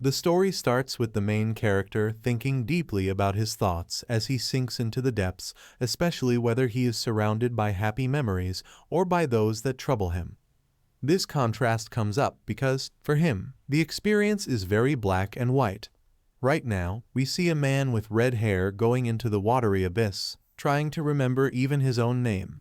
The story starts with the main character thinking deeply about his thoughts as he sinks into the depths, especially whether he is surrounded by happy memories or by those that trouble him. This contrast comes up because, for him, the experience is very black and white. Right now, we see a man with red hair going into the watery abyss, trying to remember even his own name.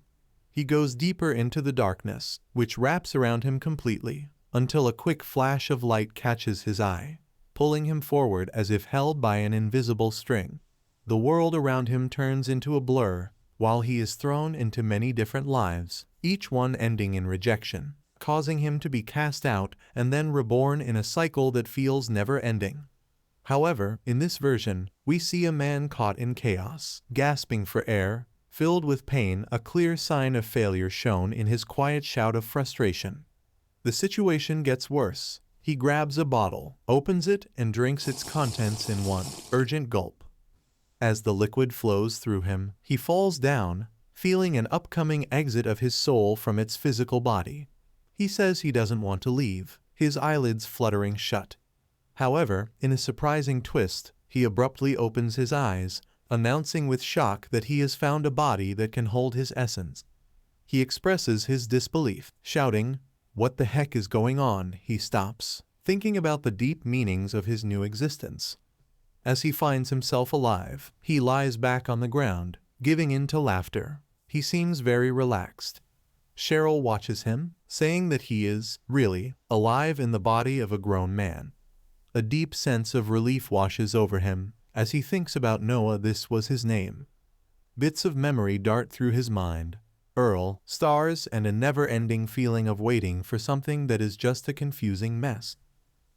He goes deeper into the darkness, which wraps around him completely, until a quick flash of light catches his eye, pulling him forward as if held by an invisible string. The world around him turns into a blur, while he is thrown into many different lives, each one ending in rejection, causing him to be cast out and then reborn in a cycle that feels never-ending. However, in this version, we see a man caught in chaos, gasping for air, filled with pain, a clear sign of failure shown in his quiet shout of frustration. The situation gets worse. He grabs a bottle, opens it, and drinks its contents in one urgent gulp. As the liquid flows through him, he falls down, feeling an upcoming exit of his soul from its physical body. He says he doesn't want to leave, his eyelids fluttering shut. However, in a surprising twist, he abruptly opens his eyes, announcing with shock that he has found a body that can hold his essence. He expresses his disbelief, shouting, "What the heck is going on?" He stops, thinking about the deep meanings of his new existence. As he finds himself alive, he lies back on the ground, giving in to laughter. He seems very relaxed. Cheryl watches him, saying that he is, really, alive in the body of a grown man. A deep sense of relief washes over him, as he thinks about Noah. This was his name. Bits of memory dart through his mind. Earl, stars, and a never-ending feeling of waiting for something that is just a confusing mess.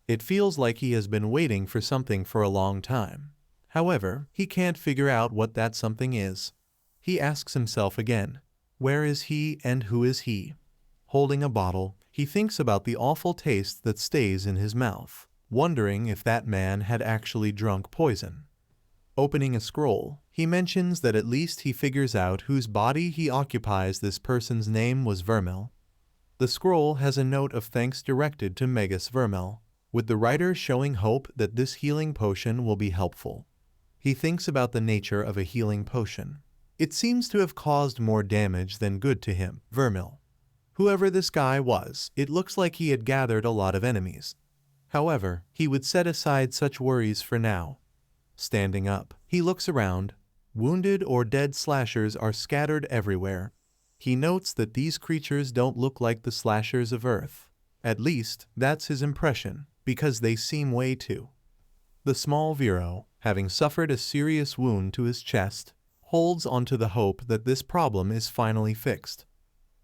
It feels like he has been waiting for something for a long time. However, he can't figure out what that something is. He asks himself again, where is he and who is he? Holding a bottle, he thinks about the awful taste that stays in his mouth, wondering if that man had actually drunk poison. Opening a scroll, he mentions that at least he figures out whose body he occupies. This person's name was Vermil. The scroll has a note of thanks directed to Magus Vermil, with the writer showing hope that this healing potion will be helpful. He thinks about the nature of a healing potion. It seems to have caused more damage than good to him, Vermil. Whoever this guy was, it looks like he had gathered a lot of enemies. However, he would set aside such worries for now. Standing up, he looks around. Wounded or dead slashers are scattered everywhere. He notes that these creatures don't look like the slashers of Earth. At least, that's his impression, because they seem way too. The small Vero, having suffered a serious wound to his chest, holds onto the hope that this problem is finally fixed.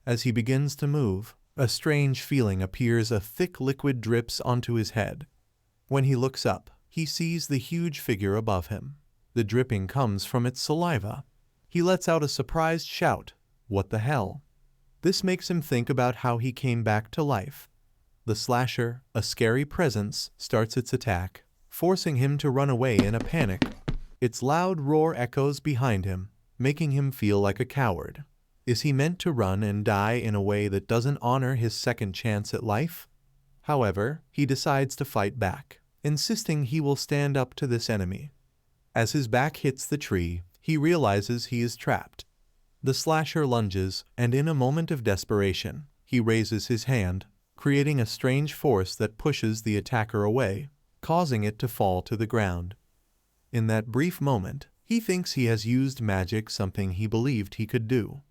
As he begins to move, a strange feeling appears. A thick liquid drips onto his head. When he looks up, he sees the huge figure above him. The dripping comes from its saliva. He lets out a surprised shout, "What the hell?" This makes him think about how he came back to life. The slasher, a scary presence, starts its attack, forcing him to run away in a panic. Its loud roar echoes behind him, making him feel like a coward. Is he meant to run and die in a way that doesn't honor his second chance at life? However, he decides to fight back, insisting he will stand up to this enemy. As his back hits the tree, he realizes he is trapped. The slasher lunges, and in a moment of desperation, he raises his hand, creating a strange force that pushes the attacker away, causing it to fall to the ground. In that brief moment, he thinks he has used magic, something he believed he could do.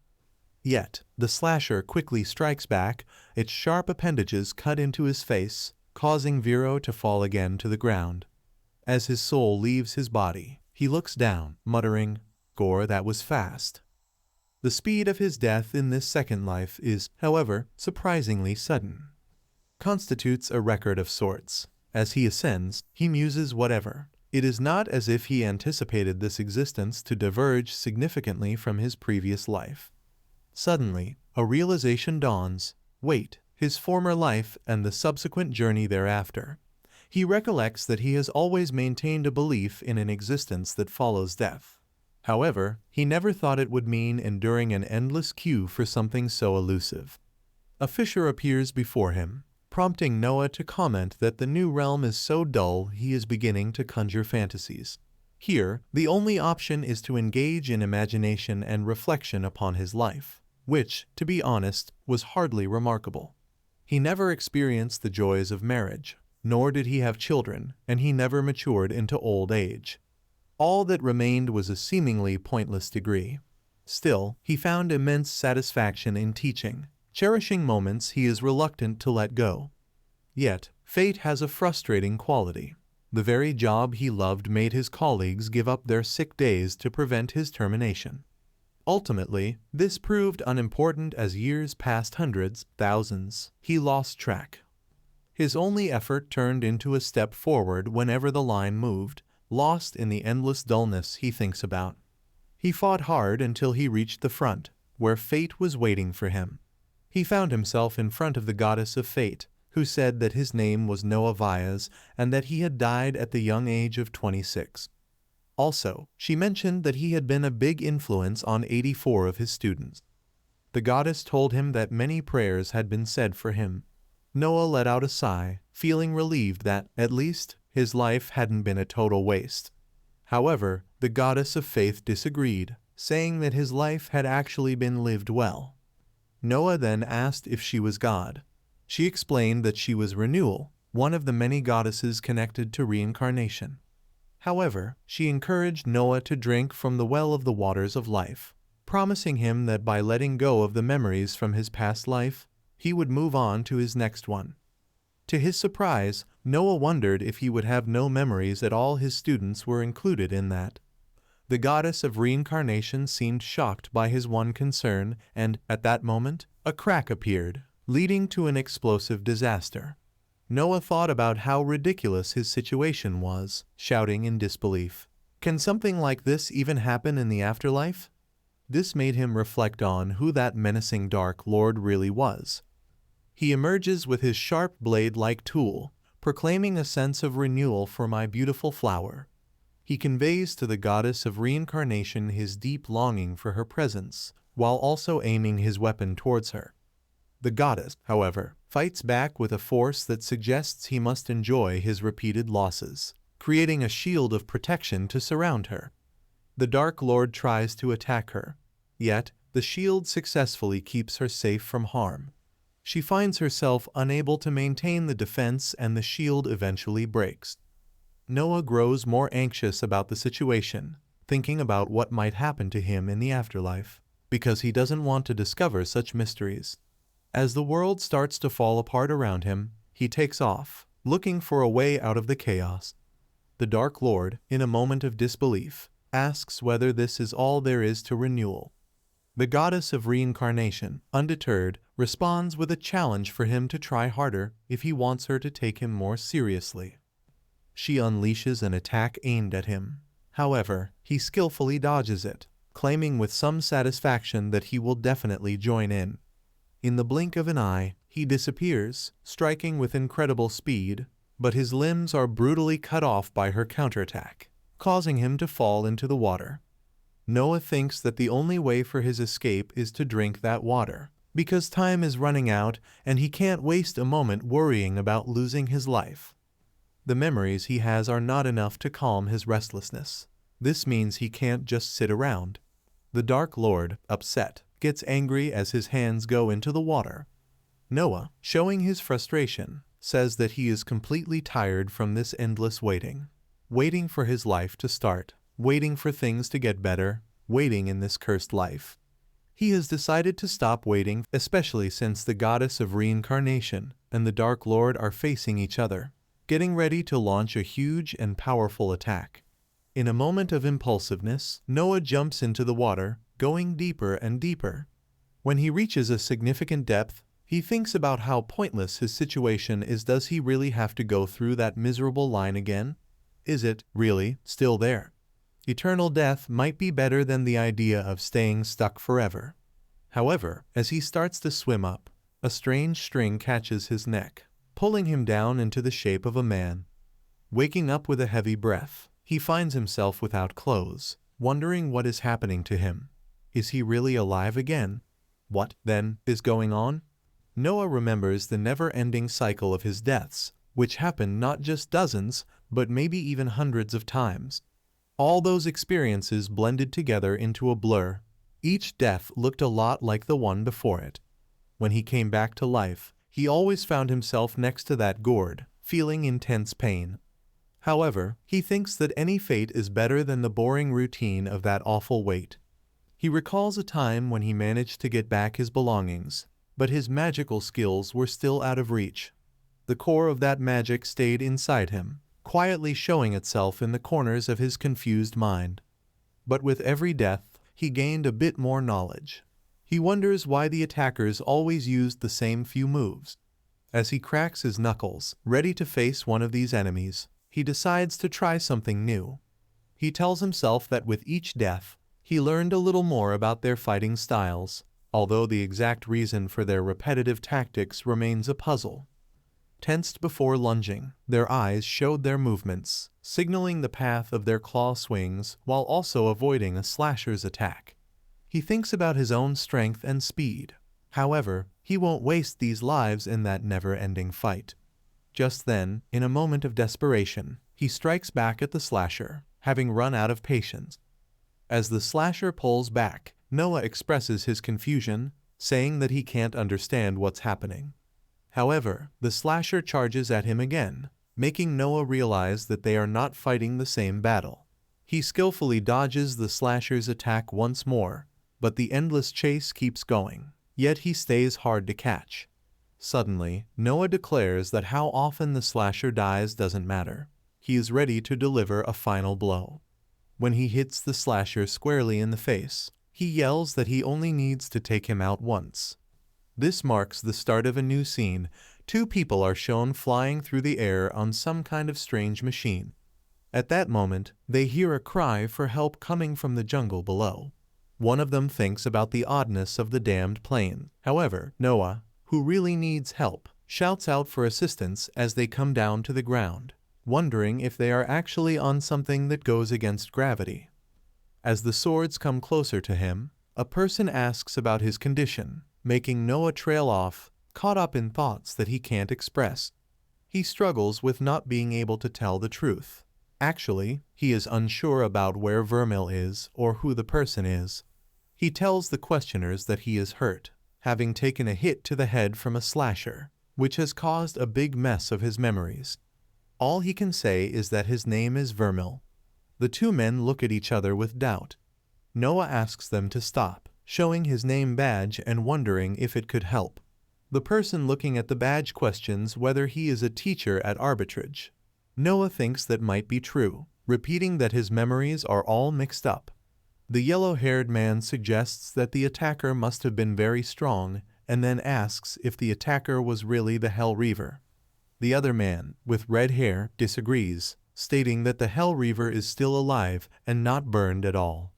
Yet, the slasher quickly strikes back, its sharp appendages cut into his face, causing Vero to fall again to the ground. As his soul leaves his body, he looks down, muttering, "Gore, that was fast." The speed of his death in this second life is, however, surprisingly sudden. Constitutes a record of sorts. As he ascends, he muses whatever. It is not as if he anticipated this existence to diverge significantly from his previous life. Suddenly, a realization dawns. Wait, his former life and the subsequent journey thereafter. He recollects that he has always maintained a belief in an existence that follows death. However, he never thought it would mean enduring an endless queue for something so elusive. A fissure appears before him. prompting Noah to comment that the new realm is so dull he is beginning to conjure fantasies. Here, the only option is to engage in imagination and reflection upon his life, which, to be honest, was hardly remarkable. He never experienced the joys of marriage, nor did he have children, and he never matured into old age. All that remained was a seemingly pointless degree. Still, he found immense satisfaction in teaching, cherishing moments he is reluctant to let go. Yet, fate has a frustrating quality. The very job he loved made his colleagues give up their sick days to prevent his termination. Ultimately, this proved unimportant as years passed hundreds, thousands. He lost track. His only effort turned into a step forward whenever the line moved, lost in the endless dullness he thinks about. He fought hard until he reached the front, where fate was waiting for him. He found himself in front of the goddess of fate, who said that his name was Noah Vyas and that he had died at the young age of 26. Also, she mentioned that he had been a big influence on 84 of his students. The goddess told him that many prayers had been said for him. Noah let out a sigh, feeling relieved that, at least, his life hadn't been a total waste. However, the goddess of faith disagreed, saying that his life had actually been lived well. Noah then asked if she was God. She explained that she was Renewal, one of the many goddesses connected to reincarnation. However, she encouraged Noah to drink from the well of the waters of life, promising him that by letting go of the memories from his past life, he would move on to his next one. To his surprise, Noah wondered if he would have no memories at all. His students were included in that. The goddess of reincarnation seemed shocked by his one concern, and, at that moment, a crack appeared, leading to an explosive disaster. Noah thought about how ridiculous his situation was, shouting in disbelief, "Can something like this even happen in the afterlife?" This made him reflect on who that menacing Dark Lord really was. He emerges with his sharp blade-like tool, proclaiming a sense of renewal for my beautiful flower. He conveys to the goddess of reincarnation his deep longing for her presence, while also aiming his weapon towards her. The goddess, however, fights back with a force that suggests he must enjoy his repeated losses, creating a shield of protection to surround her. The Dark Lord tries to attack her, yet the shield successfully keeps her safe from harm. She finds herself unable to maintain the defense and the shield eventually breaks. Noah grows more anxious about the situation, thinking about what might happen to him in the afterlife, because he doesn't want to discover such mysteries. As the world starts to fall apart around him, he takes off, looking for a way out of the chaos. The Dark Lord, in a moment of disbelief, asks whether this is all there is to renewal. The goddess of reincarnation, undeterred, responds with a challenge for him to try harder if he wants her to take him more seriously. She unleashes an attack aimed at him. However, he skillfully dodges it, claiming with some satisfaction that he will definitely join in. In the blink of an eye, he disappears, striking with incredible speed, but his limbs are brutally cut off by her counterattack, causing him to fall into the water. Noah thinks that the only way for his escape is to drink that water, because time is running out and he can't waste a moment worrying about losing his life. The memories he has are not enough to calm his restlessness. This means he can't just sit around. The Dark Lord, upset, gets angry as his hands go into the water. Noah, showing his frustration, says that he is completely tired from this endless waiting. Waiting for his life to start, waiting for things to get better, waiting in this cursed life. He has decided to stop waiting, especially since the goddess of reincarnation and the Dark Lord are facing each other, getting ready to launch a huge and powerful attack. In a moment of impulsiveness, Noah jumps into the water, going deeper and deeper. When he reaches a significant depth, he thinks about how pointless his situation is. Does he really have to go through that miserable line again? Is it, really, still there? Eternal death might be better than the idea of staying stuck forever. However, as he starts to swim up, a strange string catches his neck, pulling him down into the shape of a man. Waking up with a heavy breath, he finds himself without clothes, wondering what is happening to him. Is he really alive again? What, then, is going on? Noah remembers the never-ending cycle of his deaths, which happened not just dozens, but maybe even hundreds of times. All those experiences blended together into a blur. Each death looked a lot like the one before it. When he came back to life, he always found himself next to that gourd, feeling intense pain. However, he thinks that any fate is better than the boring routine of that awful wait. He recalls a time when he managed to get back his belongings, but his magical skills were still out of reach. The core of that magic stayed inside him, quietly showing itself in the corners of his confused mind. But with every death, he gained a bit more knowledge. He wonders why the attackers always used the same few moves. As he cracks his knuckles, ready to face one of these enemies, he decides to try something new. He tells himself that with each death, he learned a little more about their fighting styles, although the exact reason for their repetitive tactics remains a puzzle. Tensed before lunging, their eyes showed their movements, signaling the path of their claw swings while also avoiding a slasher's attack. He thinks about his own strength and speed. However, he won't waste these lives in that never-ending fight. Just then, in a moment of desperation, he strikes back at the slasher, having run out of patience. As the slasher pulls back, Noah expresses his confusion, saying that he can't understand what's happening. However, the slasher charges at him again, making Noah realize that they are not fighting the same battle. He skillfully dodges the slasher's attack once more, but the endless chase keeps going, yet he stays hard to catch. Suddenly, Noah declares that how often the slasher dies doesn't matter. He is ready to deliver a final blow. When he hits the slasher squarely in the face, he yells that he only needs to take him out once. This marks the start of a new scene. Two people are shown flying through the air on some kind of strange machine. At that moment, they hear a cry for help coming from the jungle below. One of them thinks about the oddness of the damned plane. However, Noah, who really needs help, shouts out for assistance as they come down to the ground, wondering if they are actually on something that goes against gravity. As the swords come closer to him, a person asks about his condition, making Noah trail off, caught up in thoughts that he can't express. He struggles with not being able to tell the truth. Actually, he is unsure about where Vermil is or who the person is. He tells the questioners that he is hurt, having taken a hit to the head from a slasher, which has caused a big mess of his memories. All he can say is that his name is Vermil. The two men look at each other with doubt. Noah asks them to stop, showing his name badge and wondering if it could help. The person looking at the badge questions whether he is a teacher at arbitrage. Noah thinks that might be true, repeating that his memories are all mixed up. The yellow-haired man suggests that the attacker must have been very strong, and then asks if the attacker was really the Hell Reaver. The other man, with red hair, disagrees, stating that the Hell Reaver is still alive and not burned at all.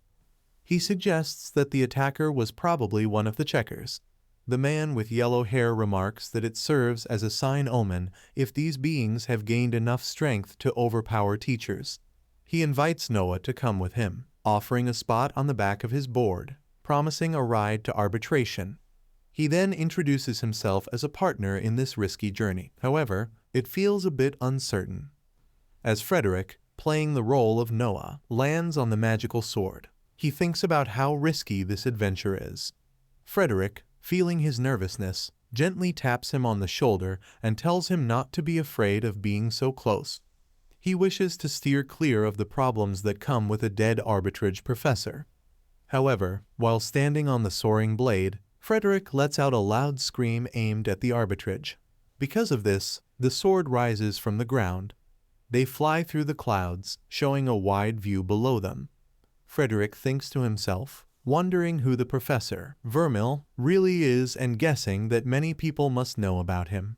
He suggests that the attacker was probably one of the checkers. The man with yellow hair remarks that it serves as a sign omen if these beings have gained enough strength to overpower teachers. He invites Noah to come with him, offering a spot on the back of his board, promising a ride to arbitration. He then introduces himself as a partner in this risky journey. However, it feels a bit uncertain. As Frederick, playing the role of Noah, lands on the magical sword, he thinks about how risky this adventure is. Frederick, feeling his nervousness, gently taps him on the shoulder and tells him not to be afraid of being so close. He wishes to steer clear of the problems that come with a dead arbitrage professor. However, while standing on the soaring blade, Frederick lets out a loud scream aimed at the arbitrage. Because of this, the sword rises from the ground. They fly through the clouds, showing a wide view below them. Frederick thinks to himself, wondering who the Professor, Vermil, really is and guessing that many people must know about him.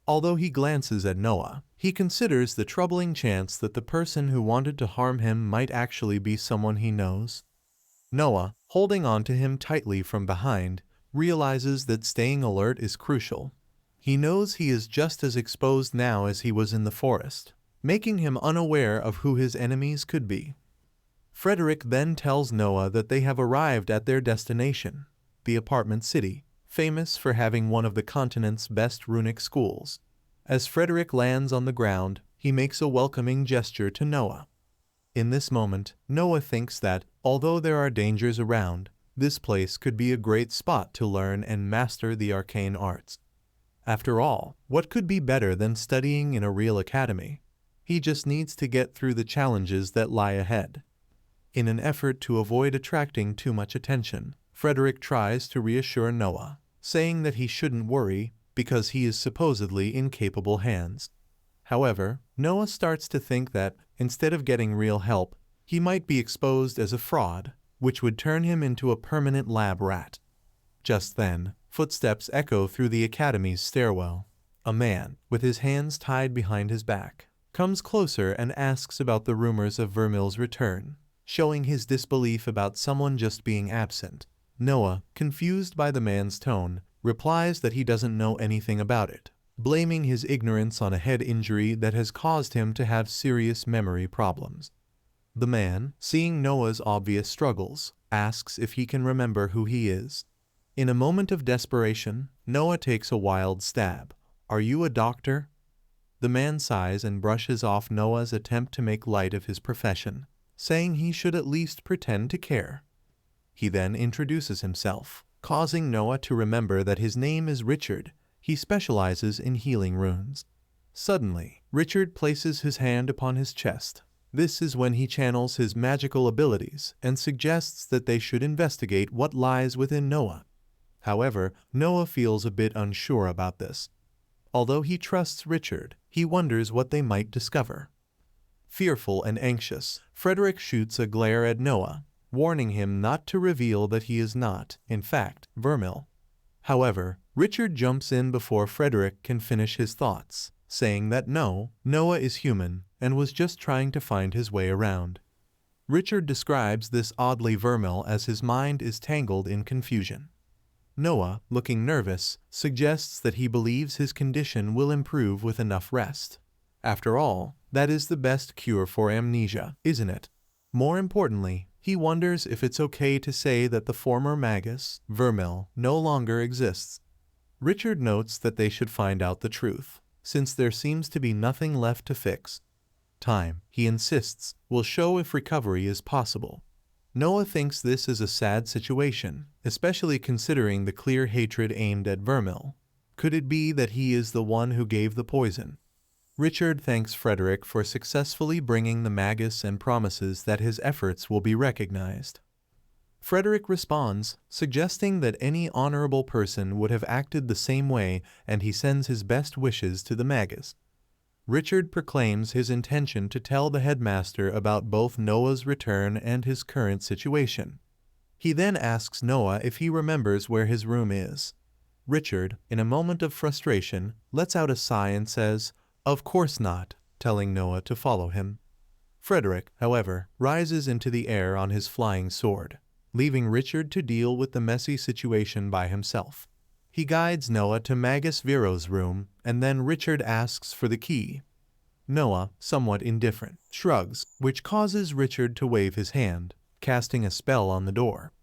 Although he glances at Noah, he considers the troubling chance that the person who wanted to harm him might actually be someone he knows. Noah, holding on to him tightly from behind, realizes that staying alert is crucial. He knows he is just as exposed now as he was in the forest, making him unaware of who his enemies could be. Frederick then tells Noah that they have arrived at their destination, the apartment city, famous for having one of the continent's best runic schools. As Frederick lands on the ground, he makes a welcoming gesture to Noah. In this moment, Noah thinks that, although there are dangers around, this place could be a great spot to learn and master the arcane arts. After all, what could be better than studying in a real academy? He just needs to get through the challenges that lie ahead. In an effort to avoid attracting too much attention, Frederick tries to reassure Noah, saying that he shouldn't worry because he is supposedly in capable hands. However, Noah starts to think that, instead of getting real help, he might be exposed as a fraud, which would turn him into a permanent lab rat. Just then, footsteps echo through the academy's stairwell. A man, with his hands tied behind his back, comes closer and asks about the rumors of Vermil's return, showing his disbelief about someone just being absent. Noah, confused by the man's tone, replies that he doesn't know anything about it, blaming his ignorance on a head injury that has caused him to have serious memory problems. The man, seeing Noah's obvious struggles, asks if he can remember who he is. In a moment of desperation, Noah takes a wild stab. "Are you a doctor?" The man sighs and brushes off Noah's attempt to make light of his profession, saying he should at least pretend to care. He then introduces himself, causing Noah to remember that his name is Richard. He specializes in healing runes. Suddenly, Richard places his hand upon his chest. This is when he channels his magical abilities and suggests that they should investigate what lies within Noah. However, Noah feels a bit unsure about this. Although he trusts Richard, he wonders what they might discover. Fearful and anxious, Frederick shoots a glare at Noah, warning him not to reveal that he is not, in fact, Vermil. However, Richard jumps in before Frederick can finish his thoughts, saying that Noah is human and was just trying to find his way around. Richard describes this oddly Vermil as his mind is tangled in confusion. Noah, looking nervous, suggests that he believes his condition will improve with enough rest. After all, that is the best cure for amnesia, isn't it? More importantly, he wonders if it's okay to say that the former Magus Vermil no longer exists. Richard notes that they should find out the truth, since there seems to be nothing left to fix. Time, he insists, will show if recovery is possible. Noah thinks this is a sad situation, especially considering the clear hatred aimed at Vermil. Could it be that he is the one who gave the poison? Richard thanks Frederick for successfully bringing the Magus and promises that his efforts will be recognized. Frederick responds, suggesting that any honorable person would have acted the same way, and he sends his best wishes to the Magus. Richard proclaims his intention to tell the headmaster about both Noah's return and his current situation. He then asks Noah if he remembers where his room is. Richard, in a moment of frustration, lets out a sigh and says, "Of course not," telling Noah to follow him. Frederick, however, rises into the air on his flying sword, leaving Richard to deal with the messy situation by himself. He guides Noah to Magus Vermil's room, and then Richard asks for the key. Noah, somewhat indifferent, shrugs, which causes Richard to wave his hand, casting a spell on the door.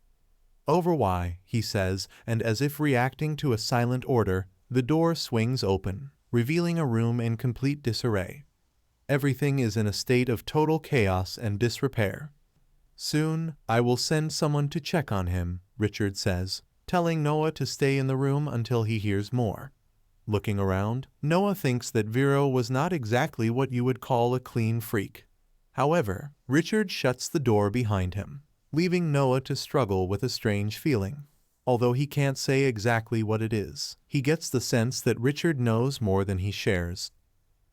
"Over why," he says, and as if reacting to a silent order, the door swings open, revealing a room in complete disarray. Everything is in a state of total chaos and disrepair. "Soon, I will send someone to check on him," Richard says, telling Noah to stay in the room until he hears more. Looking around, Noah thinks that Vero was not exactly what you would call a clean freak. However, Richard shuts the door behind him, leaving Noah to struggle with a strange feeling. Although he can't say exactly what it is, he gets the sense that Richard knows more than he shares.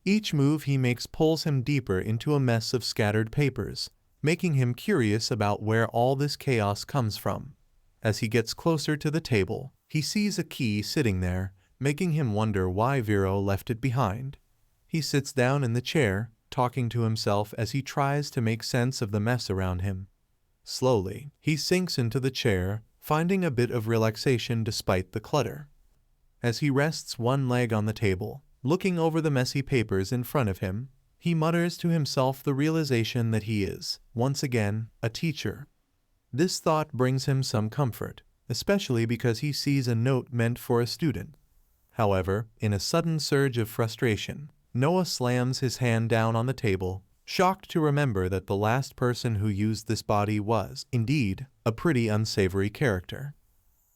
Each move he makes pulls him deeper into a mess of scattered papers, making him curious about where all this chaos comes from. As he gets closer to the table, he sees a key sitting there, making him wonder why Vero left it behind. He sits down in the chair, talking to himself as he tries to make sense of the mess around him. Slowly, he sinks into the chair, finding a bit of relaxation despite the clutter. As he rests one leg on the table, looking over the messy papers in front of him, he mutters to himself the realization that he is, once again, a teacher. This thought brings him some comfort. especially because he sees a note meant for a student. However, in a sudden surge of frustration, Noah slams his hand down on the table, shocked to remember that the last person who used this body was, indeed, a pretty unsavory character.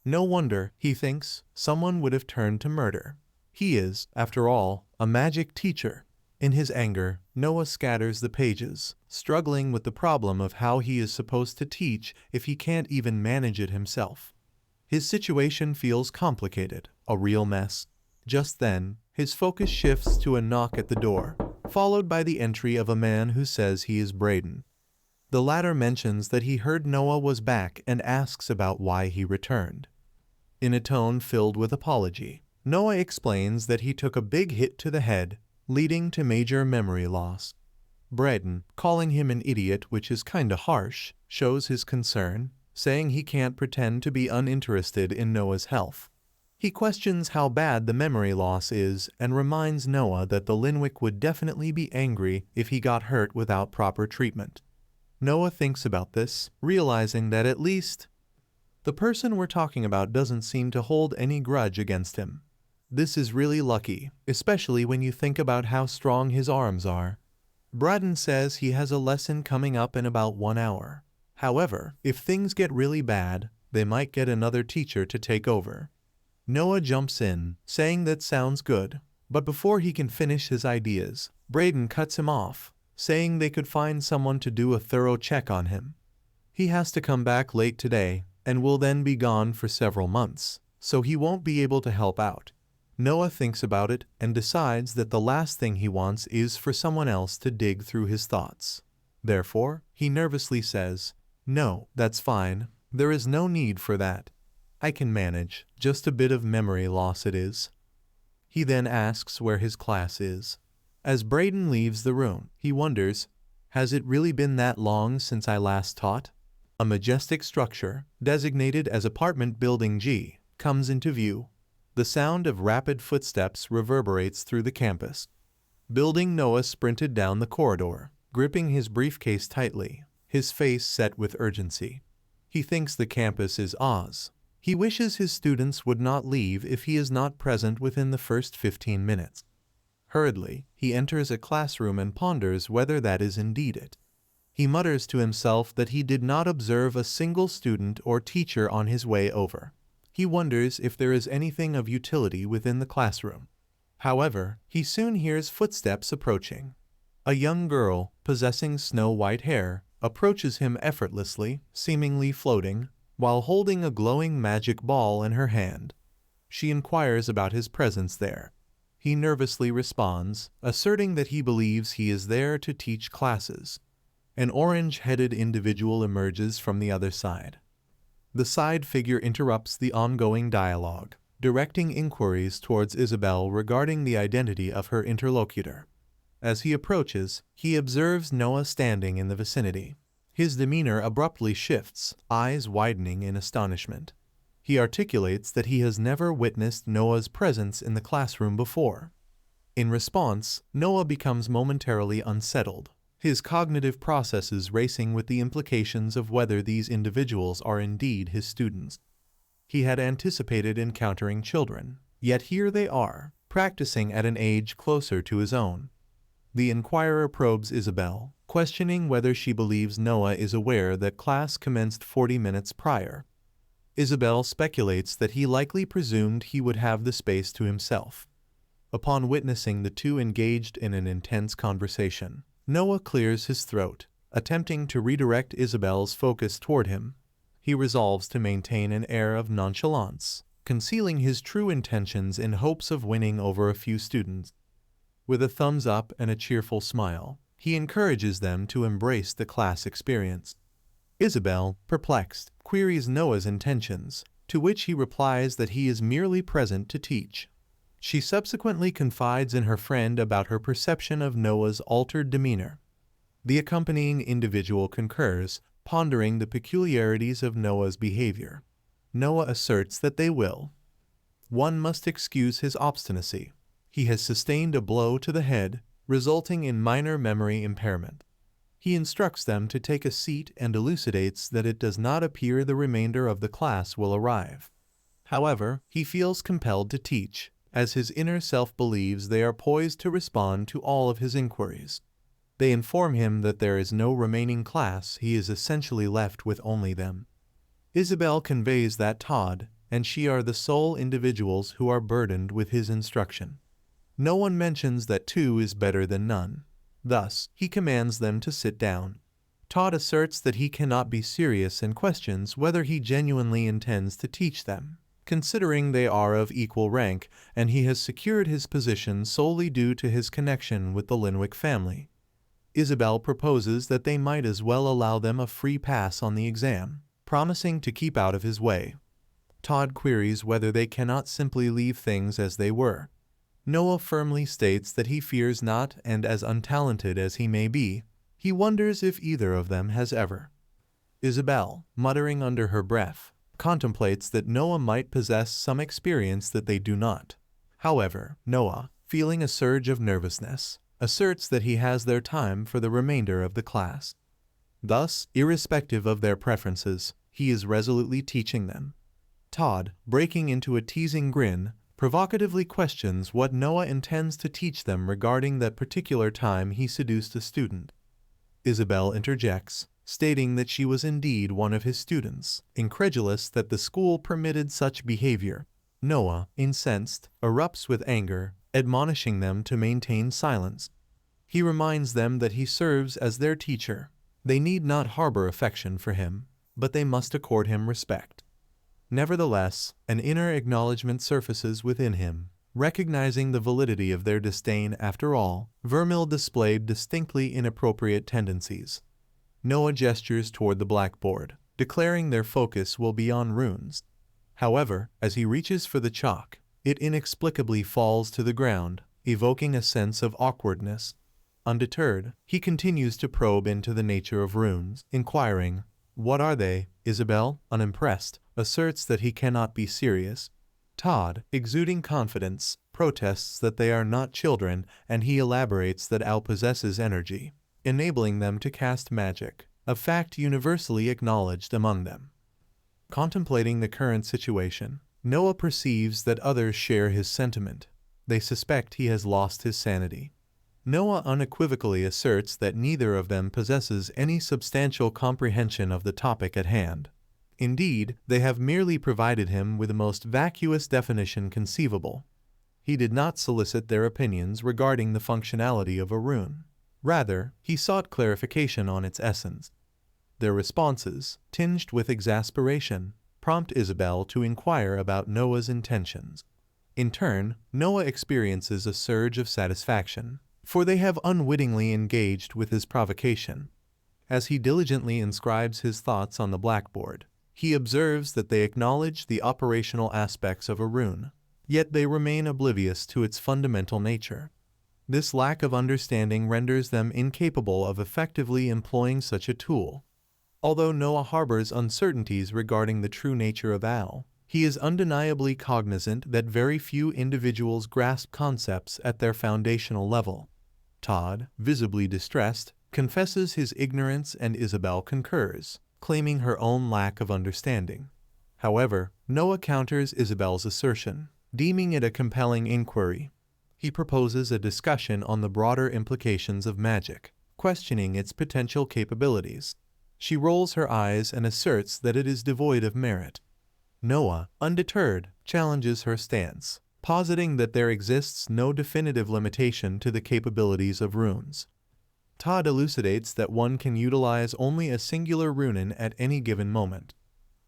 No wonder, he thinks, someone would have turned to murder. He is, after all, a magic teacher. In his anger, Noah scatters the pages, struggling with the problem of how he is supposed to teach if he can't even manage it himself. His situation feels complicated, a real mess. Just then, his focus shifts to a knock at the door, followed by the entry of a man who says he is Braden. The latter mentions that he heard Noah was back and asks about why he returned. In a tone filled with apology, Noah explains that he took a big hit to the head, leading to major memory loss. Braden, calling him an idiot, which is kinda harsh, shows his concern, saying he can't pretend to be uninterested in Noah's health. He questions how bad the memory loss is and reminds Noah that the Linwick would definitely be angry if he got hurt without proper treatment. Noah thinks about this, realizing that at least the person we're talking about doesn't seem to hold any grudge against him. This is really lucky, especially when you think about how strong his arms are. Braden says he has a lesson coming up in about 1 hour. However, if things get really bad, they might get another teacher to take over. Noah jumps in, saying that sounds good, but before he can finish his ideas, Braden cuts him off, saying they could find someone to do a thorough check on him. He has to come back late today, and will then be gone for several months, so he won't be able to help out. Noah thinks about it and decides that the last thing he wants is for someone else to dig through his thoughts. Therefore, he nervously says, "No, that's fine. There is no need for that. I can manage, just a bit of memory loss it is." He then asks where his class is. As Braden leaves the room, he wonders, has it really been that long since I last taught? A majestic structure, designated as Apartment Building G, comes into view. The sound of rapid footsteps reverberates through the campus. Building Noah sprinted down the corridor, gripping his briefcase tightly, his face set with urgency. He thinks the campus is Oz. He wishes his students would not leave if he is not present within the first 15 minutes. Hurriedly, he enters a classroom and ponders whether that is indeed it. He mutters to himself that he did not observe a single student or teacher on his way over. He wonders if there is anything of utility within the classroom. However, he soon hears footsteps approaching. A young girl, possessing snow-white hair, approaches him effortlessly, seemingly floating, while holding a glowing magic ball in her hand. She inquires about his presence there. He nervously responds, asserting that he believes he is there to teach classes. An orange-headed individual emerges from the other side. The side figure interrupts the ongoing dialogue, directing inquiries towards Isabel regarding the identity of her interlocutor. As he approaches, he observes Noah standing in the vicinity. His demeanor abruptly shifts, eyes widening in astonishment. He articulates that he has never witnessed Noah's presence in the classroom before. In response, Noah becomes momentarily unsettled, his cognitive processes racing with the implications of whether these individuals are indeed his students. He had anticipated encountering children, yet here they are, practicing at an age closer to his own. The inquirer probes Isabel, questioning whether she believes Noah is aware that class commenced 40 minutes prior. Isabel speculates that he likely presumed he would have the space to himself. Upon witnessing the two engaged in an intense conversation, Noah clears his throat, attempting to redirect Isabel's focus toward him. He resolves to maintain an air of nonchalance, concealing his true intentions in hopes of winning over a few students. With a thumbs up and a cheerful smile, he encourages them to embrace the class experience. Isabel, perplexed, queries Noah's intentions, to which he replies that he is merely present to teach. She subsequently confides in her friend about her perception of Noah's altered demeanor. The accompanying individual concurs, pondering the peculiarities of Noah's behavior. Noah asserts that they will. One must excuse his obstinacy. He has sustained a blow to the head, resulting in minor memory impairment. He instructs them to take a seat and elucidates that it does not appear the remainder of the class will arrive. However, he feels compelled to teach, as his inner self believes they are poised to respond to all of his inquiries. They inform him that there is no remaining class, he is essentially left with only them. Isabel conveys that Todd and she are the sole individuals who are burdened with his instruction. No one mentions that two is better than none. Thus, he commands them to sit down. Todd asserts that he cannot be serious and questions whether he genuinely intends to teach them, considering they are of equal rank and he has secured his position solely due to his connection with the Linwick family. Isabel proposes that they might as well allow them a free pass on the exam, promising to keep out of his way. Todd queries whether they cannot simply leave things as they were. Noah firmly states that he fears not, and as untalented as he may be, he wonders if either of them has ever. Isabel, muttering under her breath, contemplates that Noah might possess some experience that they do not. However, Noah, feeling a surge of nervousness, asserts that he has their time for the remainder of the class. Thus, irrespective of their preferences, he is resolutely teaching them. Todd, breaking into a teasing grin, provocatively questions what Noah intends to teach them regarding that particular time he seduced a student. Isabel interjects, stating that she was indeed one of his students, incredulous that the school permitted such behavior. Noah, incensed, erupts with anger, admonishing them to maintain silence. He reminds them that he serves as their teacher. They need not harbor affection for him, but they must accord him respect. Nevertheless, an inner acknowledgement surfaces within him, recognizing the validity of their disdain. After all, Vermil displayed distinctly inappropriate tendencies. Noah gestures toward the blackboard, declaring their focus will be on runes. However, as he reaches for the chalk, it inexplicably falls to the ground, evoking a sense of awkwardness. Undeterred, he continues to probe into the nature of runes, inquiring, "What are they?" Isabel, unimpressed, asserts that he cannot be serious. Todd, exuding confidence, protests that they are not children, and he elaborates that Al possesses energy, enabling them to cast magic, a fact universally acknowledged among them. Contemplating the current situation, Noah perceives that others share his sentiment. They suspect he has lost his sanity. Noah unequivocally asserts that neither of them possesses any substantial comprehension of the topic at hand. Indeed, they have merely provided him with the most vacuous definition conceivable. He did not solicit their opinions regarding the functionality of a rune. Rather, he sought clarification on its essence. Their responses, tinged with exasperation, prompt Isabel to inquire about Noah's intentions. In turn, Noah experiences a surge of satisfaction, for they have unwittingly engaged with his provocation. As he diligently inscribes his thoughts on the blackboard, he observes that they acknowledge the operational aspects of a rune, yet they remain oblivious to its fundamental nature. This lack of understanding renders them incapable of effectively employing such a tool. Although Noah harbors uncertainties regarding the true nature of Al, he is undeniably cognizant that very few individuals grasp concepts at their foundational level. Todd, visibly distressed, confesses his ignorance and Isabel concurs, claiming her own lack of understanding. However, Noah counters Isabel's assertion, deeming it a compelling inquiry. He proposes a discussion on the broader implications of magic, questioning its potential capabilities. She rolls her eyes and asserts that it is devoid of merit. Noah, undeterred, challenges her stance, positing that there exists no definitive limitation to the capabilities of runes. Todd elucidates that one can utilize only a singular rune at any given moment.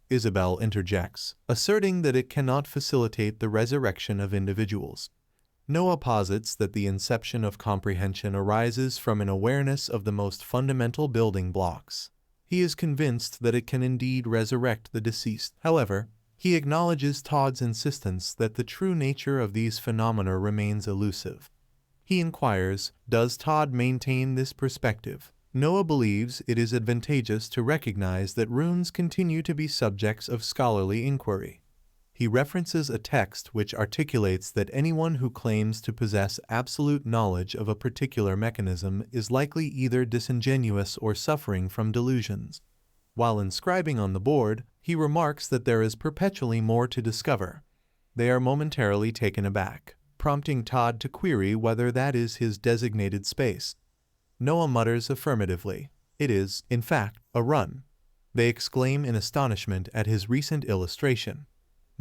Isabel interjects, asserting that it cannot facilitate the resurrection of individuals. Noah posits that the inception of comprehension arises from an awareness of the most fundamental building blocks. He is convinced that it can indeed resurrect the deceased. However, he acknowledges Todd's insistence that the true nature of these phenomena remains elusive. He inquires, does Todd maintain this perspective? Noah believes it is advantageous to recognize that runes continue to be subjects of scholarly inquiry. he references a text which articulates that anyone who claims to possess absolute knowledge of a particular mechanism is likely either disingenuous or suffering from delusions. While inscribing on the board, he remarks that there is perpetually more to discover. They are momentarily taken aback, prompting Todd to query whether that is his designated space. Noah mutters affirmatively. It is, in fact, a run. They exclaim in astonishment at his recent illustration.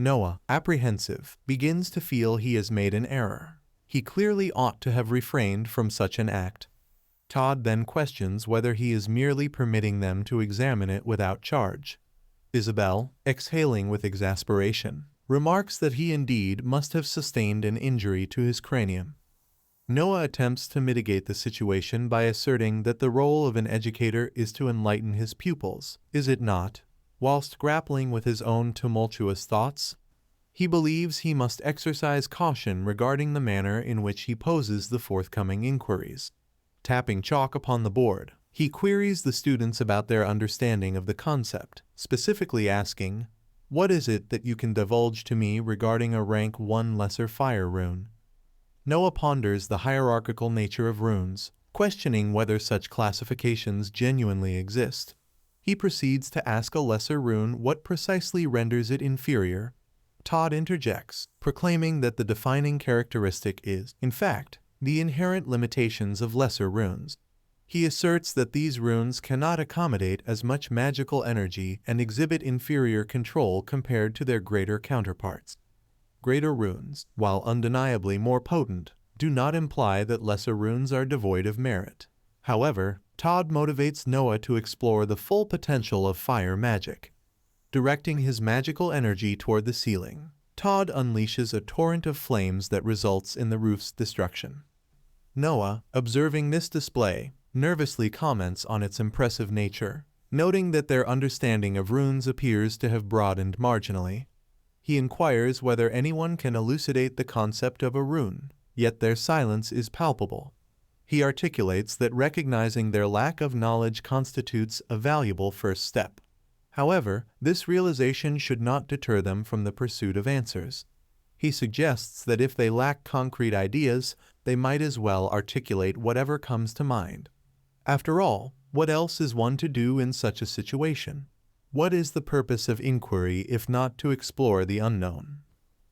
Noah, apprehensive, begins to feel he has made an error. He clearly ought to have refrained from such an act. Todd then questions whether he is merely permitting them to examine it without charge. Isabel, exhaling with exasperation, remarks that he indeed must have sustained an injury to his cranium. Noah attempts to mitigate the situation by asserting that the role of an educator is to enlighten his pupils, is it not? Whilst grappling with his own tumultuous thoughts, he believes he must exercise caution regarding the manner in which he poses the forthcoming inquiries. Tapping chalk upon the board, he queries the students about their understanding of the concept, specifically asking, "What is it that you can divulge to me regarding a rank 1 lesser fire rune?" Noah ponders the hierarchical nature of runes, questioning whether such classifications genuinely exist. He proceeds to ask a lesser rune what precisely renders it inferior. Todd interjects, proclaiming that the defining characteristic is, in fact, the inherent limitations of lesser runes. He asserts that these runes cannot accommodate as much magical energy and exhibit inferior control compared to their greater counterparts. Greater runes, while undeniably more potent, do not imply that lesser runes are devoid of merit. However, Todd motivates Noah to explore the full potential of fire magic. Directing his magical energy toward the ceiling, Todd unleashes a torrent of flames that results in the roof's destruction. Noah, observing this display, nervously comments on its impressive nature, noting that their understanding of runes appears to have broadened marginally. He inquires whether anyone can elucidate the concept of a rune, yet their silence is palpable. He articulates that recognizing their lack of knowledge constitutes a valuable first step. However, this realization should not deter them from the pursuit of answers. He suggests that if they lack concrete ideas, they might as well articulate whatever comes to mind. After all, what else is one to do in such a situation? What is the purpose of inquiry if not to explore the unknown?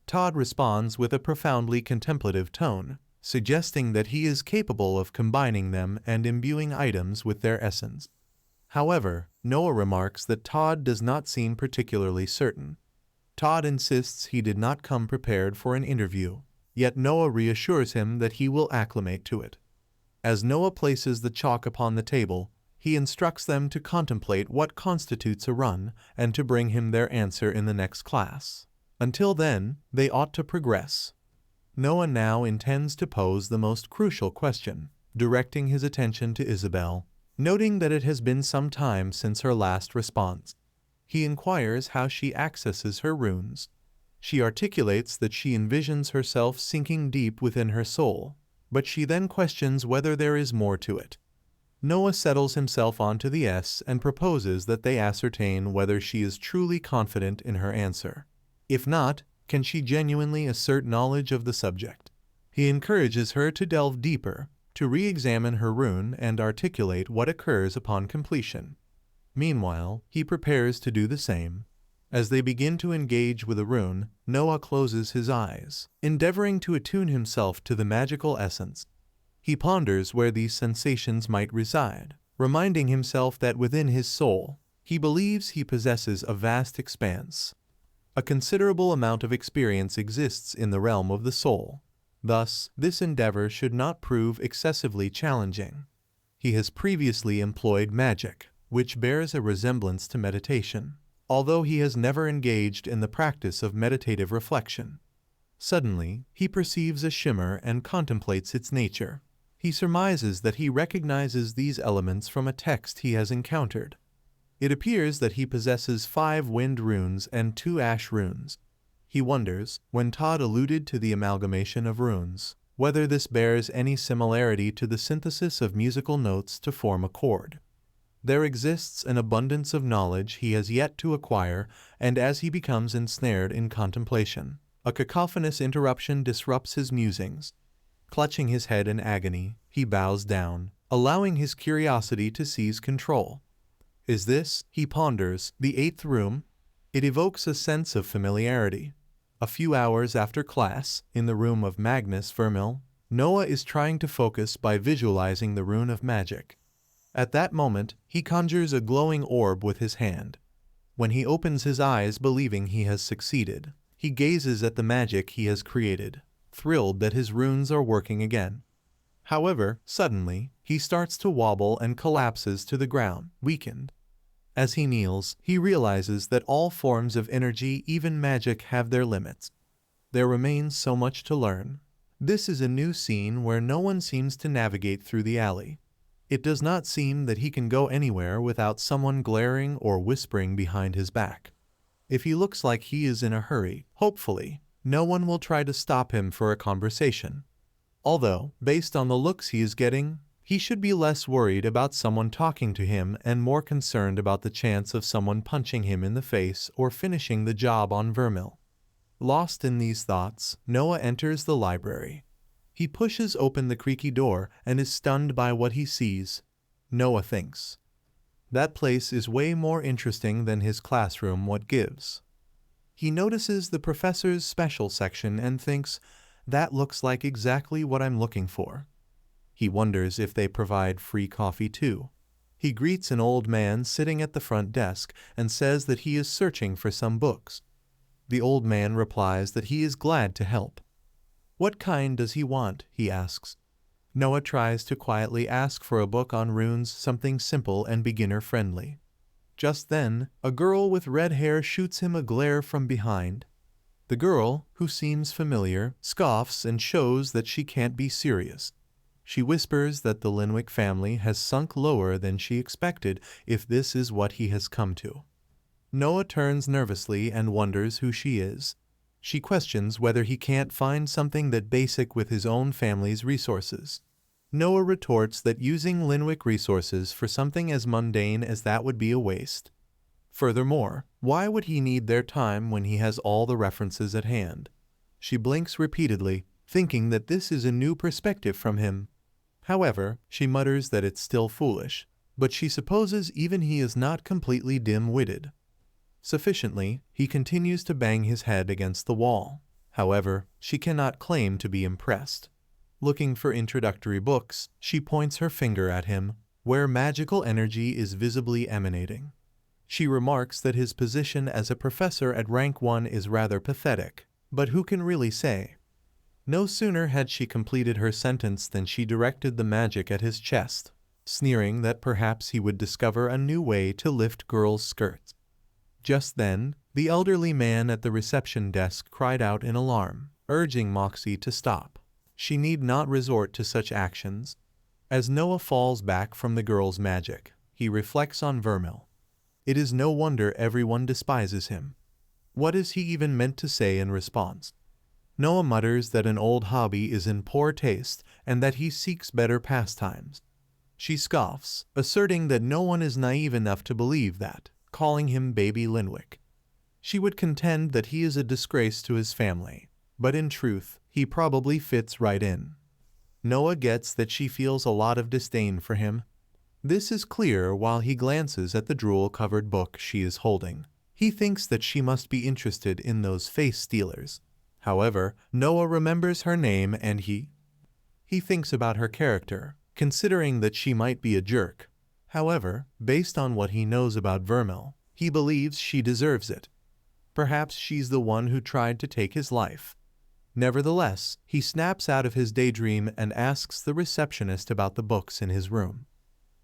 Todd responds with a profoundly contemplative tone, suggesting that he is capable of combining them and imbuing items with their essence. However, Noah remarks that Todd does not seem particularly certain. Todd insists he did not come prepared for an interview, yet Noah reassures him that he will acclimate to it. As Noah places the chalk upon the table, he instructs them to contemplate what constitutes a run and to bring him their answer in the next class. Until then, they ought to progress. Noah now intends to pose the most crucial question, directing his attention to Isabel, noting that it has been some time since her last response. He inquires how she accesses her runes. She articulates that she envisions herself sinking deep within her soul, but she then questions whether there is more to it. Noah settles himself onto the S and proposes that they ascertain whether she is truly confident in her answer. If not, can she genuinely assert knowledge of the subject? He encourages her to delve deeper, to re-examine her rune and articulate what occurs upon completion. Meanwhile, he prepares to do the same. As they begin to engage with a rune, Noah closes his eyes, endeavoring to attune himself to the magical essence. He ponders where these sensations might reside, reminding himself that within his soul, he believes he possesses a vast expanse. A considerable amount of experience exists in the realm of the soul. Thus, this endeavor should not prove excessively challenging. He has previously employed magic, which bears a resemblance to meditation, although he has never engaged in the practice of meditative reflection. Suddenly, he perceives a shimmer and contemplates its nature. He surmises that he recognizes these elements from a text he has encountered. It appears that he possesses 5 wind runes and 2 ash runes. He wonders, when Todd alluded to the amalgamation of runes, whether this bears any similarity to the synthesis of musical notes to form a chord. There exists an abundance of knowledge he has yet to acquire, and as he becomes ensnared in contemplation, a cacophonous interruption disrupts his musings. Clutching his head in agony, he bows down, allowing his curiosity to seize control. Is this, he ponders, the 8th room? It evokes a sense of familiarity. A few hours after class, in the room of Magus Vermil, Noah is trying to focus by visualizing the rune of magic. At that moment, he conjures a glowing orb with his hand. When he opens his eyes believing he has succeeded, he gazes at the magic he has created, thrilled that his runes are working again. However, suddenly, he starts to wobble and collapses to the ground, weakened. As he kneels, he realizes that all forms of energy, even magic, have their limits. There remains so much to learn. This is a new scene where no one seems to navigate through the alley. It does not seem that he can go anywhere without someone glaring or whispering behind his back. If he looks like he is in a hurry, hopefully, no one will try to stop him for a conversation. Although, based on the looks he is getting, he should be less worried about someone talking to him and more concerned about the chance of someone punching him in the face or finishing the job on Vermil. Lost in these thoughts, Noah enters the library. He pushes open the creaky door and is stunned by what he sees. Noah thinks, that place is way more interesting than his classroom what gives. He notices the professor's special section and thinks, that looks like exactly what I'm looking for. He wonders if they provide free coffee too. He greets an old man sitting at the front desk and says that he is searching for some books. The old man replies that he is glad to help. What kind does he want? He asks. Noah tries to quietly ask for a book on runes, something simple and beginner-friendly. Just then, a girl with red hair shoots him a glare from behind. The girl, who seems familiar, scoffs and shows that she can't be serious. She whispers that the Linwick family has sunk lower than she expected if this is what he has come to. Noah turns nervously and wonders who she is. She questions whether he can't find something that basic with his own family's resources. Noah retorts that using Linwick resources for something as mundane as that would be a waste. Furthermore, why would he need their time when he has all the references at hand? She blinks repeatedly, thinking that this is a new perspective from him. However, she mutters that it's still foolish, but she supposes even he is not completely dim-witted. Sufficiently, he continues to bang his head against the wall. However, she cannot claim to be impressed. Looking for introductory books, she points her finger at him, where magical energy is visibly emanating. She remarks that his position as a professor at rank 1 is rather pathetic, but who can really say? No sooner had she completed her sentence than she directed the magic at his chest, sneering that perhaps he would discover a new way to lift girls' skirts. Just then, the elderly man at the reception desk cried out in alarm, urging Moxie to stop. She need not resort to such actions. As Noah falls back from the girl's magic, he reflects on Vermil. It is no wonder everyone despises him. What is he even meant to say in response? Noah mutters that an old hobby is in poor taste and that he seeks better pastimes. She scoffs, asserting that no one is naive enough to believe that, calling him Baby Linwick. She would contend that he is a disgrace to his family, but in truth, he probably fits right in. Noah gets that she feels a lot of disdain for him. This is clear while he glances at the drool-covered book she is holding. He thinks that she must be interested in those face stealers. However, Noah remembers her name and he thinks about her character, considering that she might be a jerk. However, based on what he knows about Vermil, he believes she deserves it. Perhaps she's the one who tried to take his life. Nevertheless, he snaps out of his daydream and asks the receptionist about the books in his room.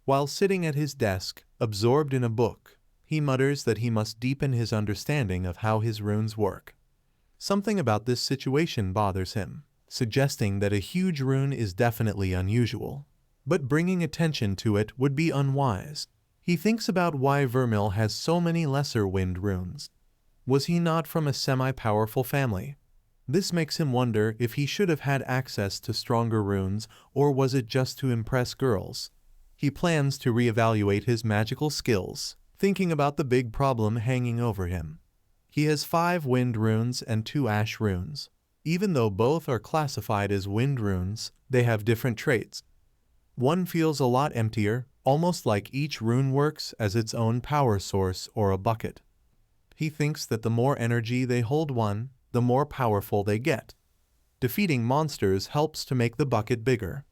While sitting at his desk, absorbed in a book, he mutters that he must deepen his understanding of how his runes work. Something about this situation bothers him, suggesting that a huge rune is definitely unusual. But bringing attention to it would be unwise. He thinks about why Vermil has so many lesser wind runes. Was he not from a semi-powerful family? This makes him wonder if he should have had access to stronger runes, or was it just to impress girls? He plans to reevaluate his magical skills, thinking about the big problem hanging over him. He has 5 wind runes and 2 ash runes. Even though both are classified as wind runes, they have different traits. One feels a lot emptier, almost like each rune works as its own power source or a bucket. He thinks that the more energy they hold one, the more powerful they get. Defeating monsters helps to make the bucket bigger.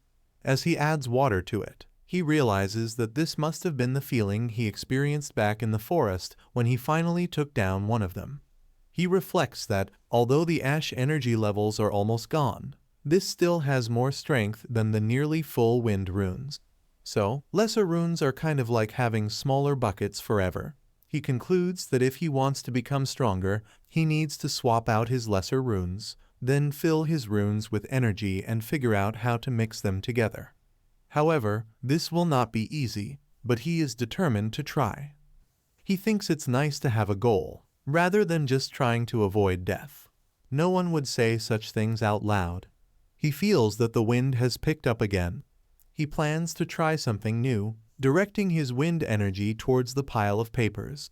As he adds water to it, he realizes that this must have been the feeling he experienced back in the forest when he finally took down one of them. He reflects that, although the ash energy levels are almost gone, this still has more strength than the nearly full wind runes. So, lesser runes are kind of like having smaller buckets forever. He concludes that if he wants to become stronger, he needs to swap out his lesser runes, then fill his runes with energy and figure out how to mix them together. However, this will not be easy, but he is determined to try. He thinks it's nice to have a goal, rather than just trying to avoid death. No one would say such things out loud. He feels that the wind has picked up again. He plans to try something new, directing his wind energy towards the pile of papers.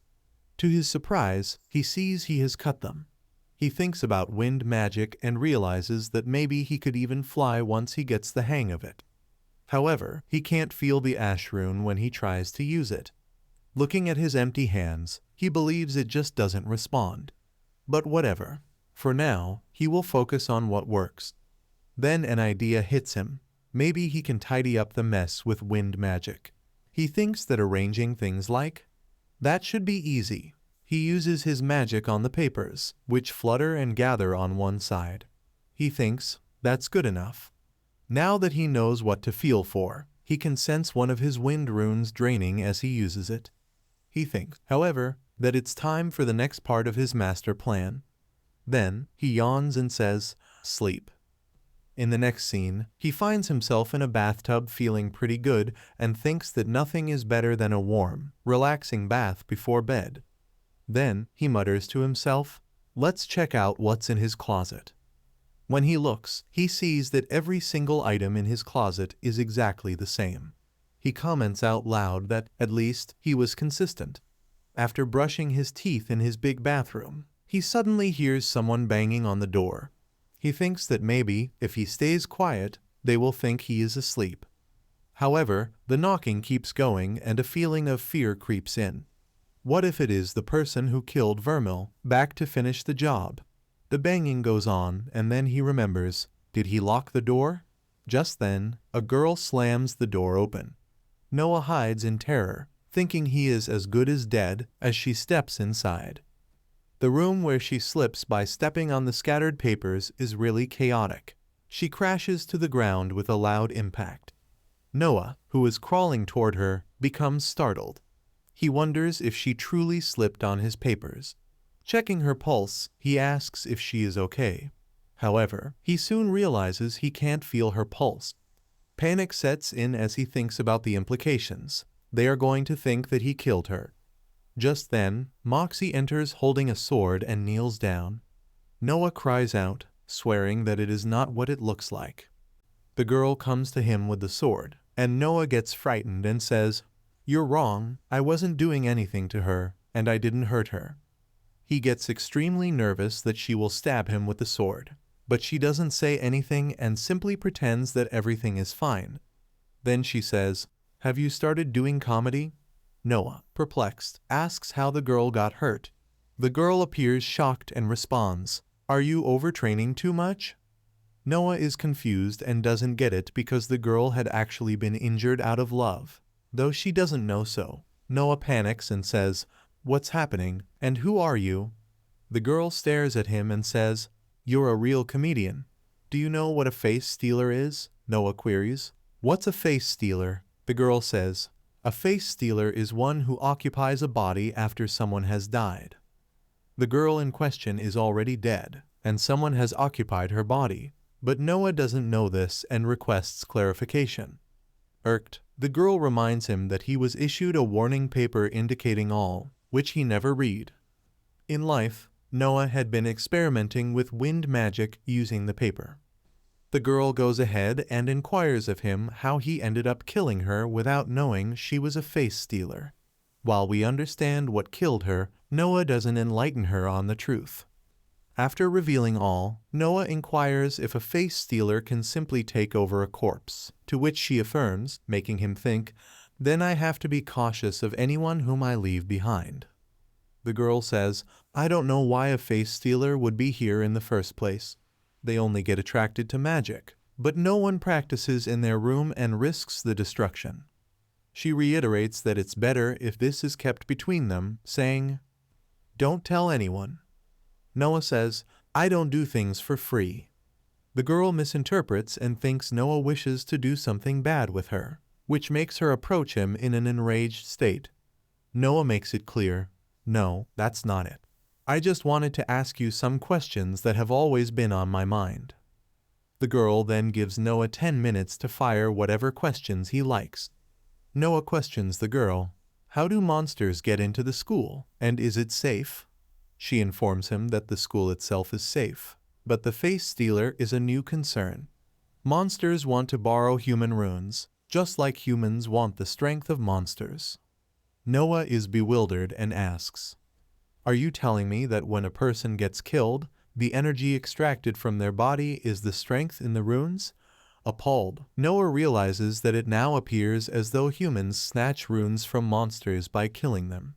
To his surprise, he sees he has cut them. He thinks about wind magic and realizes that maybe he could even fly once he gets the hang of it. However, he can't feel the ash rune when he tries to use it. Looking at his empty hands, he believes it just doesn't respond. But whatever. For now, he will focus on what works. Then an idea hits him. Maybe he can tidy up the mess with wind magic. He thinks that arranging things like that should be easy. He uses his magic on the papers, which flutter and gather on one side. He thinks that's good enough. Now that he knows what to feel for, he can sense one of his wind runes draining as he uses it. He thinks, however, that it's time for the next part of his master plan. Then, he yawns and says, "Sleep." In the next scene, he finds himself in a bathtub feeling pretty good and thinks that nothing is better than a warm, relaxing bath before bed. Then, he mutters to himself, "Let's check out what's in his closet." When he looks, he sees that every single item in his closet is exactly the same. He comments out loud that, at least, he was consistent. After brushing his teeth in his big bathroom, he suddenly hears someone banging on the door. He thinks that maybe, if he stays quiet, they will think he is asleep. However, the knocking keeps going and a feeling of fear creeps in. What if it is the person who killed Vermil, back to finish the job? The banging goes on, and then he remembers, did he lock the door? Just then, a girl slams the door open. Noah hides in terror, thinking he is as good as dead, as she steps inside. The room where she slips by stepping on the scattered papers is really chaotic. She crashes to the ground with a loud impact. Noah, who is crawling toward her, becomes startled. He wonders if she truly slipped on his papers. Checking her pulse, he asks if she is okay. However, he soon realizes he can't feel her pulse. Panic sets in as he thinks about the implications. They are going to think that he killed her. Just then, Moxie enters holding a sword and kneels down. Noah cries out, swearing that it is not what it looks like. The girl comes to him with the sword, and Noah gets frightened and says, "You're wrong, I wasn't doing anything to her, and I didn't hurt her." He gets extremely nervous that she will stab him with the sword, but she doesn't say anything and simply pretends that everything is fine. Then she says, "Have you started doing comedy?" Noah, perplexed, asks how the girl got hurt. The girl appears shocked and responds, "Are you overtraining too much?" Noah is confused and doesn't get it because the girl had actually been injured out of love, though she doesn't know so. Noah panics and says, "What's happening, and who are you?" The girl stares at him and says, "You're a real comedian." "Do you know what a face stealer is?" Noah queries. "What's a face stealer?" The girl says, "A face stealer is one who occupies a body after someone has died." The girl in question is already dead, and someone has occupied her body, but Noah doesn't know this and requests clarification. Irked, the girl reminds him that he was issued a warning paper indicating all, which he never read. In life, Noah had been experimenting with wind magic using the paper. The girl goes ahead and inquires of him how he ended up killing her without knowing she was a face stealer. While we understand what killed her, Noah doesn't enlighten her on the truth. After revealing all, Noah inquires if a face stealer can simply take over a corpse, to which she affirms, making him think, "Then I have to be cautious of anyone whom I leave behind." The girl says, "I don't know why a face stealer would be here in the first place. They only get attracted to magic, but no one practices in their room and risks the destruction." She reiterates that it's better if this is kept between them, saying, "Don't tell anyone." Noah says, "I don't do things for free." The girl misinterprets and thinks Noah wishes to do something bad with her, which makes her approach him in an enraged state. Noah makes it clear, "No, that's not it. I just wanted to ask you some questions that have always been on my mind." The girl then gives Noah 10 minutes to fire whatever questions he likes. Noah questions the girl, "How do monsters get into the school, and is it safe?" She informs him that the school itself is safe, but the face stealer is a new concern. Monsters want to borrow human runes, just like humans want the strength of monsters. Noah is bewildered and asks, "Are you telling me that when a person gets killed, the energy extracted from their body is the strength in the runes?" Appalled, Noah realizes that it now appears as though humans snatch runes from monsters by killing them.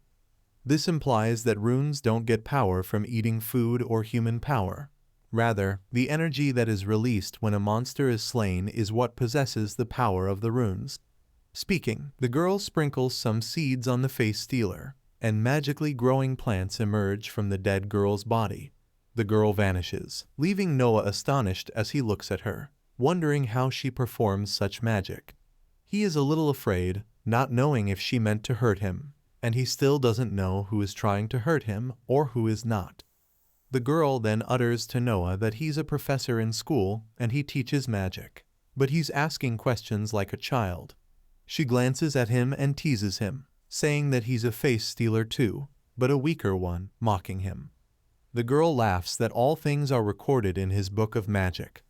This implies that runes don't get power from eating food or human power. Rather, the energy that is released when a monster is slain is what possesses the power of the runes. Speaking, the girl sprinkles some seeds on the face stealer, and magically growing plants emerge from the dead girl's body. The girl vanishes, leaving Noah astonished as he looks at her, wondering how she performs such magic. He is a little afraid, not knowing if she meant to hurt him, and he still doesn't know who is trying to hurt him or who is not. The girl then utters to Noah that he's a professor in school and he teaches magic, but he's asking questions like a child. She glances at him and teases him, saying that he's a face stealer too, but a weaker one, mocking him. The girl laughs that all things are recorded in his book of magic.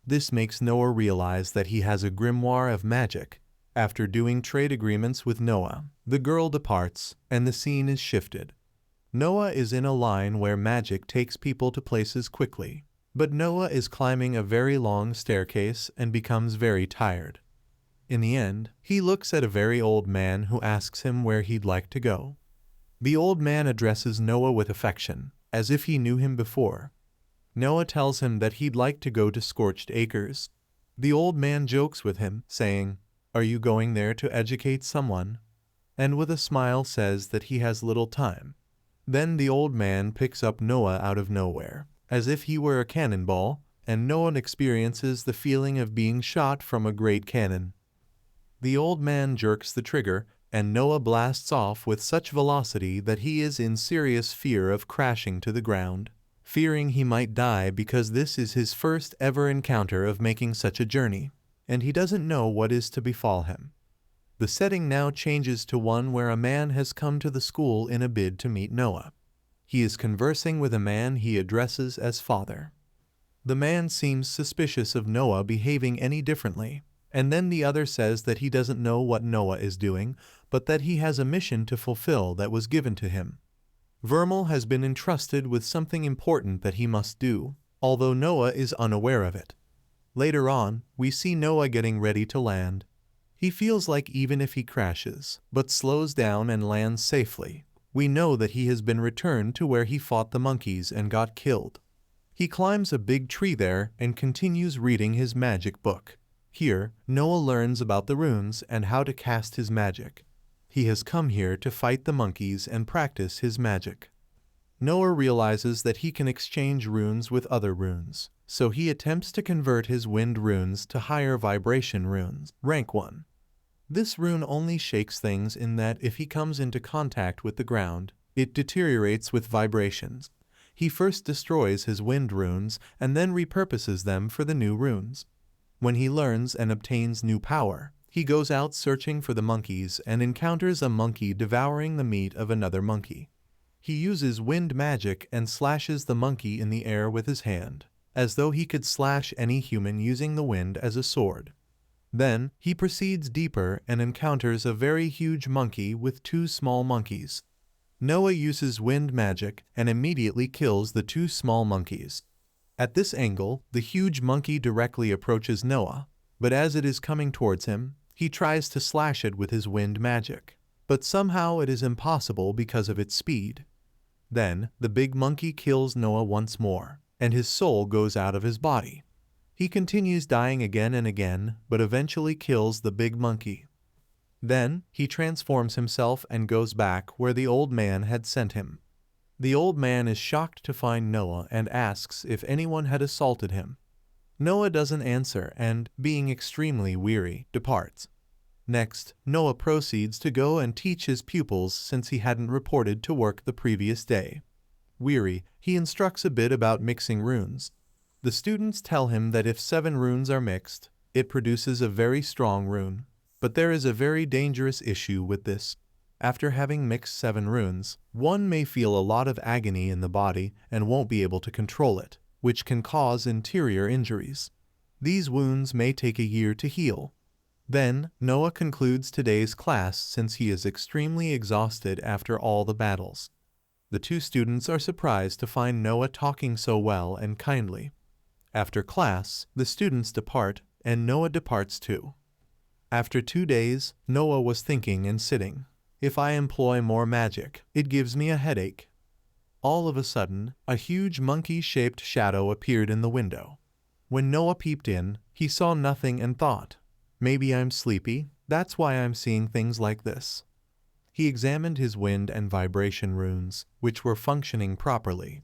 This makes Noah realize that he has a grimoire of magic. After doing trade agreements with Noah, the girl departs, and the scene is shifted. Noah is in a line where magic takes people to places quickly, but Noah is climbing a very long staircase and becomes very tired. In the end, he looks at a very old man who asks him where he'd like to go. The old man addresses Noah with affection, as if he knew him before. Noah tells him that he'd like to go to Scorched Acres. The old man jokes with him, saying, "Are you going there to educate someone?" and with a smile says that he has little time. Then the old man picks up Noah out of nowhere, as if he were a cannonball, and Noah experiences the feeling of being shot from a great cannon. The old man jerks the trigger, and Noah blasts off with such velocity that he is in serious fear of crashing to the ground, fearing he might die because this is his first ever encounter of making such a journey, and he doesn't know what is to befall him. The setting now changes to one where a man has come to the school in a bid to meet Noah. He is conversing with a man he addresses as father. The man seems suspicious of Noah behaving any differently, and then the other says that he doesn't know what Noah is doing, but that he has a mission to fulfill that was given to him. Vermil has been entrusted with something important that he must do, although Noah is unaware of it. Later on, we see Noah getting ready to land. He feels like even if he crashes, but slows down and lands safely, we know that he has been returned to where he fought the monkeys and got killed. He climbs a big tree there and continues reading his magic book. Here, Noah learns about the runes and how to cast his magic. He has come here to fight the monkeys and practice his magic. Noah realizes that he can exchange runes with other runes, so he attempts to convert his wind runes to higher vibration runes, rank 1. This rune only shakes things in that if he comes into contact with the ground, it deteriorates with vibrations. He first destroys his wind runes and then repurposes them for the new runes. When he learns and obtains new power, he goes out searching for the monkeys and encounters a monkey devouring the meat of another monkey. He uses wind magic and slashes the monkey in the air with his hand. as though he could slash any human using the wind as a sword. Then, he proceeds deeper and encounters a very huge monkey with two small monkeys. Noah uses wind magic and immediately kills the two small monkeys. At this angle, the huge monkey directly approaches Noah, but as it is coming towards him, he tries to slash it with his wind magic. But somehow it is impossible because of its speed. Then, the big monkey kills Noah once more, and his soul goes out of his body. He continues dying again and again, but eventually kills the big monkey. Then, he transforms himself and goes back where the old man had sent him. The old man is shocked to find Noah and asks if anyone had assaulted him. Noah doesn't answer and, being extremely weary, departs. Next, Noah proceeds to go and teach his pupils since he hadn't reported to work the previous day. Weary, he instructs a bit about mixing runes. The students tell him that if 7 runes are mixed, it produces a very strong rune. But there is a very dangerous issue with this. After having mixed 7 runes, one may feel a lot of agony in the body and won't be able to control it, which can cause interior injuries. These wounds may take a year to heal. Then, Noah concludes today's class since he is extremely exhausted after all the battles. The 2 students are surprised to find Noah talking so well and kindly. After class, the students depart, and Noah departs too. After 2 days, Noah was thinking and sitting. If I employ more magic, it gives me a headache. All of a sudden, a huge monkey-shaped shadow appeared in the window. When Noah peeped in, he saw nothing and thought, maybe I'm sleepy, that's why I'm seeing things like this. He examined his wind and vibration runes, which were functioning properly.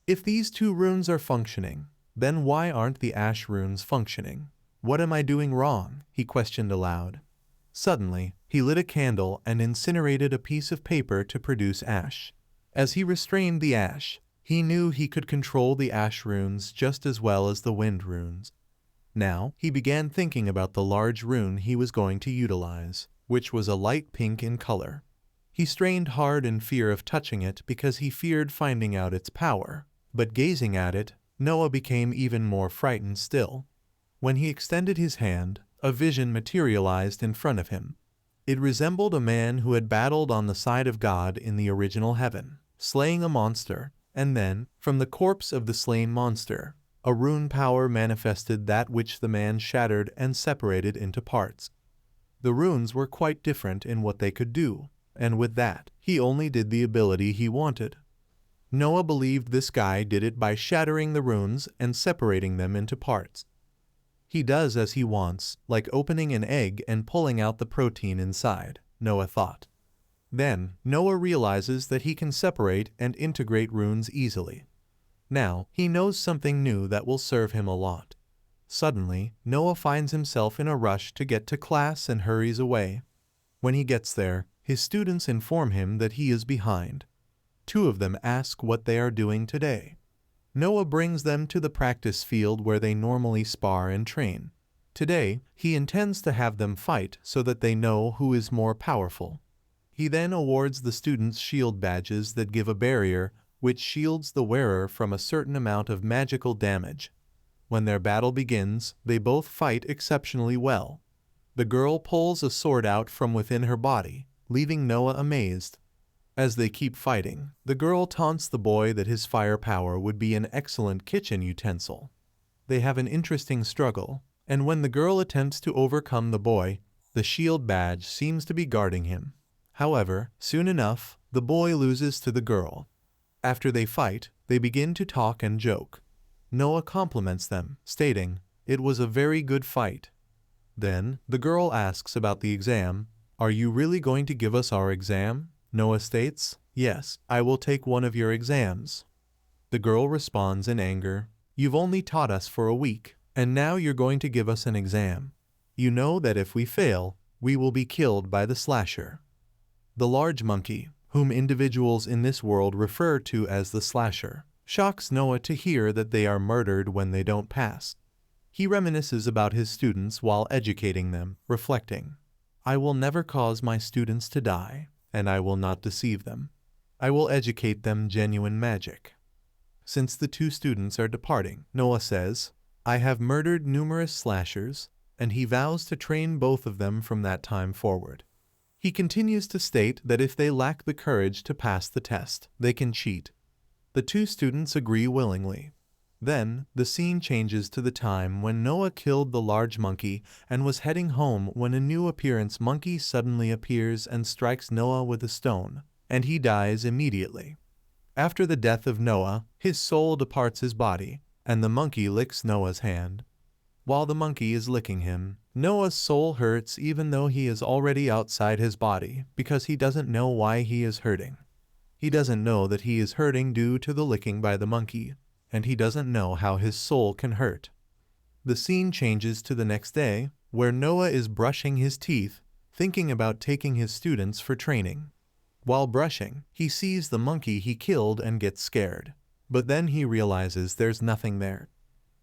If these 2 runes are functioning, then why aren't the ash runes functioning? What am I doing wrong? He questioned aloud. Suddenly, he lit a candle and incinerated a piece of paper to produce ash. As he restrained the ash, he knew he could control the ash runes just as well as the wind runes. Now, he began thinking about the large rune he was going to utilize, which was a light pink in color. He strained hard in fear of touching it because he feared finding out its power, but gazing at it, Noah became even more frightened still. When he extended his hand, a vision materialized in front of him. It resembled a man who had battled on the side of God in the original heaven, slaying a monster, and then, from the corpse of the slain monster, a rune power manifested that which the man shattered and separated into parts. The runes were quite different in what they could do, and with that, he only did the ability he wanted. Noah believed this guy did it by shattering the runes and separating them into parts. He does as he wants, like opening an egg and pulling out the protein inside, Noah thought. Then, Noah realizes that he can separate and integrate runes easily. Now, he knows something new that will serve him a lot. Suddenly, Noah finds himself in a rush to get to class and hurries away. When he gets there, his students inform him that he is behind. 2 of them ask what they are doing today. Noah brings them to the practice field where they normally spar and train. Today, he intends to have them fight so that they know who is more powerful. He then awards the students shield badges that give a barrier which shields the wearer from a certain amount of magical damage. When their battle begins, they both fight exceptionally well. The girl pulls a sword out from within her body, leaving Noah amazed. As they keep fighting, the girl taunts the boy that his firepower would be an excellent kitchen utensil. They have an interesting struggle, and when the girl attempts to overcome the boy, the shield badge seems to be guarding him. However, soon enough, the boy loses to the girl. After they fight, they begin to talk and joke. Noah compliments them, stating, "It was a very good fight." Then, the girl asks about the exam. "Are you really going to give us our exam?" Noah states, "Yes, I will take one of your exams." The girl responds in anger, "You've only taught us for a week, and now you're going to give us an exam. You know that if we fail, we will be killed by the slasher." The large monkey, whom individuals in this world refer to as the slasher, shocks Noah to hear that they are murdered when they don't pass. He reminisces about his students while educating them, reflecting, "I will never cause my students to die, and I will not deceive them. I will educate them genuine magic." since the two students are departing. Noah says, "I have murdered numerous slashers," and he vows to train both of them from that time forward. He continues to state that if they lack the courage to pass the test, they can cheat. The two students agree willingly. Then, the scene changes to the time when Noah killed the large monkey and was heading home when a new appearance monkey suddenly appears and strikes Noah with a stone, and he dies immediately. After the death of Noah, his soul departs his body, and the monkey licks Noah's hand. While the monkey is licking him, Noah's soul hurts even though he is already outside his body because he doesn't know why he is hurting. He doesn't know that he is hurting due to the licking by the monkey, and he doesn't know how his soul can hurt. The scene changes to the next day, where Noah is brushing his teeth, thinking about taking his students for training. While brushing, he sees the monkey he killed and gets scared. But then he realizes there's nothing there.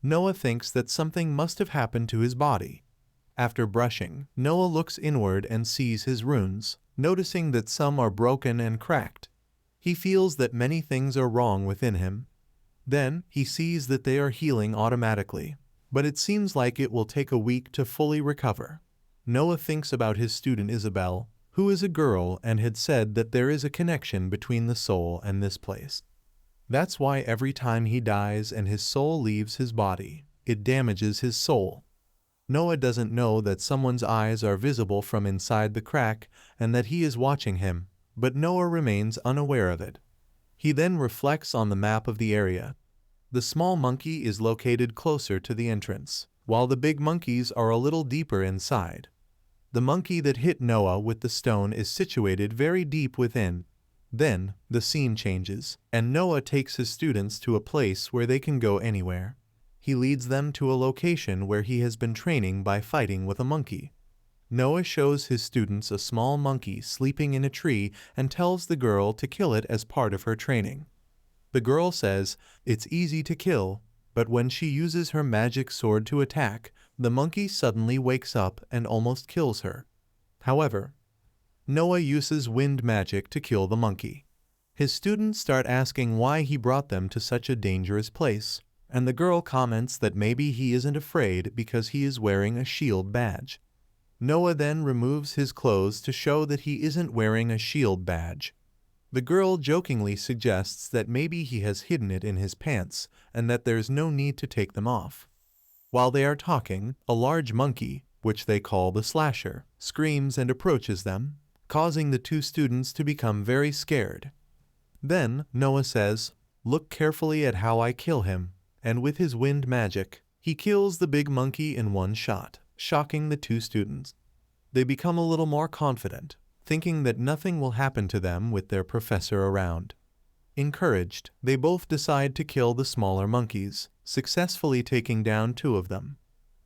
Noah thinks that something must have happened to his body. After brushing, Noah looks inward and sees his runes, noticing that some are broken and cracked. He feels that many things are wrong within him. Then, he sees that they are healing automatically, but it seems like it will take a week to fully recover. Noah thinks about his student Isabel, who is a girl and had said that there is a connection between the soul and this place. That's why every time he dies and his soul leaves his body, it damages his soul. Noah doesn't know that someone's eyes are visible from inside the crack and that he is watching him, but Noah remains unaware of it. He then reflects on the map of the area. The small monkey is located closer to the entrance, while the big monkeys are a little deeper inside. The monkey that hit Noah with the stone is situated very deep within. Then, the scene changes, and Noah takes his students to a place where they can go anywhere. He leads them to a location where he has been training by fighting with a monkey. Noah shows his students a small monkey sleeping in a tree and tells the girl to kill it as part of her training. The girl says it's easy to kill, but when she uses her magic sword to attack, the monkey suddenly wakes up and almost kills her. However, Noah uses wind magic to kill the monkey. His students start asking why he brought them to such a dangerous place, and the girl comments that maybe he isn't afraid because he is wearing a shield badge. Noah then removes his clothes to show that he isn't wearing a shield badge. The girl jokingly suggests that maybe he has hidden it in his pants and that there's no need to take them off. While they are talking, a large monkey, which they call the slasher, screams and approaches them, causing the two students to become very scared. Then, Noah says, "Look carefully at how I kill him," and with his wind magic, he kills the big monkey in one shot, shocking the two students. They become a little more confident, thinking that nothing will happen to them with their professor around. Encouraged, they both decide to kill the smaller monkeys, successfully taking down 2 of them.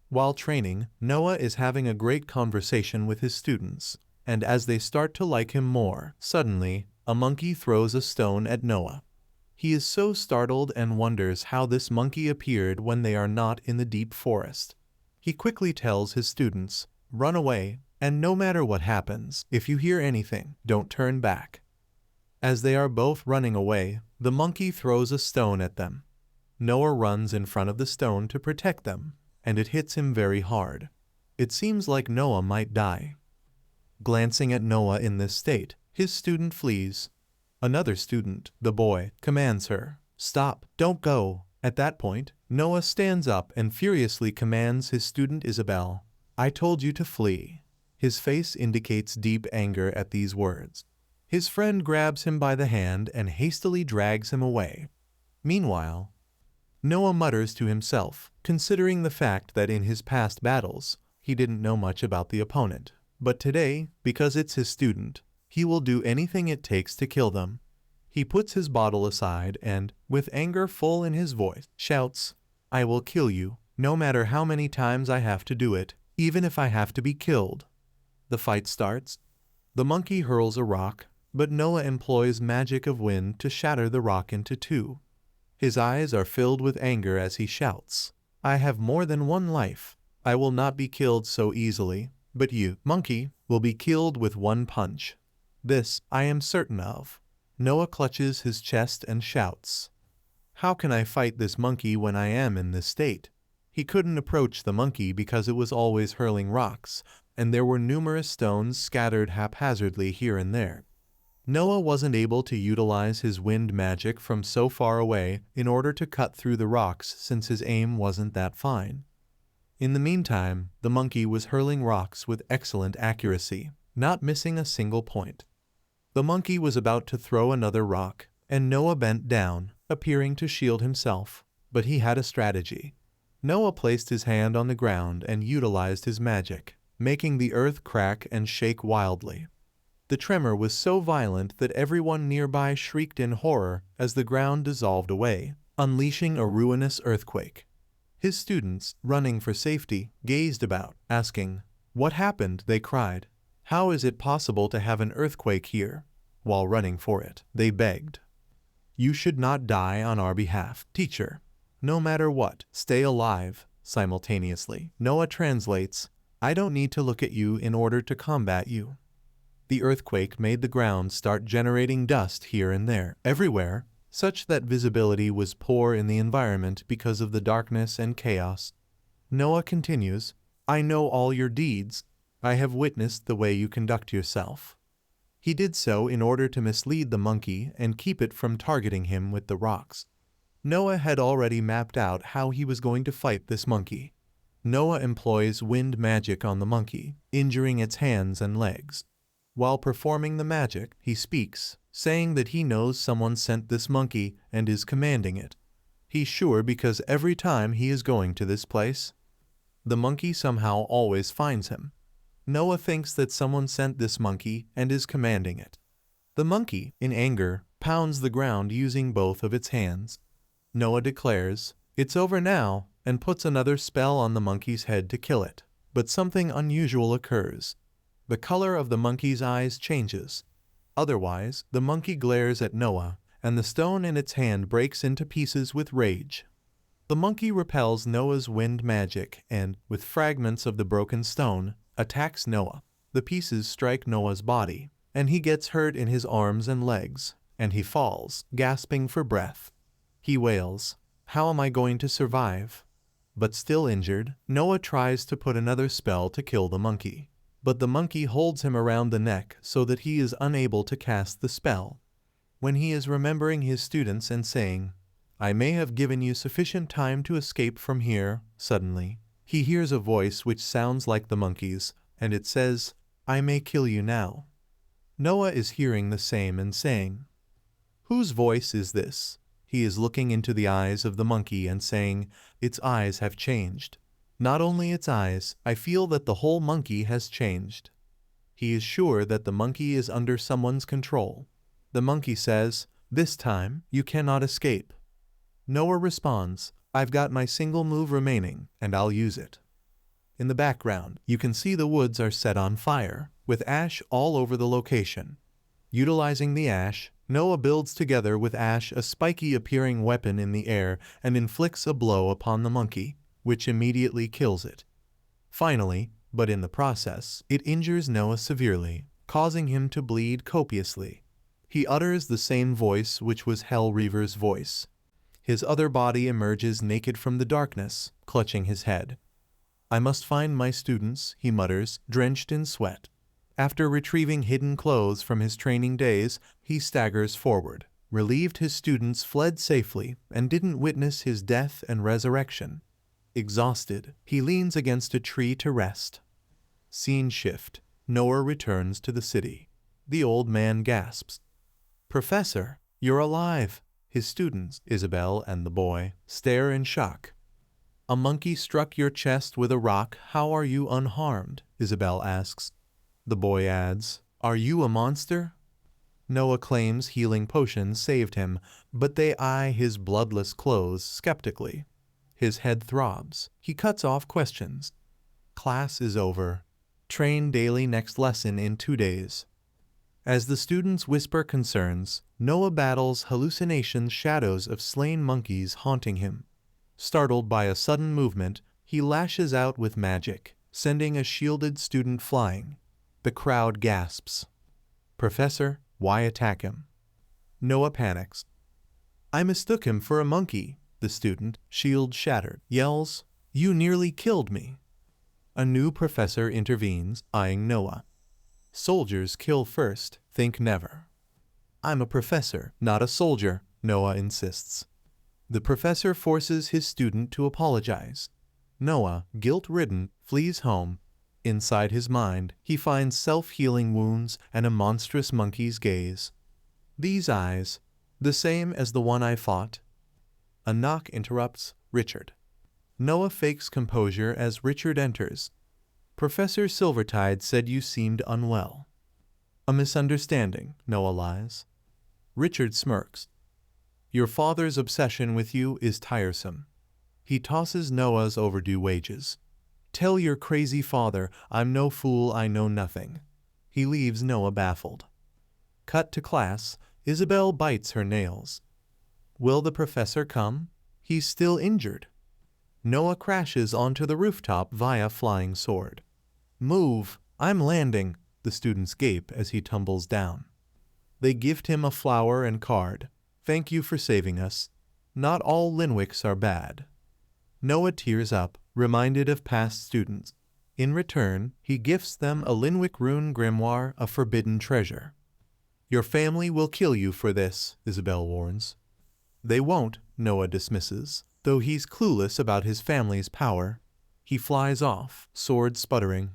While training, Noah is having a great conversation with his students, and as they start to like him more, suddenly, a monkey throws a stone at Noah. He is so startled and wonders how this monkey appeared when they are not in the deep forest. He quickly tells his students, "Run away, and no matter what happens, if you hear anything, don't turn back." As they are both running away, the monkey throws a stone at them. Noah runs in front of the stone to protect them, and it hits him very hard. It seems like Noah might die. Glancing at Noah in this state, his student flees. Another student, the boy, commands her, "Stop, don't go." At that point, Noah stands up and furiously commands his student Isabel, "I told you to flee." His face indicates deep anger at these words. His friend grabs him by the hand and hastily drags him away. Meanwhile, Noah mutters to himself, considering the fact that in his past battles, he didn't know much about the opponent. But today, because it's his student, he will do anything it takes to kill them. He puts his bottle aside and, with anger full in his voice, shouts, "I will kill you, no matter how many times I have to do it, even if I have to be killed." The fight starts. The monkey hurls a rock, but Noah employs magic of wind to shatter the rock into 2. His eyes are filled with anger as he shouts, "I have more than one life. I will not be killed so easily, but you, monkey, will be killed with 1 punch. This I am certain of." Noah clutches his chest and shouts, How can I fight this monkey when I am in this state? He couldn't approach the monkey because it was always hurling rocks, and there were numerous stones scattered haphazardly here and there. Noah wasn't able to utilize his wind magic from so far away in order to cut through the rocks since his aim wasn't that fine. In the meantime, the monkey was hurling rocks with excellent accuracy, not missing a single point. The monkey was about to throw another rock, and Noah bent down, appearing to shield himself, but he had a strategy. Noah placed his hand on the ground and utilized his magic, making the earth crack and shake wildly. The tremor was so violent that everyone nearby shrieked in horror as the ground dissolved away, unleashing a ruinous earthquake. His students, running for safety, gazed about, asking, "What happened?" they cried. "How is it possible to have an earthquake here?" While running for it, they begged, "You should not die on our behalf, teacher. No matter what, stay alive." Simultaneously, Noah translates, "I don't need to look at you in order to combat you." The earthquake made the ground start generating dust here and there, everywhere, such that visibility was poor in the environment because of the darkness and chaos. Noah continues, "I know all your deeds. I have witnessed the way you conduct yourself." He did so in order to mislead the monkey and keep it from targeting him with the rocks. Noah had already mapped out how he was going to fight this monkey. Noah employs wind magic on the monkey, injuring its hands and legs. While performing the magic, he speaks, saying that he knows someone sent this monkey and is commanding it. He's sure because every time he is going to this place, the monkey somehow always finds him. Noah thinks that someone sent this monkey and is commanding it. The monkey, in anger, pounds the ground using both of its hands. Noah declares, "It's over now," and puts another spell on the monkey's head to kill it. But something unusual occurs. The color of the monkey's eyes changes. Otherwise, the monkey glares at Noah, and the stone in its hand breaks into pieces with rage. The monkey repels Noah's wind magic and, with fragments of the broken stone, attacks Noah. The pieces strike Noah's body, and he gets hurt in his arms and legs, and he falls, gasping for breath. He wails, "How am I going to survive?" But still injured, Noah tries to put another spell to kill the monkey. But the monkey holds him around the neck so that he is unable to cast the spell. When he is remembering his students and saying, "I may have given you sufficient time to escape from here," suddenly, he hears a voice which sounds like the monkey's, and it says, "I may kill you now." Noah is hearing the same and saying, "Whose voice is this?" He is looking into the eyes of the monkey and saying, "Its eyes have changed. Not only its eyes, I feel that the whole monkey has changed." He is sure that the monkey is under someone's control. The monkey says, "This time, you cannot escape." Noah responds, "I've got my single move remaining, and I'll use it." In the background, you can see the woods are set on fire, with ash all over the location. Utilizing the ash, Noah builds together with ash a spiky appearing weapon in the air and inflicts a blow upon the monkey, which immediately kills it. Finally, but in the process, it injures Noah severely, causing him to bleed copiously. He utters the same voice which was Hell Reaver's voice. His other body emerges naked from the darkness, clutching his head. "I must find my students," he mutters, drenched in sweat. After retrieving hidden clothes from his training days, he staggers forward, relieved his students fled safely, and didn't witness his death and resurrection. Exhausted, he leans against a tree to rest. Scene shift. Noah returns to the city. The old man gasps, "Professor, you're alive!" His students, Isabel and the boy, stare in shock. "A monkey struck your chest with a rock. How are you unharmed?" Isabel asks. The boy adds, "Are you a monster?" Noah claims healing potions saved him, but they eye his bloodless clothes skeptically. His head throbs. He cuts off questions. Class is over. Train daily, next lesson in 2 days. As the students whisper concerns, Noah battles hallucinations, shadows of slain monkeys haunting him. Startled by a sudden movement, he lashes out with magic, sending a shielded student flying. The crowd gasps. "Professor, why attack him?" Noah panics. I mistook him for a monkey, the student, shield shattered, yells, "You nearly killed me." A new professor intervenes, eyeing Noah. Soldiers kill first, think never. I'm a professor, not a soldier, Noah insists. The professor forces his student to apologize. Noah, guilt-ridden, flees home. Inside his mind, he finds self-healing wounds and a monstrous monkey's gaze. These eyes, the same as the one I fought. A knock interrupts Richard. Noah fakes composure as Richard enters. Professor Silvertide said you seemed unwell. A misunderstanding, Noah lies. Richard smirks. Your father's obsession with you is tiresome. He tosses Noah's overdue wages. Tell your crazy father I'm no fool, I know nothing. He leaves Noah baffled. Cut to class, Isabel bites her nails. Will the professor come? He's still injured. Noah crashes onto the rooftop via flying sword. Move, I'm landing, the students gape as he tumbles down. They gift him a flower and card. Thank you for saving us. Not all Linwicks are bad. Noah tears up, reminded of past students. In return, he gifts them a Linwick rune grimoire, a forbidden treasure. Your family will kill you for this, Isabel warns. They won't, Noah dismisses, though he's clueless about his family's power. He flies off, sword sputtering.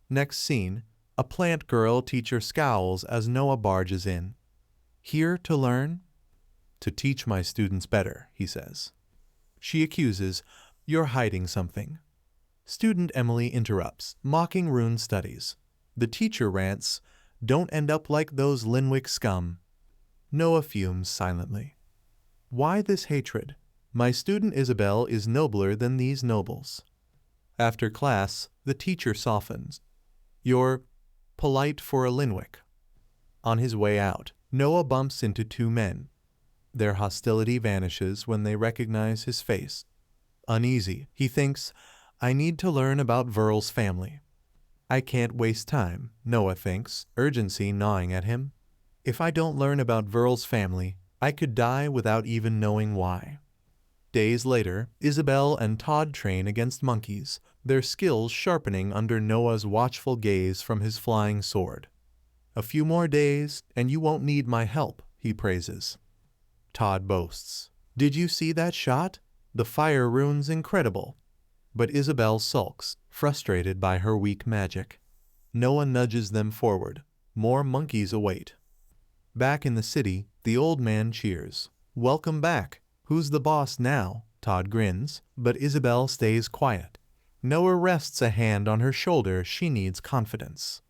Next scene, a plant girl teacher scowls as Noah barges in. Here to learn? To teach my students better, he says. She accuses, you're hiding something. Student Emily interrupts, mocking rune studies. The teacher rants, don't end up like those Linwick scum. Noah fumes silently. Why this hatred? My student Isabel is nobler than these nobles. After class, the teacher softens. You're polite for a Linwick. On his way out, Noah bumps into two men. Their hostility vanishes when they recognize his face. Uneasy, he thinks, I need to learn about Verl's family. I can't waste time, Noah thinks, urgency gnawing at him. If I don't learn about Verl's family, I could die without even knowing why. Days later, Isabel and Todd train against monkeys, their skills sharpening under Noah's watchful gaze from his flying sword. A few more days, and you won't need my help, he praises. Todd boasts. Did you see that shot? The fire rune's incredible. But Isabel sulks, frustrated by her weak magic. Noah nudges them forward. More monkeys await. Back in the city, the old man cheers. Welcome back. Who's the boss now? Todd grins, but Isabel stays quiet. Noah rests a hand on her shoulder. She needs confidence.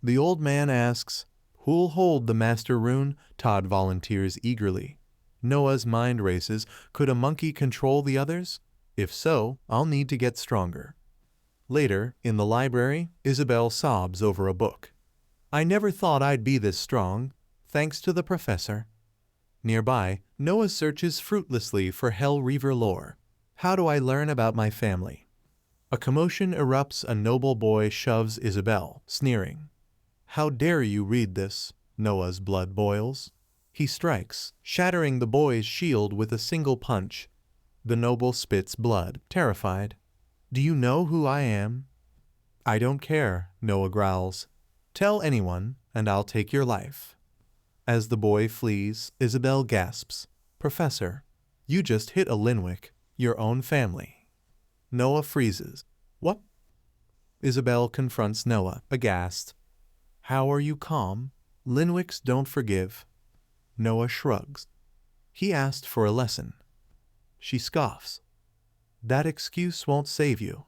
The old man asks, who'll hold the master rune? Todd volunteers eagerly. Noah's mind races. Could a monkey control the others? If so, I'll need to get stronger. Later, in the library, Isabel sobs over a book. I never thought I'd be this strong, thanks to the professor. Nearby, Noah searches fruitlessly for Hell Reaver lore. How do I learn about my family? A commotion erupts. A noble boy shoves Isabel, sneering. How dare you read this? Noah's blood boils. He strikes, shattering the boy's shield with a single punch. The noble spits blood, terrified. Do you know who I am? I don't care, Noah growls. Tell anyone, and I'll take your life. As the boy flees, Isabel gasps. Professor, you just hit a Linwick, your own family. Noah freezes. What? Isabel confronts Noah, aghast. How are you calm? Linwicks don't forgive. Noah shrugs. He asked for a lesson. She scoffs. That excuse won't save you.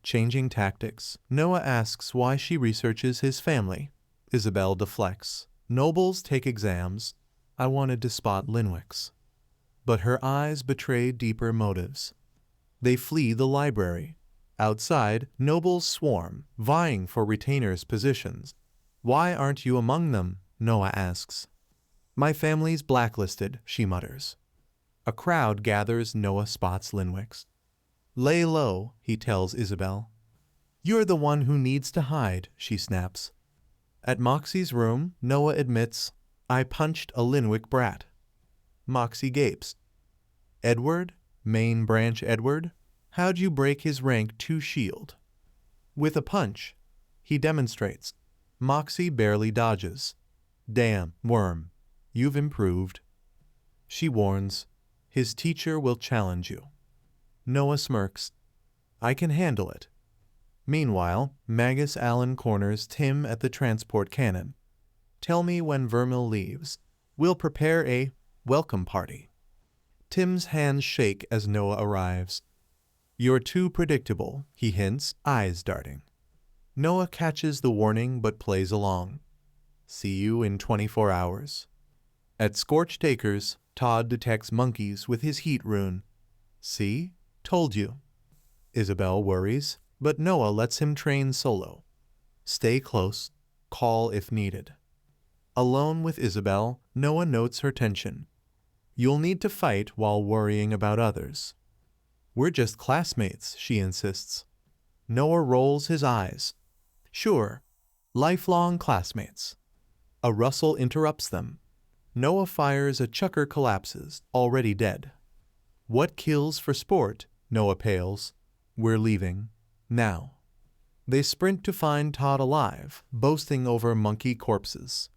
Changing tactics, Noah asks why she researches his family. Isabel deflects. Nobles take exams. I wanted to spot Linwicks. But her eyes betray deeper motives. They flee the library. Outside, nobles swarm, vying for retainers' positions. Why aren't you among them? Noah asks. My family's blacklisted, she mutters. A crowd gathers. Noah spots Linwicks. Lay low, he tells Isabel. You're the one who needs to hide, she snaps. At Moxie's room, Noah admits, I punched a Linwick brat. Moxie gapes. Edward? Main branch Edward? How'd you break his rank 2 shield? With a punch. He demonstrates. Moxie barely dodges. Damn, worm. You've improved. She warns. His teacher will challenge you. Noah smirks. I can handle it. Meanwhile, Magus Allen corners Tim at the transport cannon. Tell me when Vermil leaves. We'll prepare a welcome party. Tim's hands shake as Noah arrives. You're too predictable, he hints, eyes darting. Noah catches the warning but plays along. See you in 24 hours. At Scorched Acres, Todd detects monkeys with his heat rune. See? Told you. Isabel worries, but Noah lets him train solo. Stay close. Call if needed. Alone with Isabel, Noah notes her tension. You'll need to fight while worrying about others. We're just classmates, she insists. Noah rolls his eyes. Sure, lifelong classmates. A rustle interrupts them. Noah fires, a chucker collapses, already dead. What kills for sport? Noah pales. We're leaving. Now. They sprint to find Todd alive, boasting over monkey corpses.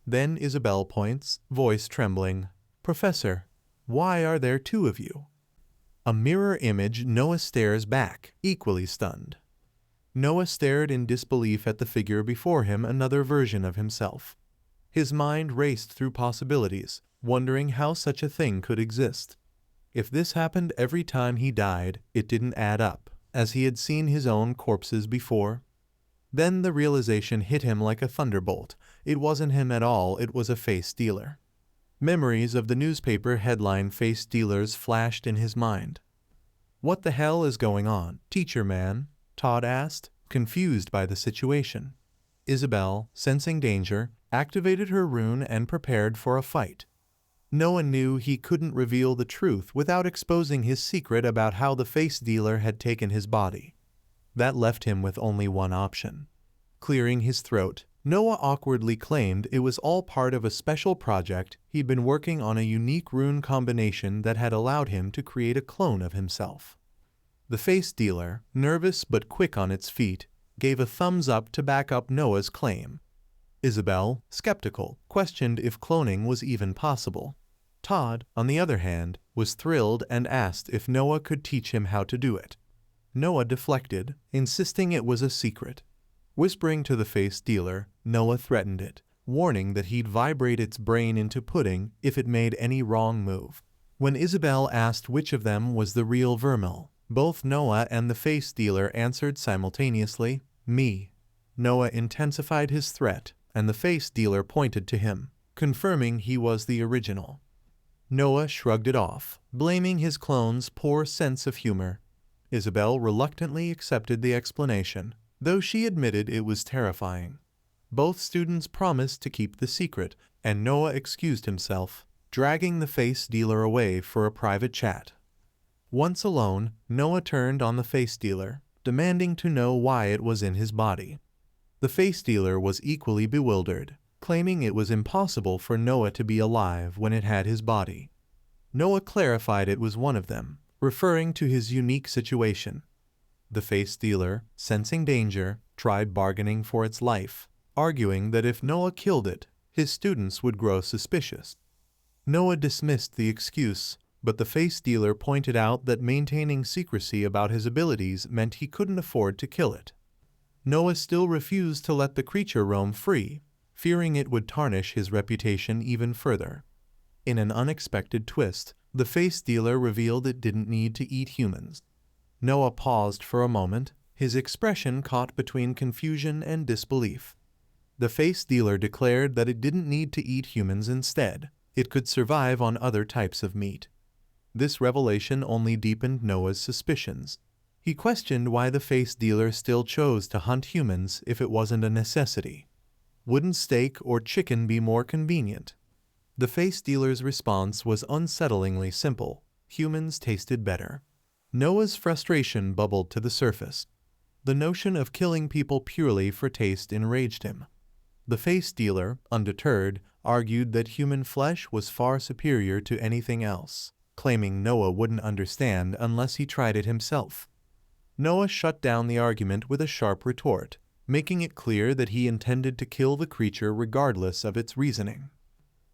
Then Isabel points, voice trembling. Professor, why are there 2 of you? A mirror image. Noah stares back, equally stunned. Noah stared in disbelief at the figure before him, another version of himself. His mind raced through possibilities, wondering how such a thing could exist. If this happened every time he died, it didn't add up, as he had seen his own corpses before. Then the realization hit him like a thunderbolt. It wasn't him at all, it was a face dealer. Memories of the newspaper headline face dealers flashed in his mind. What the hell is going on, teacher man? Todd asked, confused by the situation. Isabel, sensing danger, activated her rune and prepared for a fight. Noah knew he couldn't reveal the truth without exposing his secret about how the face dealer had taken his body. That left him with only one option. Clearing his throat, Noah awkwardly claimed it was all part of a special project. He'd been working on a unique rune combination that had allowed him to create a clone of himself. The face dealer, nervous but quick on its feet, gave a thumbs up to back up Noah's claim. Isabel, skeptical, questioned if cloning was even possible. Todd, on the other hand, was thrilled and asked if Noah could teach him how to do it. Noah deflected, insisting it was a secret. Whispering to the face dealer, Noah threatened it, warning that he'd vibrate its brain into pudding if it made any wrong move. When Isabel asked which of them was the real Vermil, both Noah and the face dealer answered simultaneously, me. Noah intensified his threat, and the face dealer pointed to him, confirming he was the original. Noah shrugged it off, blaming his clone's poor sense of humor. Isabel reluctantly accepted the explanation, though she admitted it was terrifying. Both students promised to keep the secret, and Noah excused himself, dragging the face dealer away for a private chat. Once alone, Noah turned on the face dealer, demanding to know why it was in his body. The face dealer was equally bewildered, claiming it was impossible for Noah to be alive when it had his body. Noah clarified it was one of them, referring to his unique situation. The face dealer, sensing danger, tried bargaining for its life, arguing that if Noah killed it, his students would grow suspicious. Noah dismissed the excuse, but the face dealer pointed out that maintaining secrecy about his abilities meant he couldn't afford to kill it. Noah still refused to let the creature roam free, fearing it would tarnish his reputation even further. In an unexpected twist, the face dealer revealed it didn't need to eat humans. Noah paused for a moment, his expression caught between confusion and disbelief. The face dealer declared that it didn't need to eat humans instead. It could survive on other types of meat. This revelation only deepened Noah's suspicions. He questioned why the face dealer still chose to hunt humans if it wasn't a necessity. Wouldn't steak or chicken be more convenient? The face dealer's response was unsettlingly simple. Humans tasted better. Noah's frustration bubbled to the surface. The notion of killing people purely for taste enraged him. The face dealer, undeterred, argued that human flesh was far superior to anything else, claiming Noah wouldn't understand unless he tried it himself. Noah shut down the argument with a sharp retort, making it clear that he intended to kill the creature regardless of its reasoning.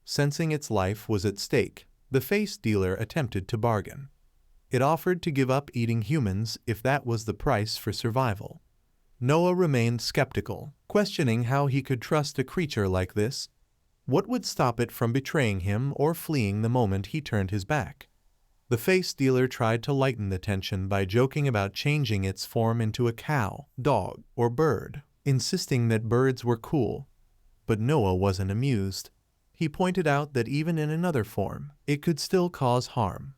Sensing its life was at stake, the face dealer attempted to bargain. It offered to give up eating humans if that was the price for survival. Noah remained skeptical, questioning how he could trust a creature like this. What would stop it from betraying him or fleeing the moment he turned his back? The face dealer tried to lighten the tension by joking about changing its form into a cow, dog, or bird, insisting that birds were cool. But Noah wasn't amused. He pointed out that even in another form, it could still cause harm.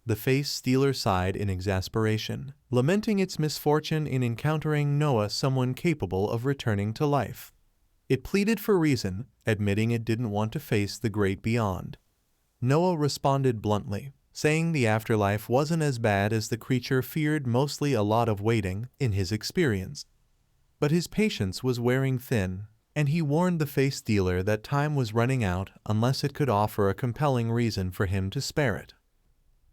The face dealer sighed in exasperation, lamenting its misfortune in encountering Noah, someone capable of returning to life. It pleaded for reason, admitting it didn't want to face the great beyond. Noah responded bluntly, saying the afterlife wasn't as bad as the creature feared, mostly a lot of waiting, in his experience. But his patience was wearing thin, and he warned the face dealer that time was running out unless it could offer a compelling reason for him to spare it.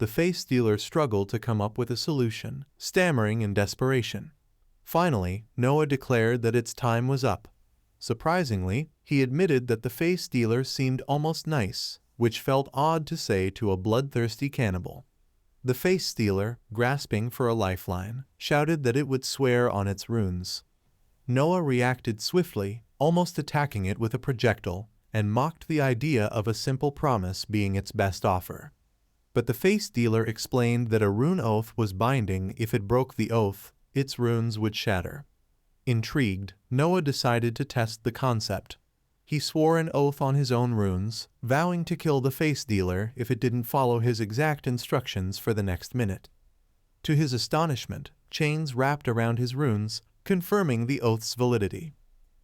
The face dealer struggled to come up with a solution, stammering in desperation. Finally, Noah declared that its time was up. Surprisingly, he admitted that the face dealer seemed almost nice, which felt odd to say to a bloodthirsty cannibal. The face dealer, grasping for a lifeline, shouted that it would swear on its runes. Noah reacted swiftly, almost attacking it with a projectile, and mocked the idea of a simple promise being its best offer. But the face dealer explained that a rune oath was binding. If it broke the oath, its runes would shatter. Intrigued, Noah decided to test the concept. He swore an oath on his own runes, vowing to kill the face dealer if it didn't follow his exact instructions for the next minute. To his astonishment, chains wrapped around his runes, confirming the oath's validity.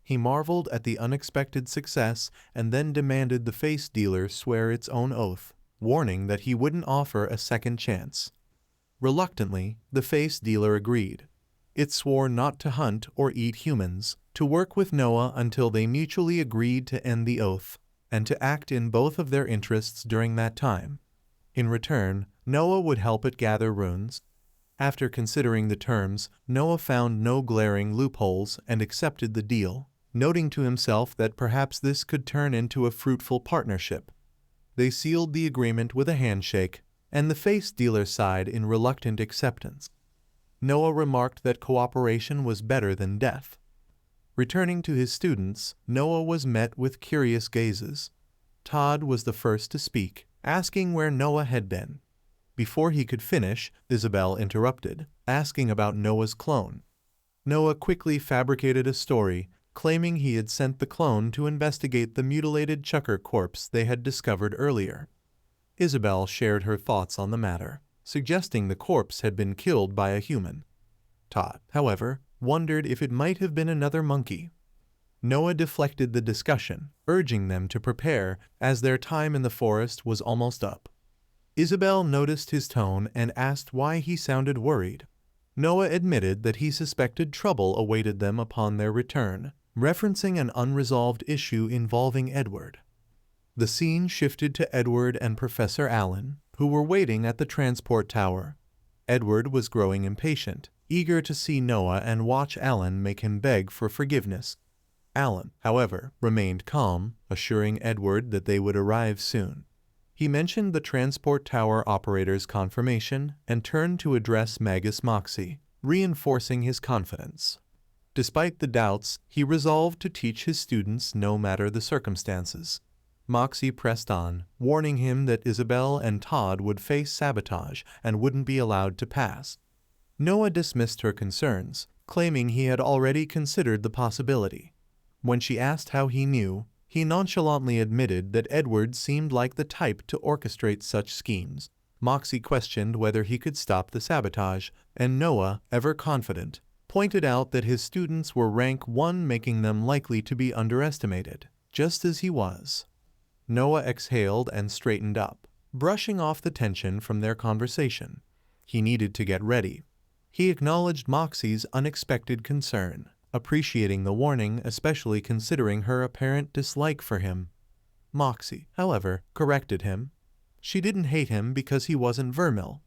He marveled at the unexpected success and then demanded the face dealer swear its own oath, warning that he wouldn't offer a second chance. Reluctantly, the face dealer agreed. It swore not to hunt or eat humans, to work with Noah until they mutually agreed to end the oath, and to act in both of their interests during that time. In return, Noah would help it gather runes. After considering the terms, Noah found no glaring loopholes and accepted the deal, noting to himself that perhaps this could turn into a fruitful partnership. They sealed the agreement with a handshake, and the face dealer sighed in reluctant acceptance. Noah remarked that cooperation was better than death. Returning to his students, Noah was met with curious gazes. Todd was the first to speak, asking where Noah had been. Before he could finish, Isabel interrupted, asking about Noah's clone. Noah quickly fabricated a story, claiming he had sent the clone to investigate the mutilated Chucker corpse they had discovered earlier. Isabel shared her thoughts on the matter, suggesting the corpse had been killed by a human. Todd, however, wondered if it might have been another monkey. Noah deflected the discussion, urging them to prepare, as their time in the forest was almost up. Isabel noticed his tone and asked why he sounded worried. Noah admitted that he suspected trouble awaited them upon their return, referencing an unresolved issue involving Edward. The scene shifted to Edward and Professor Allen, who were waiting at the transport tower. Edward was growing impatient, eager to see Noah and watch Allen make him beg for forgiveness. Allen, however, remained calm, assuring Edward that they would arrive soon. He mentioned the transport tower operator's confirmation and turned to address Magus Moxie, reinforcing his confidence. Despite the doubts, he resolved to teach his students no matter the circumstances. Moxie pressed on, warning him that Isabel and Todd would face sabotage and wouldn't be allowed to pass. Noah dismissed her concerns, claiming he had already considered the possibility. When she asked how he knew, he nonchalantly admitted that Edward seemed like the type to orchestrate such schemes. Moxie questioned whether he could stop the sabotage, and Noah, ever confident, pointed out that his students were rank 1, making them likely to be underestimated, just as he was. Noah exhaled and straightened up, brushing off the tension from their conversation. He needed to get ready. He acknowledged Moxie's unexpected concern, appreciating the warning, especially considering her apparent dislike for him. Moxie, however, corrected him. She didn't hate him because he wasn't Vermil.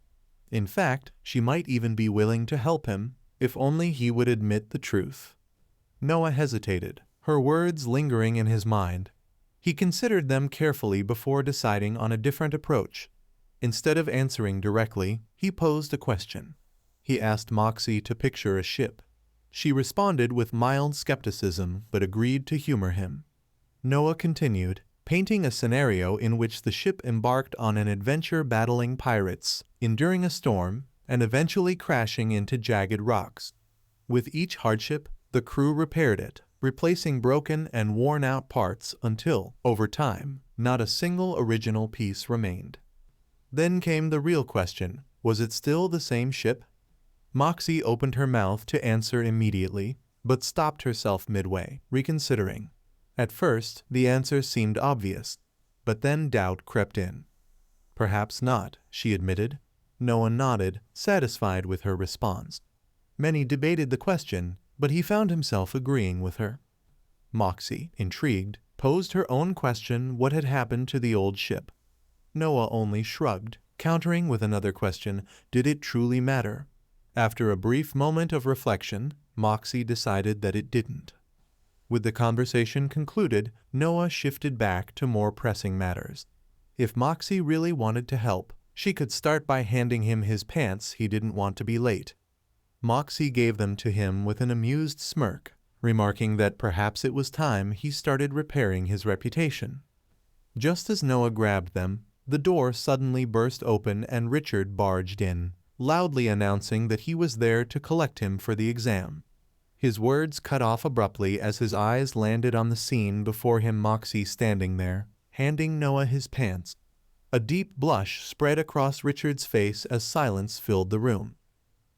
In fact, she might even be willing to help him, if only he would admit the truth. Noah hesitated, her words lingering in his mind. He considered them carefully before deciding on a different approach. Instead of answering directly, he posed a question. He asked Moxie to picture a ship. She responded with mild skepticism but agreed to humor him. Noah continued, painting a scenario in which the ship embarked on an adventure battling pirates, enduring a storm, and eventually crashing into jagged rocks. With each hardship, the crew repaired it, replacing broken and worn-out parts until, over time, not a single original piece remained. Then came the real question, was it still the same ship? Moxie opened her mouth to answer immediately, but stopped herself midway, reconsidering. At first, the answer seemed obvious, but then doubt crept in. Perhaps not, she admitted. Noah nodded, satisfied with her response. Many debated the question, but he found himself agreeing with her. Moxie, intrigued, posed her own question: what had happened to the old ship? Noah only shrugged, countering with another question: did it truly matter? After a brief moment of reflection, Moxie decided that it didn't. With the conversation concluded, Noah shifted back to more pressing matters. If Moxie really wanted to help, she could start by handing him his pants. He didn't want to be late. Moxie gave them to him with an amused smirk, remarking that perhaps it was time he started repairing his reputation. Just as Noah grabbed them, the door suddenly burst open and Richard barged in, loudly announcing that he was there to collect him for the exam. His words cut off abruptly as his eyes landed on the scene before him, Moxie standing there, handing Noah his pants. A deep blush spread across Richard's face as silence filled the room.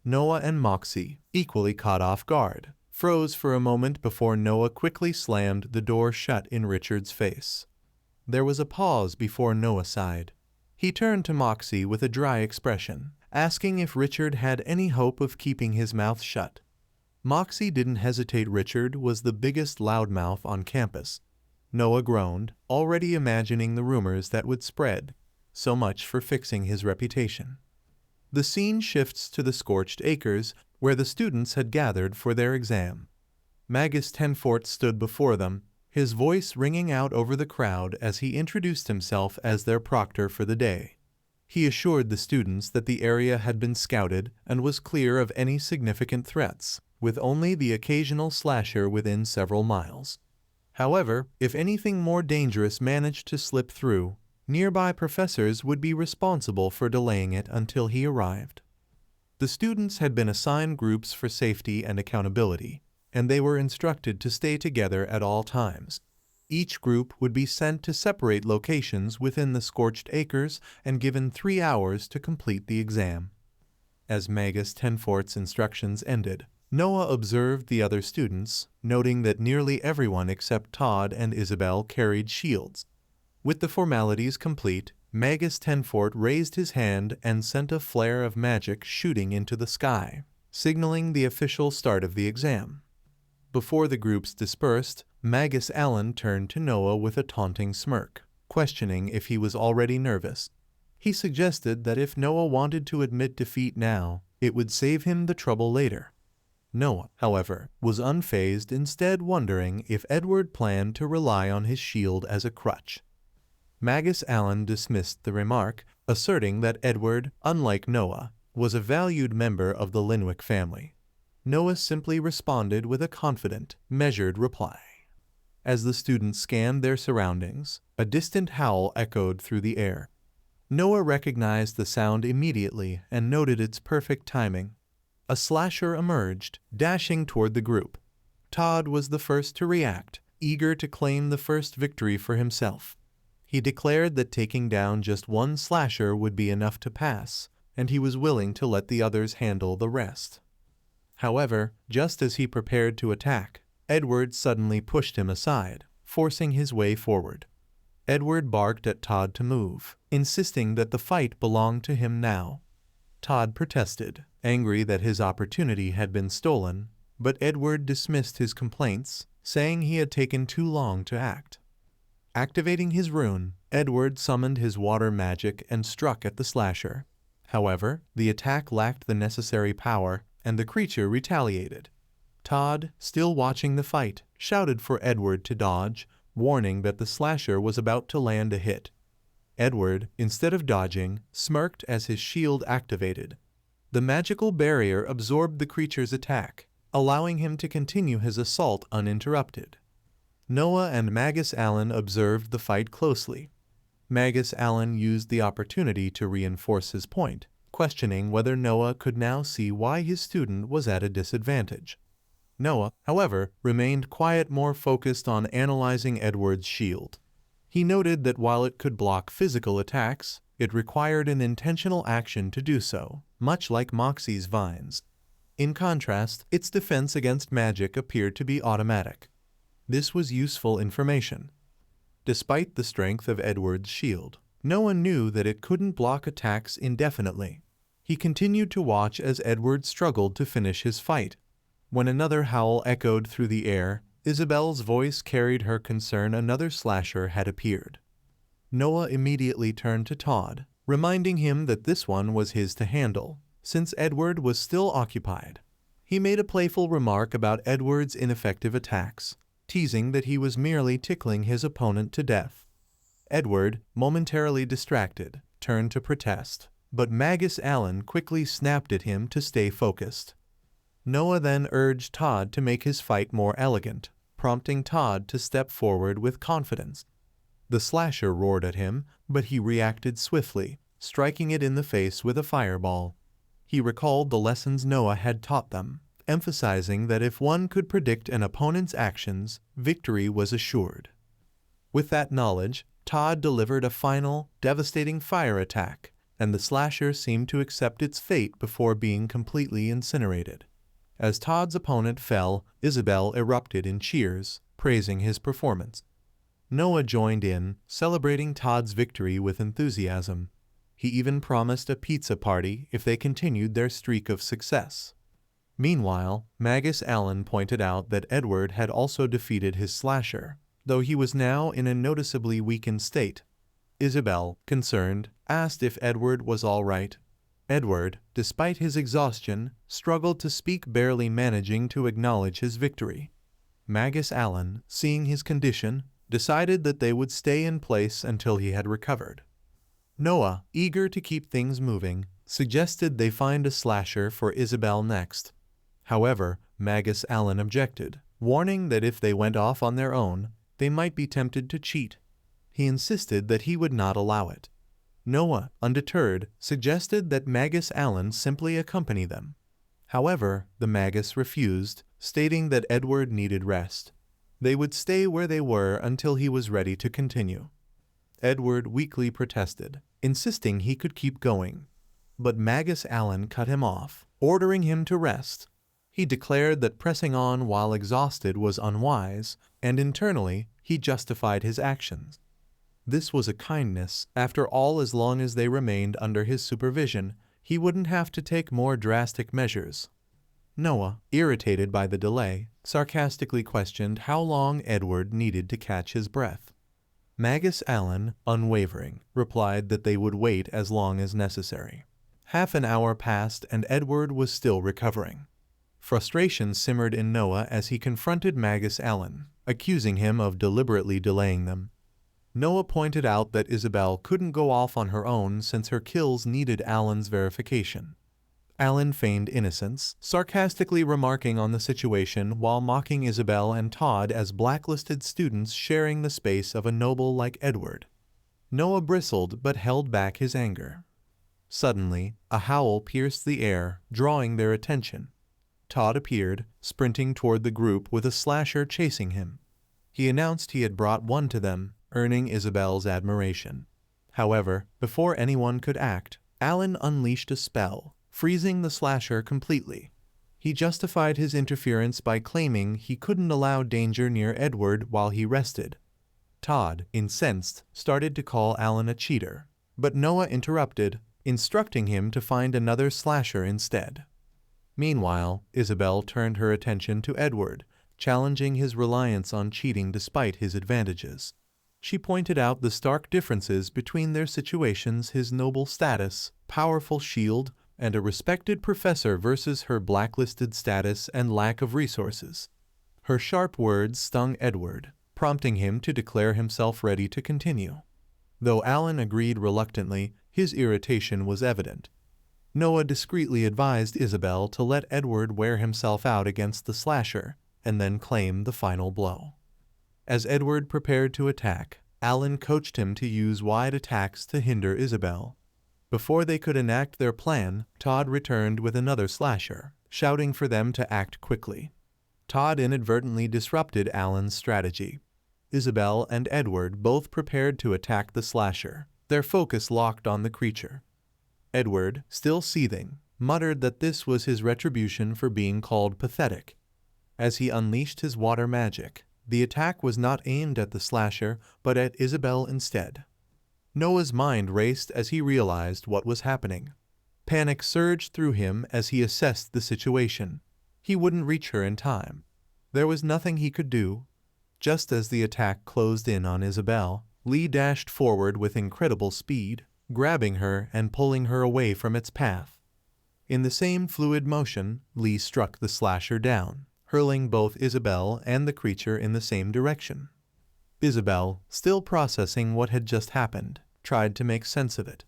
Noah and Moxie, equally caught off guard, froze for a moment before Noah quickly slammed the door shut in Richard's face. There was a pause before Noah sighed. He turned to Moxie with a dry expression, asking if Richard had any hope of keeping his mouth shut. Moxie didn't hesitate. Richard was the biggest loudmouth on campus. Noah groaned, already imagining the rumors that would spread. So much for fixing his reputation. The scene shifts to the Scorched Acres, where the students had gathered for their exam. Magus stood before them, his voice ringing out over the crowd as he introduced himself as their proctor for the day. He assured the students that the area had been scouted and was clear of any significant threats, with only the occasional slasher within several miles. However, if anything more dangerous managed to slip through, nearby professors would be responsible for delaying it until he arrived. The students had been assigned groups for safety and accountability, and they were instructed to stay together at all times. Each group would be sent to separate locations within the Scorched Acres and given 3 hours to complete the exam. As Magus instructions ended, Noah observed the other students, noting that nearly everyone except Todd and Isabel carried shields. With the formalities complete, Magus raised his hand and sent a flare of magic shooting into the sky, signaling the official start of the exam. Before the groups dispersed, Magus Allen turned to Noah with a taunting smirk, questioning if he was already nervous. He suggested that if Noah wanted to admit defeat now, it would save him the trouble later. Noah, however, was unfazed, instead wondering if Edward planned to rely on his shield as a crutch. Magus Allen dismissed the remark, asserting that Edward, unlike Noah, was a valued member of the Linwick family. Noah simply responded with a confident, measured reply. As the students scanned their surroundings, a distant howl echoed through the air. Noah recognized the sound immediately and noted its perfect timing. A slasher emerged, dashing toward the group. Todd was the first to react, eager to claim the first victory for himself. He declared that taking down just one slasher would be enough to pass, and he was willing to let the others handle the rest. However, just as he prepared to attack, Edward suddenly pushed him aside, forcing his way forward. Edward barked at Todd to move, insisting that the fight belonged to him now. Todd protested, angry that his opportunity had been stolen, but Edward dismissed his complaints, saying he had taken too long to act. Activating his rune, Edward summoned his water magic and struck at the slasher. However, the attack lacked the necessary power, and the creature retaliated. Todd, still watching the fight, shouted for Edward to dodge, warning that the slasher was about to land a hit. Edward, instead of dodging, smirked as his shield activated. The magical barrier absorbed the creature's attack, allowing him to continue his assault uninterrupted. Noah and Magus Allen observed the fight closely. Magus Allen used the opportunity to reinforce his point, questioning whether Noah could now see why his student was at a disadvantage. Noah, however, remained quiet, more focused on analyzing Edward's shield. He noted that while it could block physical attacks, it required an intentional action to do so, much like Moxie's vines. In contrast, its defense against magic appeared to be automatic. This was useful information. Despite the strength of Edward's shield, Noah knew that it couldn't block attacks indefinitely. He continued to watch as Edward struggled to finish his fight. When another howl echoed through the air, Isabel's voice carried her concern another slasher had appeared. Noah immediately turned to Todd, reminding him that this one was his to handle, since Edward was still occupied. He made a playful remark about Edward's ineffective attacks, teasing that he was merely tickling his opponent to death. Edward, momentarily distracted, turned to protest, but Magus Allen quickly snapped at him to stay focused. Noah then urged Todd to make his fight more elegant, prompting Todd to step forward with confidence. The slasher roared at him, but he reacted swiftly, striking it in the face with a fireball. He recalled the lessons Noah had taught them, emphasizing that if one could predict an opponent's actions, victory was assured. With that knowledge, Todd delivered a final, devastating fire attack, and the slasher seemed to accept its fate before being completely incinerated. As Todd's opponent fell, Isabel erupted in cheers, praising his performance. Noah joined in, celebrating Todd's victory with enthusiasm. He even promised a pizza party if they continued their streak of success. Meanwhile, Magus Allen pointed out that Edward had also defeated his slasher, though he was now in a noticeably weakened state. Isabel, concerned, asked if Edward was all right. Edward, despite his exhaustion, struggled to speak, barely managing to acknowledge his victory. Magus Allen, seeing his condition, decided that they would stay in place until he had recovered. Noah, eager to keep things moving, suggested they find a slasher for Isabel next. However, Magus Allen objected, warning that if they went off on their own, they might be tempted to cheat. He insisted that he would not allow it. Noah, undeterred, suggested that Magus Allen simply accompany them. However, the Magus refused, stating that Edward needed rest. They would stay where they were until he was ready to continue. Edward weakly protested, insisting he could keep going. But Magus Allen cut him off, ordering him to rest. He declared that pressing on while exhausted was unwise, and internally, he justified his actions. This was a kindness. After all, as long as they remained under his supervision, he wouldn't have to take more drastic measures. Noah, irritated by the delay, sarcastically questioned how long Edward needed to catch his breath. Magus Allen, unwavering, replied that they would wait as long as necessary. Half an hour passed and Edward was still recovering. Frustration simmered in Noah as he confronted Magus Allen, accusing him of deliberately delaying them. Noah pointed out that Isabel couldn't go off on her own since her kills needed Allen's verification. Allen feigned innocence, sarcastically remarking on the situation while mocking Isabel and Todd as blacklisted students sharing the space of a noble like Edward. Noah bristled but held back his anger. Suddenly, a howl pierced the air, drawing their attention. Todd appeared, sprinting toward the group with a slasher chasing him. He announced he had brought one to them, earning Isabel's admiration. However, before anyone could act, Allen unleashed a spell, freezing the slasher completely. He justified his interference by claiming he couldn't allow danger near Edward while he rested. Todd, incensed, started to call Allen a cheater, but Noah interrupted, instructing him to find another slasher instead. Meanwhile, Isabel turned her attention to Edward, challenging his reliance on cheating despite his advantages. She pointed out the stark differences between their situations: his noble status, powerful shield, and a respected professor versus her blacklisted status and lack of resources. Her sharp words stung Edward, prompting him to declare himself ready to continue. Though Alan agreed reluctantly, his irritation was evident. Noah discreetly advised Isabel to let Edward wear himself out against the slasher, and then claim the final blow. As Edward prepared to attack, Alan coached him to use wide attacks to hinder Isabel. Before they could enact their plan, Todd returned with another slasher, shouting for them to act quickly. Todd inadvertently disrupted Alan's strategy. Isabel and Edward both prepared to attack the slasher, their focus locked on the creature. Edward, still seething, muttered that this was his retribution for being called pathetic. As he unleashed his water magic, the attack was not aimed at the slasher, but at Isabel instead. Noah's mind raced as he realized what was happening. Panic surged through him as he assessed the situation. He wouldn't reach her in time. There was nothing he could do. Just as the attack closed in on Isabel, Lee dashed forward with incredible speed, grabbing her and pulling her away from its path. In the same fluid motion, Lee struck the slasher down, hurling both Isabel and the creature in the same direction. Isabel, still processing what had just happened, tried to make sense of it.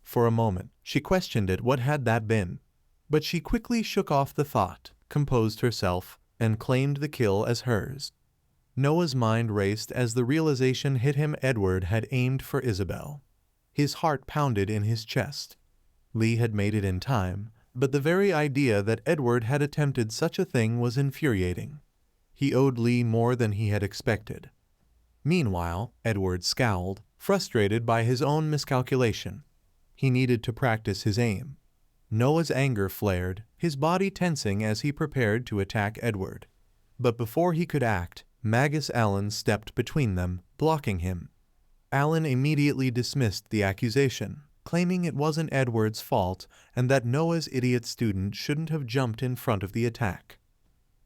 For a moment, she questioned it. What had that been? But she quickly shook off the thought, composed herself, and claimed the kill as hers. Noah's mind raced as the realization hit him: Edward had aimed for Isabel. His heart pounded in his chest. Lee had made it in time, but the very idea that Edward had attempted such a thing was infuriating. He owed Lee more than he had expected. Meanwhile, Edward scowled, frustrated by his own miscalculation. He needed to practice his aim. Noah's anger flared, his body tensing as he prepared to attack Edward. But before he could act, Magus Allen stepped between them, blocking him. Allen immediately dismissed the accusation, claiming it wasn't Edward's fault and that Noah's idiot student shouldn't have jumped in front of the attack.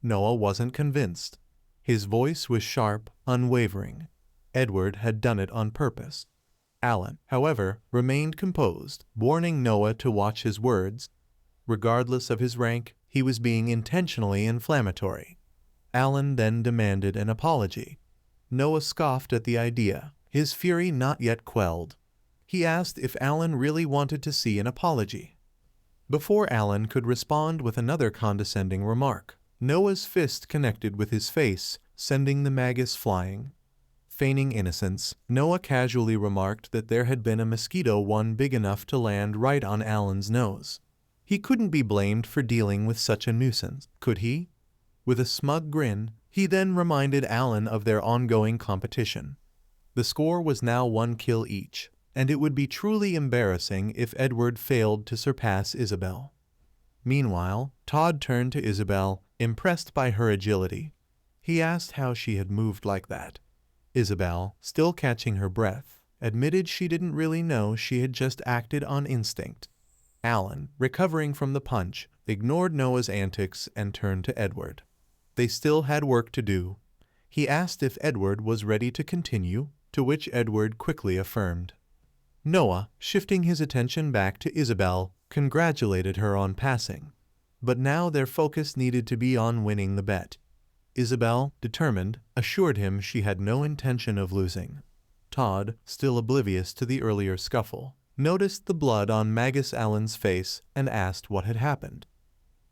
Noah wasn't convinced. His voice was sharp, unwavering. Edward had done it on purpose. Allen, however, remained composed, warning Noah to watch his words. Regardless of his rank, he was being intentionally inflammatory. Allen then demanded an apology. Noah scoffed at the idea, his fury not yet quelled. He asked if Allen really wanted to see an apology. Before Allen could respond with another condescending remark, Noah's fist connected with his face, sending the Magus flying. Feigning innocence, Noah casually remarked that there had been a mosquito one big enough to land right on Allen's nose. He couldn't be blamed for dealing with such a nuisance, could he? With a smug grin, he then reminded Allen of their ongoing competition. The score was now 1 kill each, and it would be truly embarrassing if Edward failed to surpass Isabel. Meanwhile, Todd turned to Isabel, impressed by her agility. He asked how she had moved like that. Isabel, still catching her breath, admitted she didn't really know, she had just acted on instinct. Allen, recovering from the punch, ignored Noah's antics and turned to Edward. They still had work to do. He asked if Edward was ready to continue, to which Edward quickly affirmed. Noah, shifting his attention back to Isabel, congratulated her on passing. But now their focus needed to be on winning the bet. Isabel, determined, assured him she had no intention of losing. Todd, still oblivious to the earlier scuffle, noticed the blood on Magus Allen's face and asked what had happened.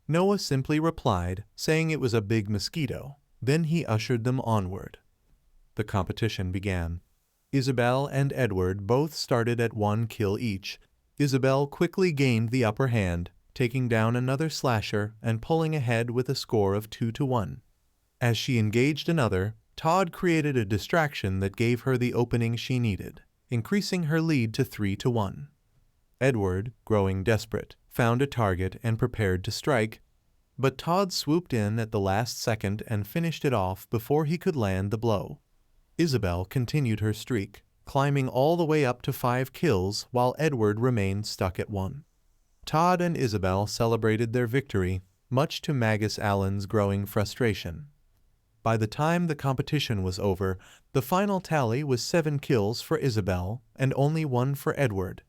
Noah simply replied, saying it was a big mosquito. Then he ushered them onward. The competition began. Isabel and Edward both started at 1 kill each. Isabel quickly gained the upper hand, taking down another slasher and pulling ahead with a score of 2-1. As she engaged another, Todd created a distraction that gave her the opening she needed, increasing her lead to 3-1. Edward, growing desperate, found a target and prepared to strike, but Todd swooped in at the last second and finished it off before he could land the blow. Isabel continued her streak, climbing all the way up to 5 kills while Edward remained stuck at 1. Todd and Isabel celebrated their victory, much to Magus Allen's growing frustration. By the time the competition was over, the final tally was 7 kills for Isabel and only 1 for Edward.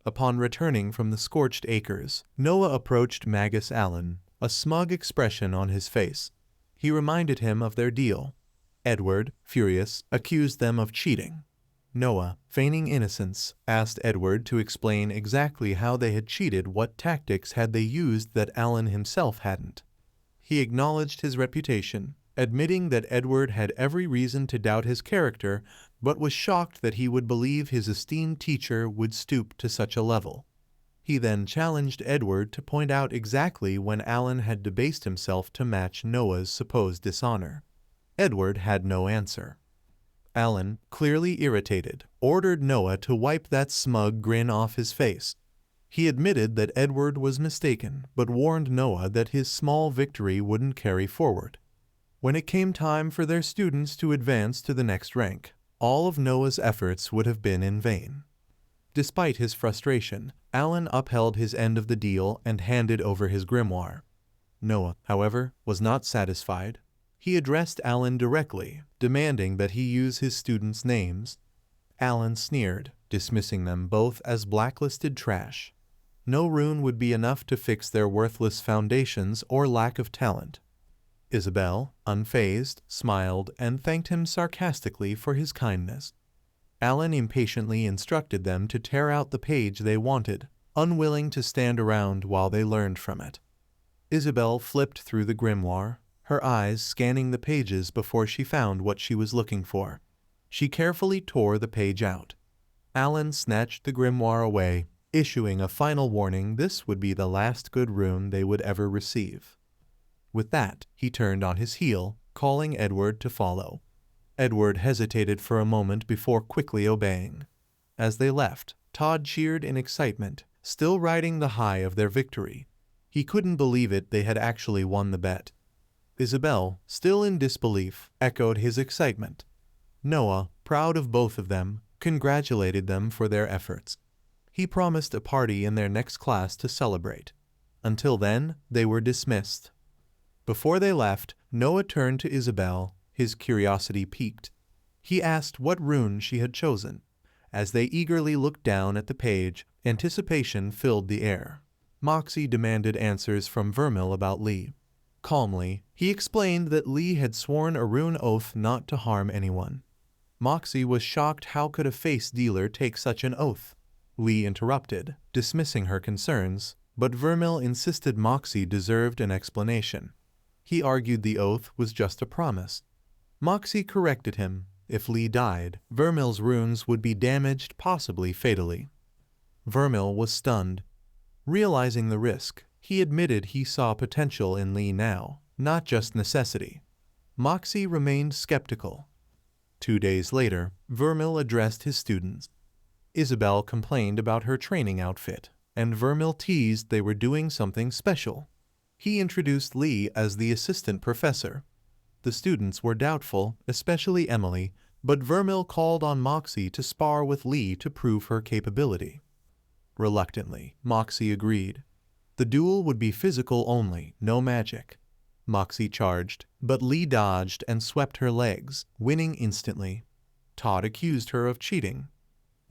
Upon returning from the scorched acres, Noah approached Magus Allen, a smug expression on his face. He reminded him of their deal. Edward, furious, accused them of cheating. Noah, feigning innocence, asked Edward to explain exactly how they had cheated. What tactics had they used that Allen himself hadn't. He acknowledged his reputation, admitting that Edward had every reason to doubt his character, but was shocked that he would believe his esteemed teacher would stoop to such a level. He then challenged Edward to point out exactly when Allen had debased himself to match Noah's supposed dishonor. Edward had no answer. Allen, clearly irritated, ordered Noah to wipe that smug grin off his face. He admitted that Edward was mistaken, but warned Noah that his small victory wouldn't carry forward. When it came time for their students to advance to the next rank, all of Noah's efforts would have been in vain. Despite his frustration, Allen upheld his end of the deal and handed over his grimoire. Noah, however, was not satisfied. He addressed Allen directly, demanding that he use his students' names. Allen sneered, dismissing them both as blacklisted trash. No rune would be enough to fix their worthless foundations or lack of talent. Isabel, unfazed, smiled and thanked him sarcastically for his kindness. Allen impatiently instructed them to tear out the page they wanted, unwilling to stand around while they learned from it. Isabel flipped through the grimoire, her eyes scanning the pages before she found what she was looking for. She carefully tore the page out. Allen snatched the grimoire away, issuing a final warning this would be the last good rune they would ever receive. With that, he turned on his heel, calling Edward to follow. Edward hesitated for a moment before quickly obeying. As they left, Todd cheered in excitement, still riding the high of their victory. He couldn't believe it, they had actually won the bet. Isabel, still in disbelief, echoed his excitement. Noah, proud of both of them, congratulated them for their efforts. He promised a party in their next class to celebrate. Until then, they were dismissed. Before they left, Noah turned to Isabel, his curiosity piqued. He asked what rune she had chosen. As they eagerly looked down at the page, anticipation filled the air. Moxie demanded answers from Vermil about Lee. Calmly, he explained that Lee had sworn a rune oath not to harm anyone. Moxie was shocked. How could a face dealer take such an oath? Lee interrupted, dismissing her concerns, but Vermil insisted Moxie deserved an explanation. He argued the oath was just a promise. Moxie corrected him. If Lee died, Vermil's runes would be damaged, possibly fatally. Vermil was stunned. Realizing the risk, he admitted he saw potential in Lee now, not just necessity. Moxie remained skeptical. 2 days later, Vermil addressed his students. Isabel complained about her training outfit, and Vermil teased they were doing something special. He introduced Lee as the assistant professor. The students were doubtful, especially Emily, but Vermil called on Moxie to spar with Lee to prove her capability. Reluctantly, Moxie agreed. The duel would be physical only, no magic. Moxie charged, but Lee dodged and swept her legs, winning instantly. Todd accused her of cheating.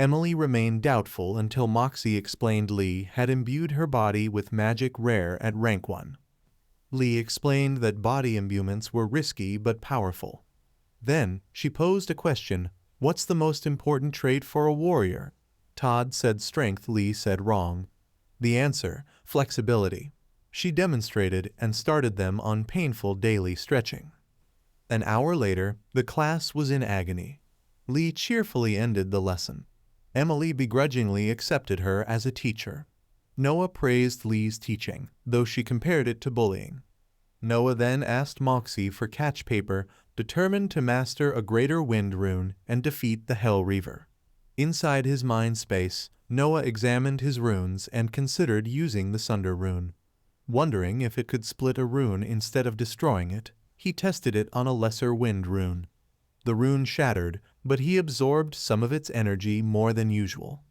Emily remained doubtful until Moxie explained Lee had imbued her body with magic rare at rank 1. Lee explained that body imbuements were risky but powerful. Then, she posed a question, what's the most important trait for a warrior? Todd said strength, Lee said wrong. The answer, flexibility. She demonstrated and started them on painful daily stretching. An hour later, the class was in agony. Lee cheerfully ended the lesson. Emily begrudgingly accepted her as a teacher. Noah praised Lee's teaching, though she compared it to bullying. Noah then asked Moxie for catch paper, determined to master a greater wind rune and defeat the Hell Reaver. Inside his mind space, Noah examined his runes and considered using the Sunder rune. Wondering if it could split a rune instead of destroying it, he tested it on a lesser wind rune. The rune shattered, but he absorbed some of its energy more than usual.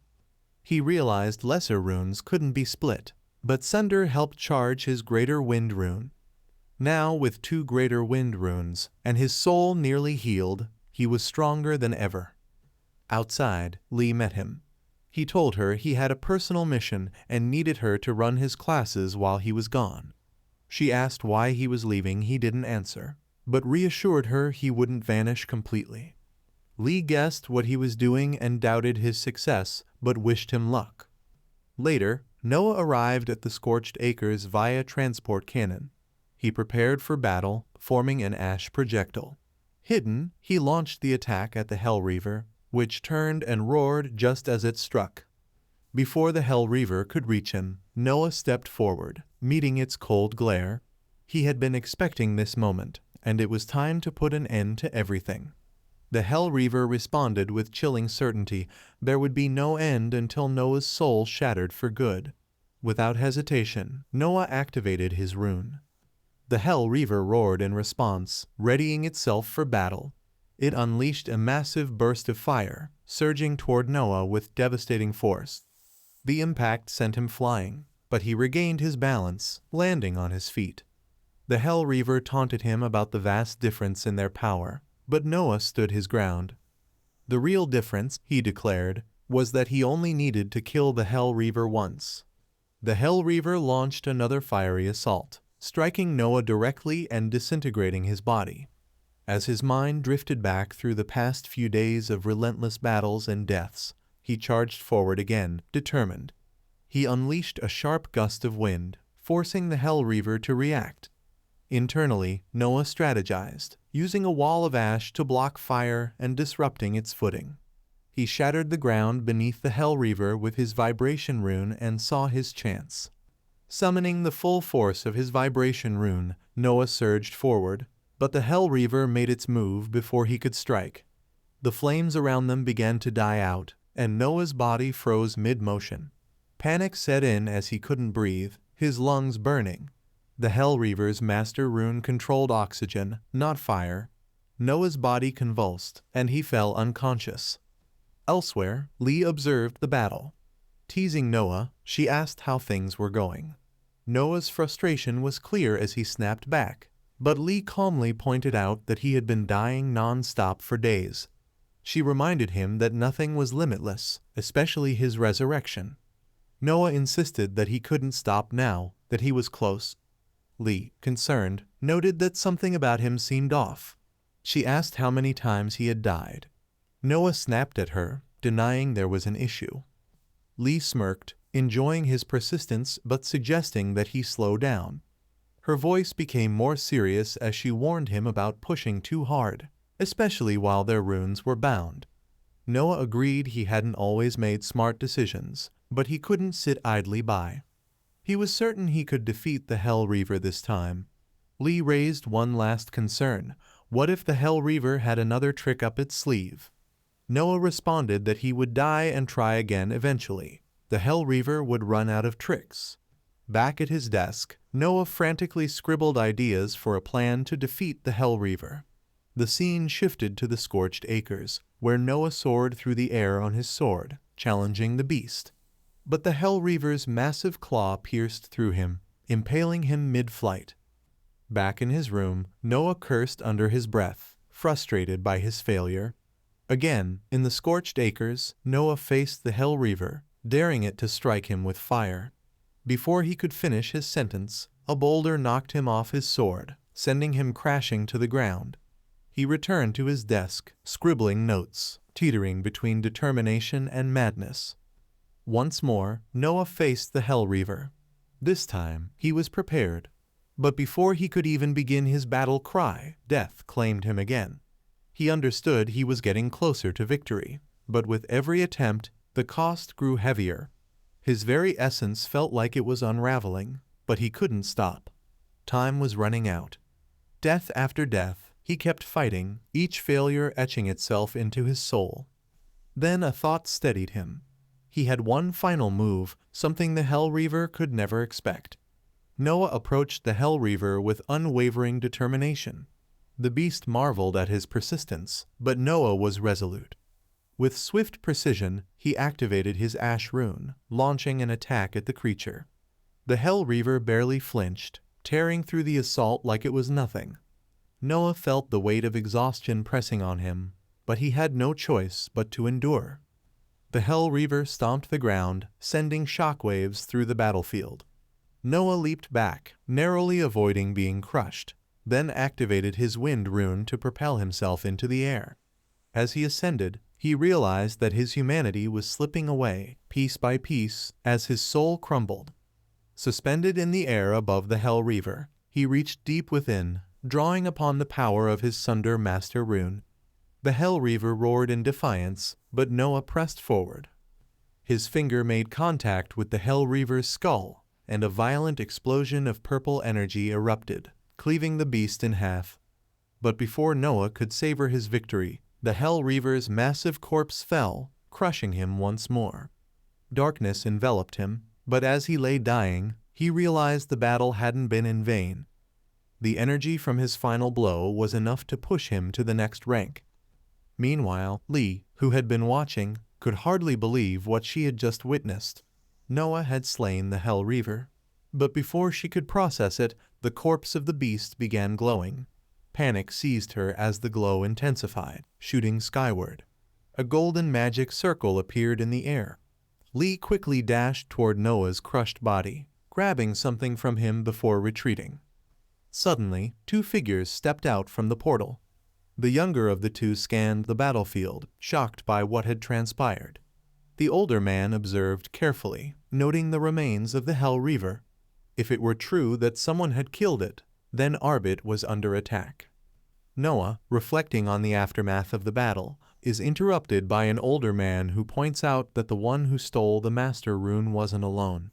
He realized lesser runes couldn't be split. But Sunder helped charge his greater wind rune. Now, with 2 greater wind runes, and his soul nearly healed, he was stronger than ever. Outside, Lee met him. He told her he had a personal mission and needed her to run his classes while he was gone. She asked why he was leaving. He didn't answer, but reassured her he wouldn't vanish completely. Lee guessed what he was doing and doubted his success, but wished him luck. Later, Noah arrived at the Scorched Acres via transport cannon. He prepared for battle, forming an ash projectile. Hidden, he launched the attack at the Hell Reaver, which turned and roared just as it struck. Before the Hell Reaver could reach him, Noah stepped forward, meeting its cold glare. He had been expecting this moment, and it was time to put an end to everything. The Hell Reaver responded with chilling certainty. There would be no end until Noah's soul shattered for good. Without hesitation, Noah activated his rune. The Hell Reaver roared in response, readying itself for battle. It unleashed a massive burst of fire, surging toward Noah with devastating force. The impact sent him flying, but he regained his balance, landing on his feet. The Hell Reaver taunted him about the vast difference in their power, but Noah stood his ground. The real difference, he declared, was that he only needed to kill the Hell Reaver once. The Hell Reaver launched another fiery assault, striking Noah directly and disintegrating his body. As his mind drifted back through the past few days of relentless battles and deaths, he charged forward again, determined. He unleashed a sharp gust of wind, forcing the Hell Reaver to react. Internally, Noah strategized, using a wall of ash to block fire and disrupting its footing. He shattered the ground beneath the Hell Reaver with his vibration rune and saw his chance. Summoning the full force of his vibration rune, Noah surged forward, but the Hell Reaver made its move before he could strike. The flames around them began to die out, and Noah's body froze mid-motion. Panic set in as he couldn't breathe, his lungs burning. The Hell Reaver's master rune controlled oxygen, not fire. Noah's body convulsed, and he fell unconscious. Elsewhere, Lee observed the battle. Teasing Noah, she asked how things were going. Noah's frustration was clear as he snapped back, but Lee calmly pointed out that he had been dying non-stop for days. She reminded him that nothing was limitless, especially his resurrection. Noah insisted that he couldn't stop now, that he was close. Lee, concerned, noted that something about him seemed off. She asked how many times he had died. Noah snapped at her, denying there was an issue. Lee smirked, enjoying his persistence but suggesting that he slow down. Her voice became more serious as she warned him about pushing too hard, especially while their runes were bound. Noah agreed he hadn't always made smart decisions, but he couldn't sit idly by. He was certain he could defeat the Hell Reaver this time. Lee raised one last concern. What if the Hell Reaver had another trick up its sleeve? Noah responded that he would die and try again eventually. The Hell Reaver would run out of tricks. Back at his desk, Noah frantically scribbled ideas for a plan to defeat the Hell Reaver. The scene shifted to the Scorched Acres, where Noah soared through the air on his sword, challenging the beast. But the Hell Reaver's massive claw pierced through him, impaling him mid-flight. Back in his room, Noah cursed under his breath, frustrated by his failure. Again, in the Scorched Acres, Noah faced the Hell Reaver, daring it to strike him with fire. Before he could finish his sentence, a boulder knocked him off his sword, sending him crashing to the ground. He returned to his desk, scribbling notes, teetering between determination and madness. Once more, Noah faced the Hell Reaver. This time, he was prepared. But before he could even begin his battle cry, death claimed him again. He understood he was getting closer to victory, but with every attempt, the cost grew heavier. His very essence felt like it was unraveling, but he couldn't stop. Time was running out. Death after death, he kept fighting, each failure etching itself into his soul. Then a thought steadied him. He had one final move, something the Hell Reaver could never expect. Noah approached the Hell Reaver with unwavering determination. The beast marveled at his persistence, but Noah was resolute. With swift precision, he activated his ash rune, launching an attack at the creature. The Hell Reaver barely flinched, tearing through the assault like it was nothing. Noah felt the weight of exhaustion pressing on him, but he had no choice but to endure. The Hell Reaver stomped the ground, sending shockwaves through the battlefield. Noah leaped back, narrowly avoiding being crushed, then activated his wind rune to propel himself into the air. As he ascended, he realized that his humanity was slipping away, piece by piece, as his soul crumbled. Suspended in the air above the Hell Reaver, he reached deep within, drawing upon the power of his Sunder Master rune. The Hell Reaver roared in defiance, but Noah pressed forward. His finger made contact with the Hell Reaver's skull, and a violent explosion of purple energy erupted, cleaving the beast in half. But before Noah could savor his victory, the Hell Reaver's massive corpse fell, crushing him once more. Darkness enveloped him, but as he lay dying, he realized the battle hadn't been in vain. The energy from his final blow was enough to push him to the next rank. Meanwhile, Lee, who had been watching, could hardly believe what she had just witnessed. Noah had slain the Hell Reaver. But before she could process it, the corpse of the beast began glowing. Panic seized her as the glow intensified, shooting skyward. A golden magic circle appeared in the air. Lee quickly dashed toward Noah's crushed body, grabbing something from him before retreating. Suddenly, two figures stepped out from the portal. The younger of the two scanned the battlefield, shocked by what had transpired. The older man observed carefully, noting the remains of the Hell Reaver. If it were true that someone had killed it, then Arbit was under attack. Noah, reflecting on the aftermath of the battle, is interrupted by an older man who points out that the one who stole the Master Rune wasn't alone.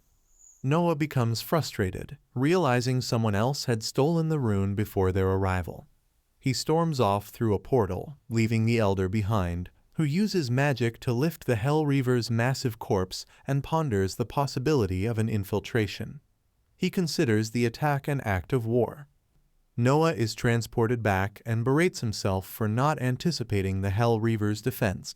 Noah becomes frustrated, realizing someone else had stolen the rune before their arrival. He storms off through a portal, leaving the Elder behind, who uses magic to lift the Hell Reaver's massive corpse and ponders the possibility of an infiltration. He considers the attack an act of war. Noah is transported back and berates himself for not anticipating the Hell Reaver's defense.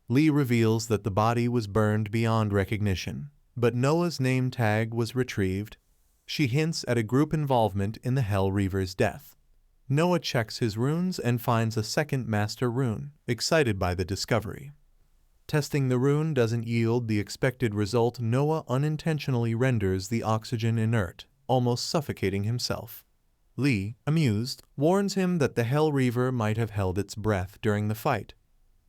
Lee reveals that the body was burned beyond recognition, but Noah's name tag was retrieved. She hints at a group involvement in the Hell Reaver's death. Noah checks his runes and finds a second Master Rune, excited by the discovery. Testing the rune doesn't yield the expected result. Noah unintentionally renders the oxygen inert, almost suffocating himself. Lee, amused, warns him that the Hell Reaver might have held its breath during the fight.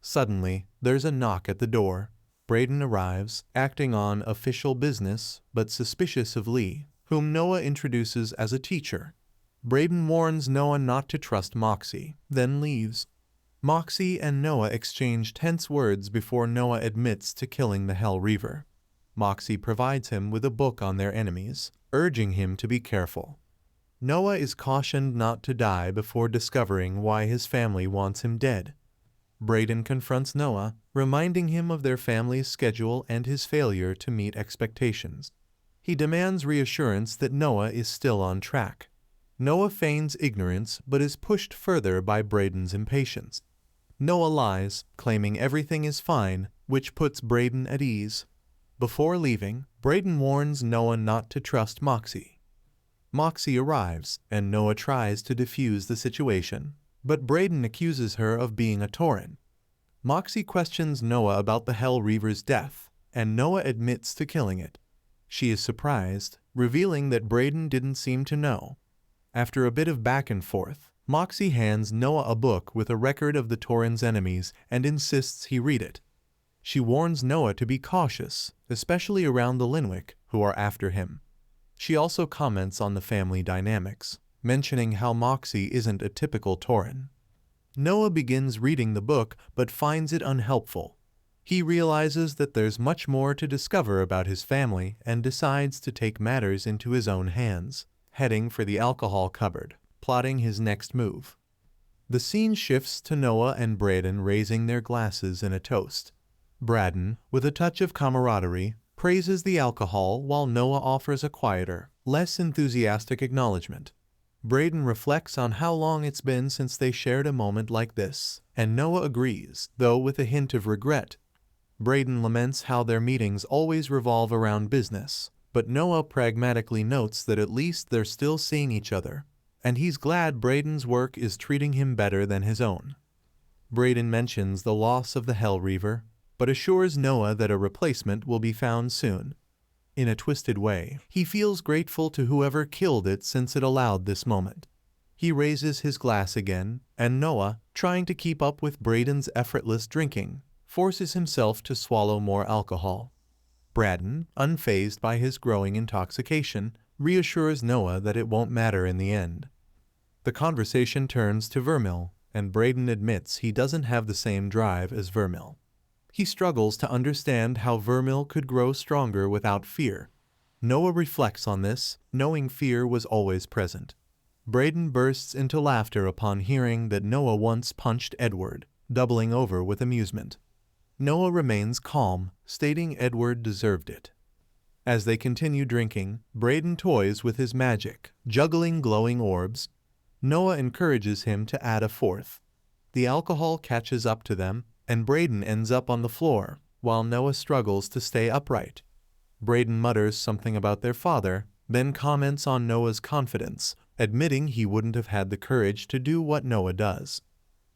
Suddenly, there's a knock at the door. Braden arrives, acting on official business, but suspicious of Lee, whom Noah introduces as a teacher. Braden warns Noah not to trust Moxie, then leaves. Moxie and Noah exchange tense words before Noah admits to killing the Hell Reaver. Moxie provides him with a book on their enemies, urging him to be careful. Noah is cautioned not to die before discovering why his family wants him dead. Braden confronts Noah, reminding him of their family's schedule and his failure to meet expectations. He demands reassurance that Noah is still on track. Noah feigns ignorance but is pushed further by Braden's impatience. Noah lies, claiming everything is fine, which puts Braden at ease. Before leaving, Braden warns Noah not to trust Moxie. Moxie arrives, and Noah tries to defuse the situation, but Braden accuses her of being a Tauren. Moxie questions Noah about the Hell Reaver's death, and Noah admits to killing it. She is surprised, revealing that Braden didn't seem to know. After a bit of back and forth, Moxie hands Noah a book with a record of the Tauren's enemies and insists he read it. She warns Noah to be cautious, especially around the Linwick, who are after him. She also comments on the family dynamics, mentioning how Moxie isn't a typical Tauren. Noah begins reading the book but finds it unhelpful. He realizes that there's much more to discover about his family and decides to take matters into his own hands, heading for the alcohol cupboard, plotting his next move. The scene shifts to Noah and Braden raising their glasses in a toast. Braden, with a touch of camaraderie, praises the alcohol while Noah offers a quieter, less enthusiastic acknowledgement. Braden reflects on how long it's been since they shared a moment like this, and Noah agrees, though with a hint of regret. Braden laments how their meetings always revolve around business, But Noah pragmatically notes that at least they're still seeing each other, and he's glad Braden's work is treating him better than his own. Braden mentions the loss of the Hell Reaver, but assures Noah that a replacement will be found soon. In a twisted way, he feels grateful to whoever killed it since it allowed this moment. He raises his glass again, and Noah, trying to keep up with Braden's effortless drinking, forces himself to swallow more alcohol. Braden, unfazed by his growing intoxication, reassures Noah that it won't matter in the end. The conversation turns to Vermil, and Braden admits he doesn't have the same drive as Vermil. He struggles to understand how Vermil could grow stronger without fear. Noah reflects on this, knowing fear was always present. Braden bursts into laughter upon hearing that Noah once punched Edward, doubling over with amusement. Noah remains calm, stating Edward deserved it. As they continue drinking, Braden toys with his magic, juggling glowing orbs. Noah encourages him to add a fourth. The alcohol catches up to them, and Braden ends up on the floor, while Noah struggles to stay upright. Braden mutters something about their father, then comments on Noah's confidence, admitting he wouldn't have had the courage to do what Noah does.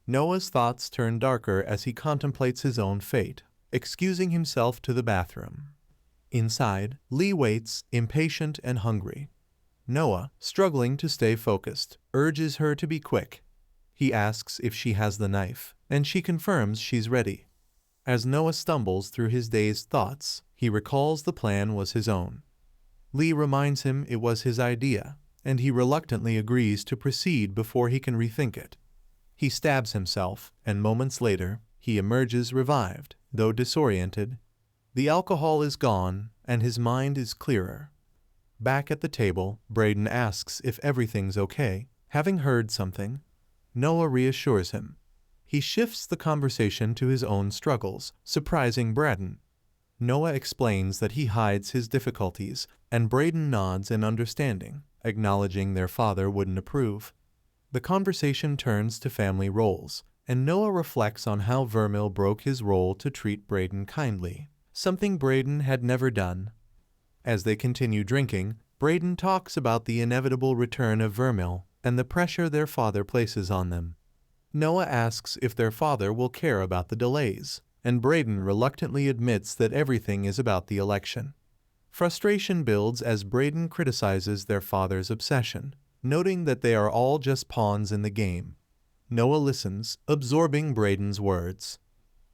Noah's thoughts turn darker as he contemplates his own fate, excusing himself to the bathroom. Inside, Lee waits, impatient and hungry. Noah, struggling to stay focused, urges her to be quick. He asks if she has the knife, and she confirms she's ready. As Noah stumbles through his dazed thoughts, he recalls the plan was his own. Lee reminds him it was his idea, and he reluctantly agrees to proceed before he can rethink it. He stabs himself, and moments later, he emerges revived, though disoriented. The alcohol is gone, and his mind is clearer. Back at the table, Braden asks if everything's okay, having heard something. Noah reassures him. He shifts the conversation to his own struggles, surprising Braden. Noah explains that he hides his difficulties, and Braden nods in understanding, acknowledging their father wouldn't approve. The conversation turns to family roles, and Noah reflects on how Vermil broke his role to treat Braden kindly, something Braden had never done. As they continue drinking, Braden talks about the inevitable return of Vermil and the pressure their father places on them. Noah asks if their father will care about the delays, and Braden reluctantly admits that everything is about the election. Frustration builds as Braden criticizes their father's obsession, noting that they are all just pawns in the game. Noah listens, absorbing Braden's words.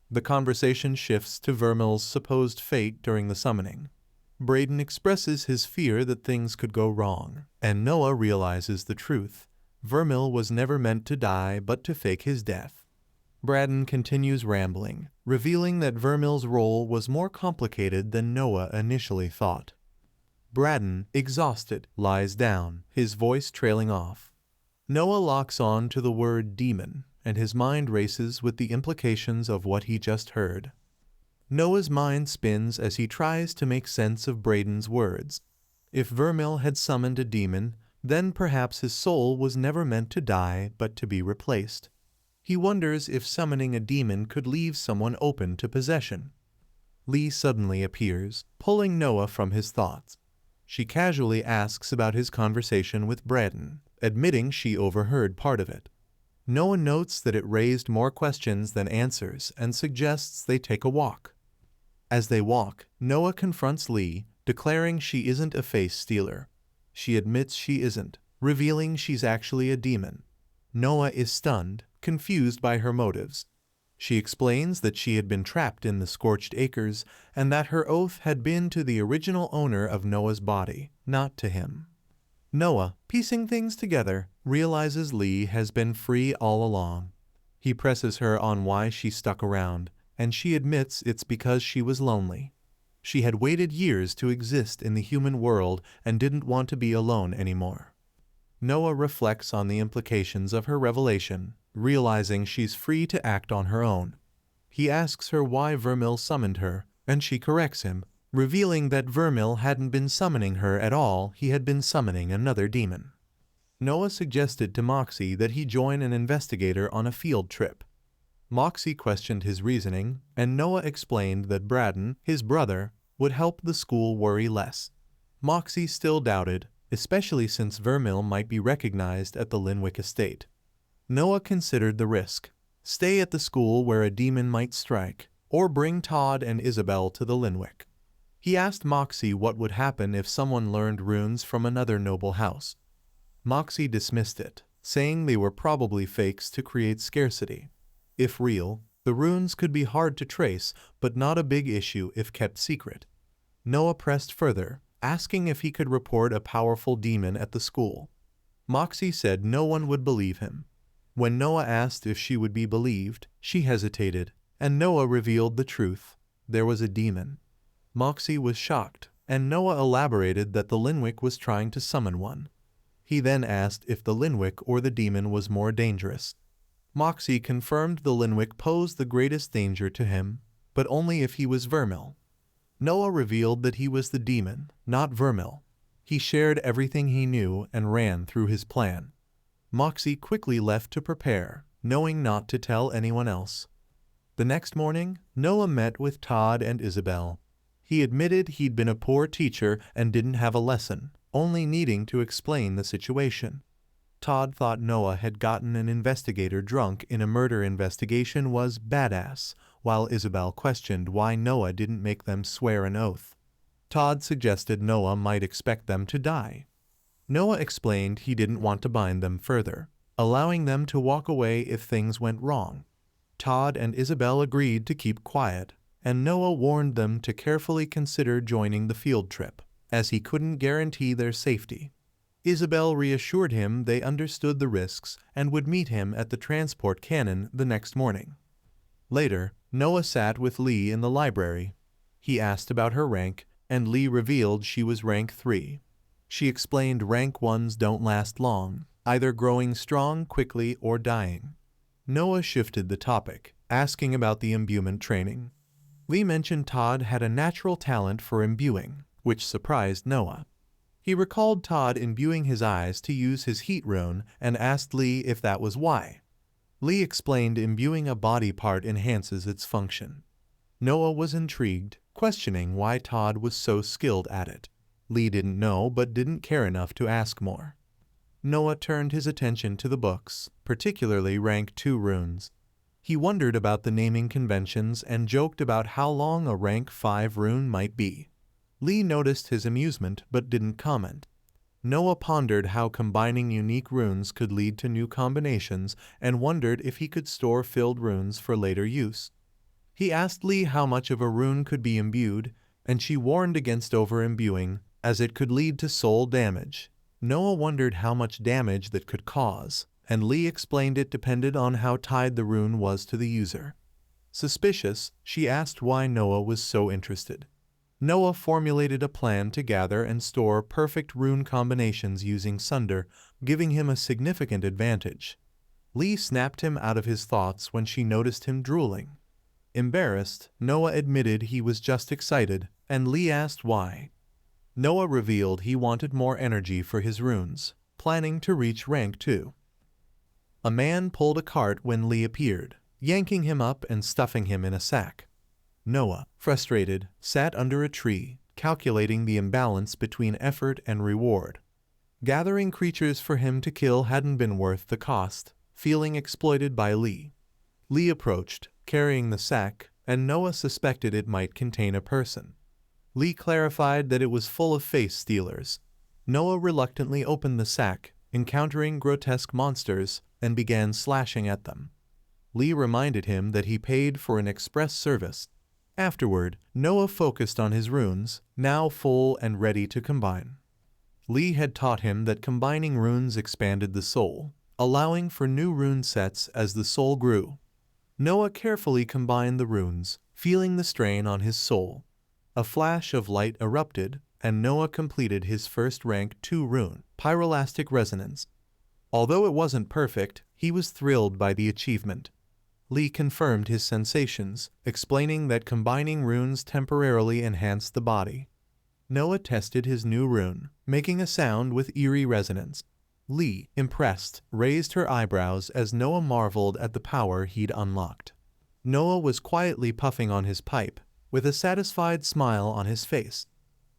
The conversation shifts to Vermil's supposed fate during the summoning. Braden expresses his fear that things could go wrong, and Noah realizes the truth. Vermil was never meant to die but to fake his death. Braden continues rambling, revealing that Vermil's role was more complicated than Noah initially thought. Braden, exhausted, lies down, his voice trailing off. Noah locks on to the word demon, and his mind races with the implications of what he just heard. Noah's mind spins as he tries to make sense of Braden's words. If Vermil had summoned a demon, then perhaps his soul was never meant to die but to be replaced. He wonders if summoning a demon could leave someone open to possession. Lee suddenly appears, pulling Noah from his thoughts. She casually asks about his conversation with Braden, admitting she overheard part of it. Noah notes that it raised more questions than answers and suggests they take a walk. As they walk, Noah confronts Lee, declaring she isn't a face stealer. She admits she isn't, revealing she's actually a demon. Noah is stunned, confused by her motives. She explains that she had been trapped in the scorched acres and that her oath had been to the original owner of Noah's body, not to him. Noah, piecing things together, realizes Lee has been free all along. He presses her on why she stuck around, and she admits it's because she was lonely. She had waited years to exist in the human world and didn't want to be alone anymore. Noah reflects on the implications of her revelation, realizing she's free to act on her own. He asks her why Vermil summoned her, and she corrects him, revealing that Vermil hadn't been summoning her at all, he had been summoning another demon. Noah suggested to Moxie that he join an investigator on a field trip. Moxie questioned his reasoning, and Noah explained that Braden, his brother, would help the school worry less. Moxie still doubted, especially since Vermil might be recognized at the Linwick estate. Noah considered the risk. Stay at the school where a demon might strike, or bring Todd and Isabel to the Linwick. He asked Moxie what would happen if someone learned runes from another noble house. Moxie dismissed it, saying they were probably fakes to create scarcity. If real, the runes could be hard to trace, but not a big issue if kept secret. Noah pressed further, asking if he could report a powerful demon at the school. Moxie said no one would believe him. When Noah asked if she would be believed, she hesitated, and Noah revealed the truth. There was a demon. Moxie was shocked, and Noah elaborated that the Linwick was trying to summon one. He then asked if the Linwick or the demon was more dangerous. Moxie confirmed the Linwick posed the greatest danger to him, but only if he was Vermil. Noah revealed that he was the demon, not Vermil. He shared everything he knew and ran through his plan. Moxie quickly left to prepare, knowing not to tell anyone else. The next morning, Noah met with Todd and Isabel. He admitted he'd been a poor teacher and didn't have a lesson, only needing to explain the situation. Todd thought Noah had gotten an investigator drunk in a murder investigation was badass, while Isabel questioned why Noah didn't make them swear an oath. Todd suggested Noah might expect them to die. Noah explained he didn't want to bind them further, allowing them to walk away if things went wrong. Todd and Isabel agreed to keep quiet, and Noah warned them to carefully consider joining the field trip, as he couldn't guarantee their safety. Isabel reassured him they understood the risks and would meet him at the transport cannon the next morning. Later, Noah sat with Lee in the library. He asked about her rank, and Lee revealed she was rank 3. She explained rank 1s don't last long, either growing strong quickly or dying. Noah shifted the topic, asking about the imbuement training. Lee mentioned Todd had a natural talent for imbuing, which surprised Noah. He recalled Todd imbuing his eyes to use his heat rune and asked Lee if that was why. Lee explained imbuing a body part enhances its function. Noah was intrigued, questioning why Todd was so skilled at it. Lee didn't know but didn't care enough to ask more. Noah turned his attention to the books, particularly rank 2 runes. He wondered about the naming conventions and joked about how long a rank 5 rune might be. Lee noticed his amusement but didn't comment. Noah pondered how combining unique runes could lead to new combinations and wondered if he could store filled runes for later use. He asked Lee how much of a rune could be imbued, and she warned against over-imbuing, as it could lead to soul damage. Noah wondered how much damage that could cause, and Lee explained it depended on how tied the rune was to the user. Suspicious, she asked why Noah was so interested. Noah formulated a plan to gather and store perfect rune combinations using Sunder, giving him a significant advantage. Lee snapped him out of his thoughts when she noticed him drooling. Embarrassed, Noah admitted he was just excited, and Lee asked why. Noah revealed he wanted more energy for his runes, planning to reach rank 2. A man pulled a cart when Lee appeared, yanking him up and stuffing him in a sack. Noah, frustrated, sat under a tree, calculating the imbalance between effort and reward. Gathering creatures for him to kill hadn't been worth the cost, feeling exploited by Lee. Lee approached, carrying the sack, and Noah suspected it might contain a person. Lee clarified that it was full of face stealers. Noah reluctantly opened the sack, encountering grotesque monsters, and began slashing at them. Lee reminded him that he paid for an express service. Afterward, Noah focused on his runes, now full and ready to combine. Lee had taught him that combining runes expanded the soul, allowing for new rune sets as the soul grew. Noah carefully combined the runes, feeling the strain on his soul. A flash of light erupted, and Noah completed his first rank 2 rune, Pyrolastic Resonance. Although it wasn't perfect, he was thrilled by the achievement. Lee confirmed his sensations, explaining that combining runes temporarily enhanced the body. Noah tested his new rune, making a sound with eerie resonance. Lee, impressed, raised her eyebrows as Noah marveled at the power he'd unlocked. Noah was quietly puffing on his pipe, with a satisfied smile on his face.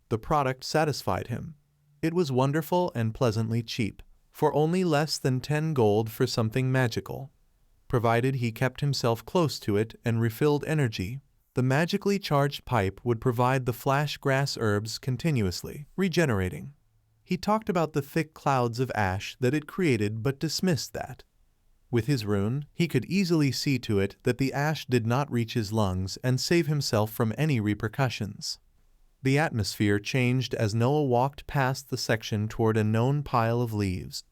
The product satisfied him. It was wonderful and pleasantly cheap, for only less than 10 gold for something magical. Provided he kept himself close to it and refilled energy, the magically charged pipe would provide the flash grass herbs continuously, regenerating. He talked about the thick clouds of ash that it created but dismissed that. With his rune, he could easily see to it that the ash did not reach his lungs and save himself from any repercussions. The atmosphere changed as Noah walked past the section toward a known pile of leaves.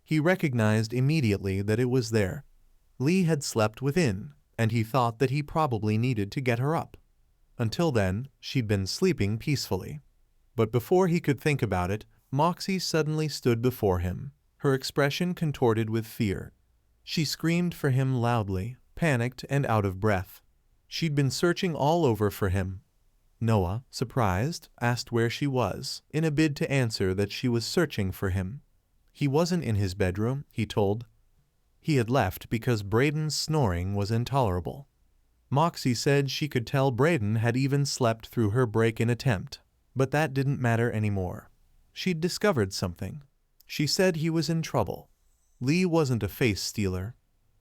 He recognized immediately that it was there. Lee had slept within, and he thought that he probably needed to get her up. Until then, she'd been sleeping peacefully. But before he could think about it, Moxie suddenly stood before him, her expression contorted with fear. She screamed for him loudly, panicked and out of breath. She'd been searching all over for him. Noah, surprised, asked where she was, in a bid to answer that she was searching for him. He wasn't in his bedroom, he told. He had left because Braden's snoring was intolerable. Moxie said she could tell Braden had even slept through her break-in attempt, but that didn't matter anymore. She'd discovered something. She said he was in trouble. Lee wasn't a face stealer.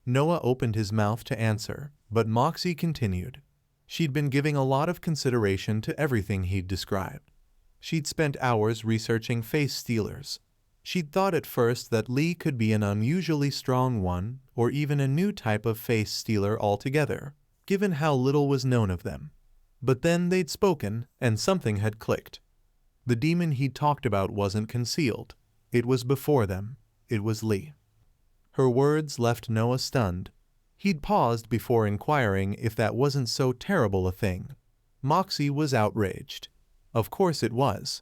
Noah opened his mouth to answer, but Moxie continued. She'd been giving a lot of consideration to everything he'd described. She'd spent hours researching face stealers. She'd thought at first that Lee could be an unusually strong one, or even a new type of face stealer altogether, given how little was known of them. But then they'd spoken, and something had clicked. The demon he'd talked about wasn't concealed. It was before them. It was Lee. Her words left Noah stunned. He'd paused before inquiring if that wasn't so terrible a thing. Moxie was outraged. Of course it was.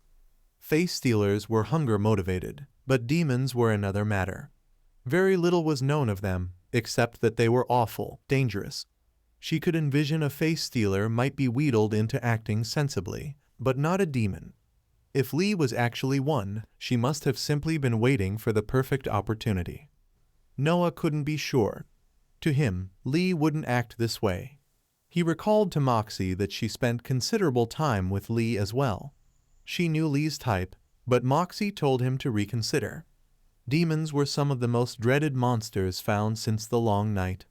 Face stealers were hunger-motivated, but demons were another matter. Very little was known of them, except that they were awful, dangerous. She could envision a face stealer might be wheedled into acting sensibly, but not a demon. If Lee was actually one, she must have simply been waiting for the perfect opportunity. Noah couldn't be sure. To him, Lee wouldn't act this way. He recalled to Moxie that she spent considerable time with Lee as well. She knew Lee's type, but Moxie told him to reconsider. Demons were some of the most dreaded monsters found since the Long Night.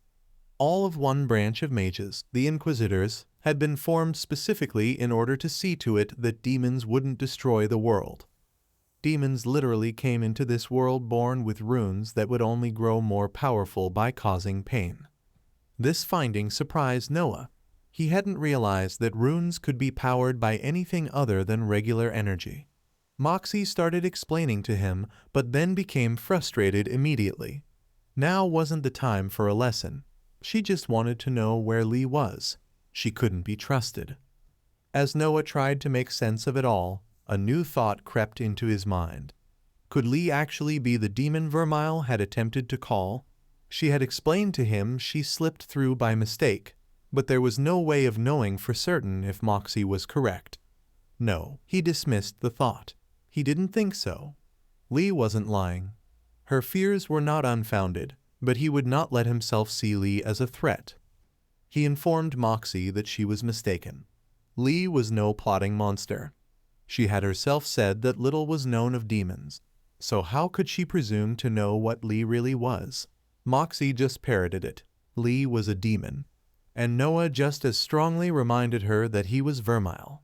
All of one branch of mages, the Inquisitors, had been formed specifically in order to see to it that demons wouldn't destroy the world. Demons literally came into this world born with runes that would only grow more powerful by causing pain. This finding surprised Noah. He hadn't realized that runes could be powered by anything other than regular energy. Moxie started explaining to him, but then became frustrated immediately. Now wasn't the time for a lesson. She just wanted to know where Lee was. She couldn't be trusted. As Noah tried to make sense of it all, a new thought crept into his mind. Could Lee actually be the demon Vermil had attempted to call? She had explained to him she slipped through by mistake, but there was no way of knowing for certain if Moxie was correct. No, he dismissed the thought. He didn't think so. Lee wasn't lying. Her fears were not unfounded, but he would not let himself see Lee as a threat. He informed Moxie that she was mistaken. Lee was no plotting monster. She had herself said that little was known of demons, so how could she presume to know what Lee really was? Moxie just parroted it. Lee was a demon, and Noah just as strongly reminded her that he was Vermil.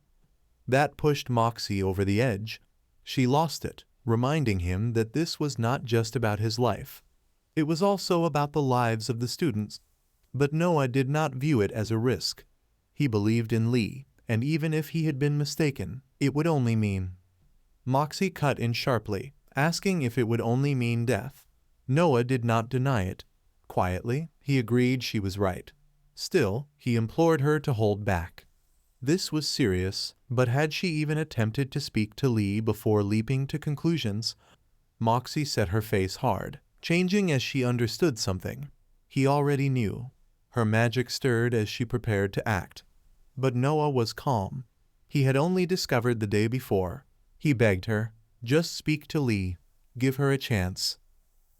That pushed Moxie over the edge. She lost it, reminding him that this was not just about his life. It was also about the lives of the students. But Noah did not view it as a risk. He believed in Lee, and even if he had been mistaken, it would only mean. Moxie cut in sharply, asking if it would only mean death. Noah did not deny it. Quietly, he agreed she was right. Still, he implored her to hold back. This was serious, but had she even attempted to speak to Lee before leaping to conclusions? Moxie set her face hard, changing as she understood something. He already knew. Her magic stirred as she prepared to act. But Noah was calm. He had only discovered the day before. He begged her, just speak to Lee. Give her a chance.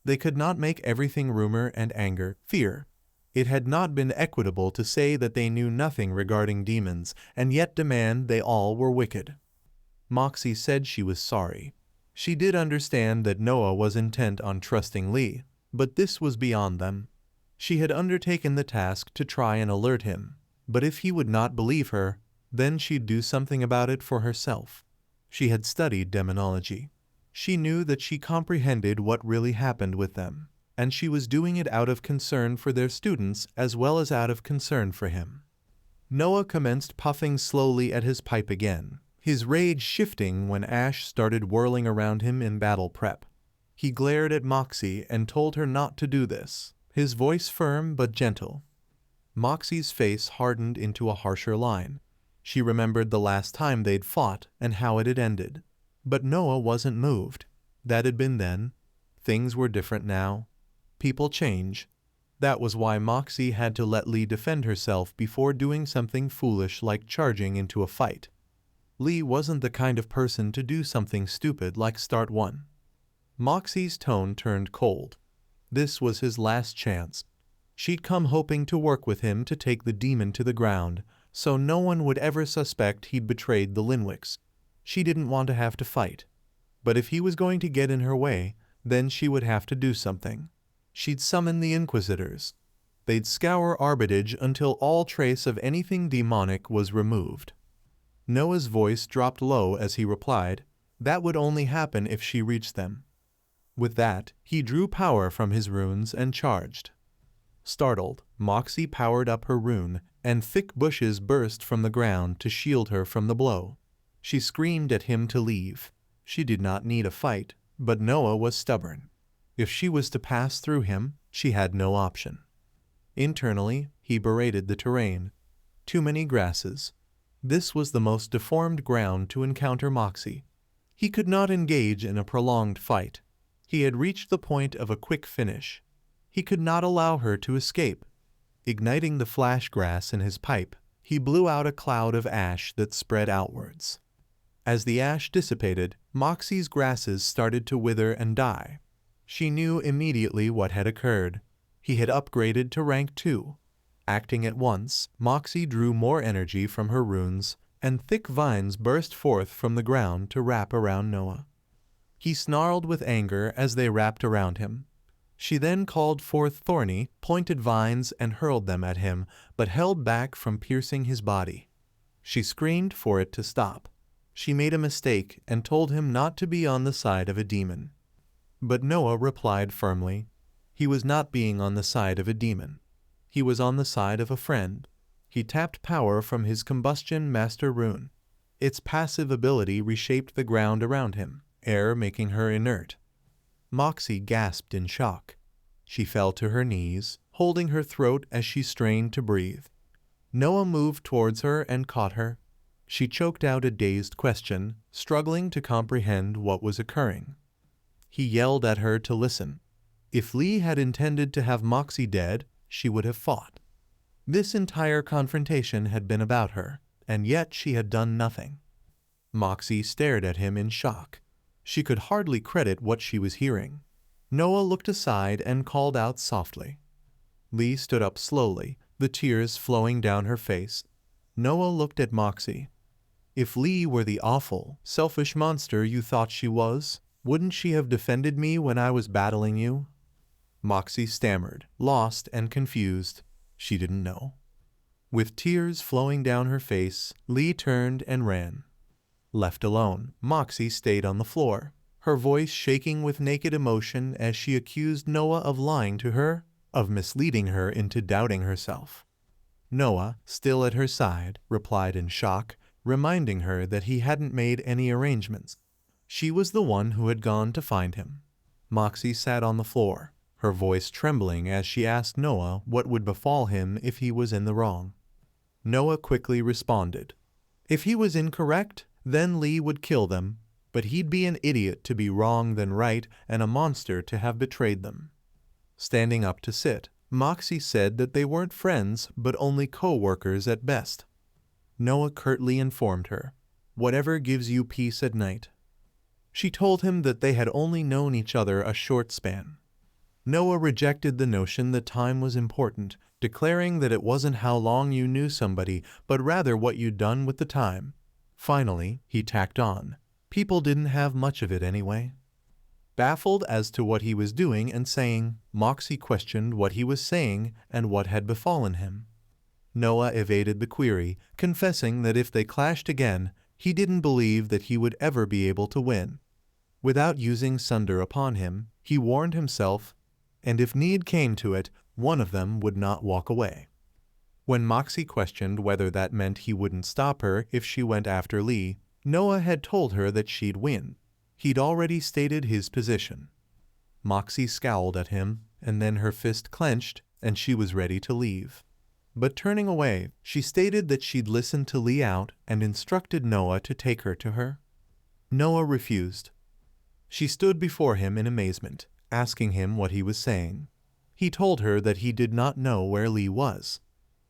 They could not make everything rumor and anger, fear. It had not been equitable to say that they knew nothing regarding demons, and yet demand they all were wicked. Moxie said she was sorry. She did understand that Noah was intent on trusting Lee, but this was beyond them. She had undertaken the task to try and alert him, but if he would not believe her, then she'd do something about it for herself. She had studied demonology. She knew that she comprehended what really happened with them, and she was doing it out of concern for their students as well as out of concern for him. Noah commenced puffing slowly at his pipe again, his rage shifting when ash started whirling around him in battle prep. He glared at Moxie and told her not to do this, his voice firm but gentle. Moxie's face hardened into a harsher line. She remembered the last time they'd fought and how it had ended. But Noah wasn't moved. That had been then. Things were different now. People change. That was why Moxie had to let Lee defend herself before doing something foolish like charging into a fight. Lee wasn't the kind of person to do something stupid like start one. Moxie's tone turned cold. This was his last chance. She'd come hoping to work with him to take the demon to the ground, so no one would ever suspect he'd betrayed the Linwicks. She didn't want to have to fight. But if he was going to get in her way, then she would have to do something. She'd summon the Inquisitors. They'd scour Arbitage until all trace of anything demonic was removed. Noah's voice dropped low as he replied, "That would only happen if she reached them." With that, he drew power from his runes and charged. Startled, Moxie powered up her rune, and thick bushes burst from the ground to shield her from the blow. She screamed at him to leave. She did not need a fight, but Noah was stubborn. If she was to pass through him, she had no option. Internally, he berated the terrain. Too many grasses. This was the most deformed ground to encounter Moxie. He could not engage in a prolonged fight. He had reached the point of a quick finish. He could not allow her to escape. Igniting the flash grass in his pipe, he blew out a cloud of ash that spread outwards. As the ash dissipated, Moxie's grasses started to wither and die. She knew immediately what had occurred. He had upgraded to rank 2. Acting at once, Moxie drew more energy from her runes, and thick vines burst forth from the ground to wrap around Noah. He snarled with anger as they wrapped around him. She then called forth thorny, pointed vines and hurled them at him, but held back from piercing his body. She screamed for it to stop. She made a mistake and told him not to be on the side of a demon. But Noah replied firmly. He was not being on the side of a demon. He was on the side of a friend. He tapped power from his combustion master rune. Its passive ability reshaped the ground around him, air making her inert. Moxie gasped in shock. She fell to her knees, holding her throat as she strained to breathe. Noah moved towards her and caught her. She choked out a dazed question, struggling to comprehend what was occurring. He yelled at her to listen. If Lee had intended to have Moxie dead, she would have fought. This entire confrontation had been about her, and yet she had done nothing. Moxie stared at him in shock. She could hardly credit what she was hearing. Noah looked aside and called out softly. Lee stood up slowly, the tears flowing down her face. Noah looked at Moxie. If Lee were the awful, selfish monster you thought she was, wouldn't she have defended me when I was battling you? Moxie stammered, lost and confused. She didn't know. With tears flowing down her face, Lee turned and ran. Left alone, Moxie stayed on the floor, her voice shaking with naked emotion as she accused Noah of lying to her, of misleading her into doubting herself. Noah, still at her side, replied in shock, reminding her that he hadn't made any arrangements. She was the one who had gone to find him. Moxie sat on the floor, her voice trembling as she asked Noah what would befall him if he was in the wrong. Noah quickly responded. If he was incorrect, then Lee would kill them, but he'd be an idiot to be wrong than right and a monster to have betrayed them. Standing up to sit, Moxie said that they weren't friends but only co-workers at best. Noah curtly informed her, "Whatever gives you peace at night." She told him that they had only known each other a short span. Noah rejected the notion that time was important, declaring that it wasn't how long you knew somebody, but rather what you'd done with the time. Finally, he tacked on, People didn't have much of it anyway. Baffled as to what he was doing and saying, Moxie questioned what he was saying and what had befallen him. Noah evaded the query, confessing that if they clashed again, he didn't believe that he would ever be able to win. Without using sunder upon him, he warned himself, and if need came to it, one of them would not walk away. When Moxie questioned whether that meant he wouldn't stop her if she went after Lee, Noah had told her that she'd win. He'd already stated his position. Moxie scowled at him, and then her fist clenched, and she was ready to leave. But turning away, she stated that she'd listen to Lee out and instructed Noah to take her to her. Noah refused. She stood before him in amazement, asking him what he was saying. He told her that he did not know where Lee was.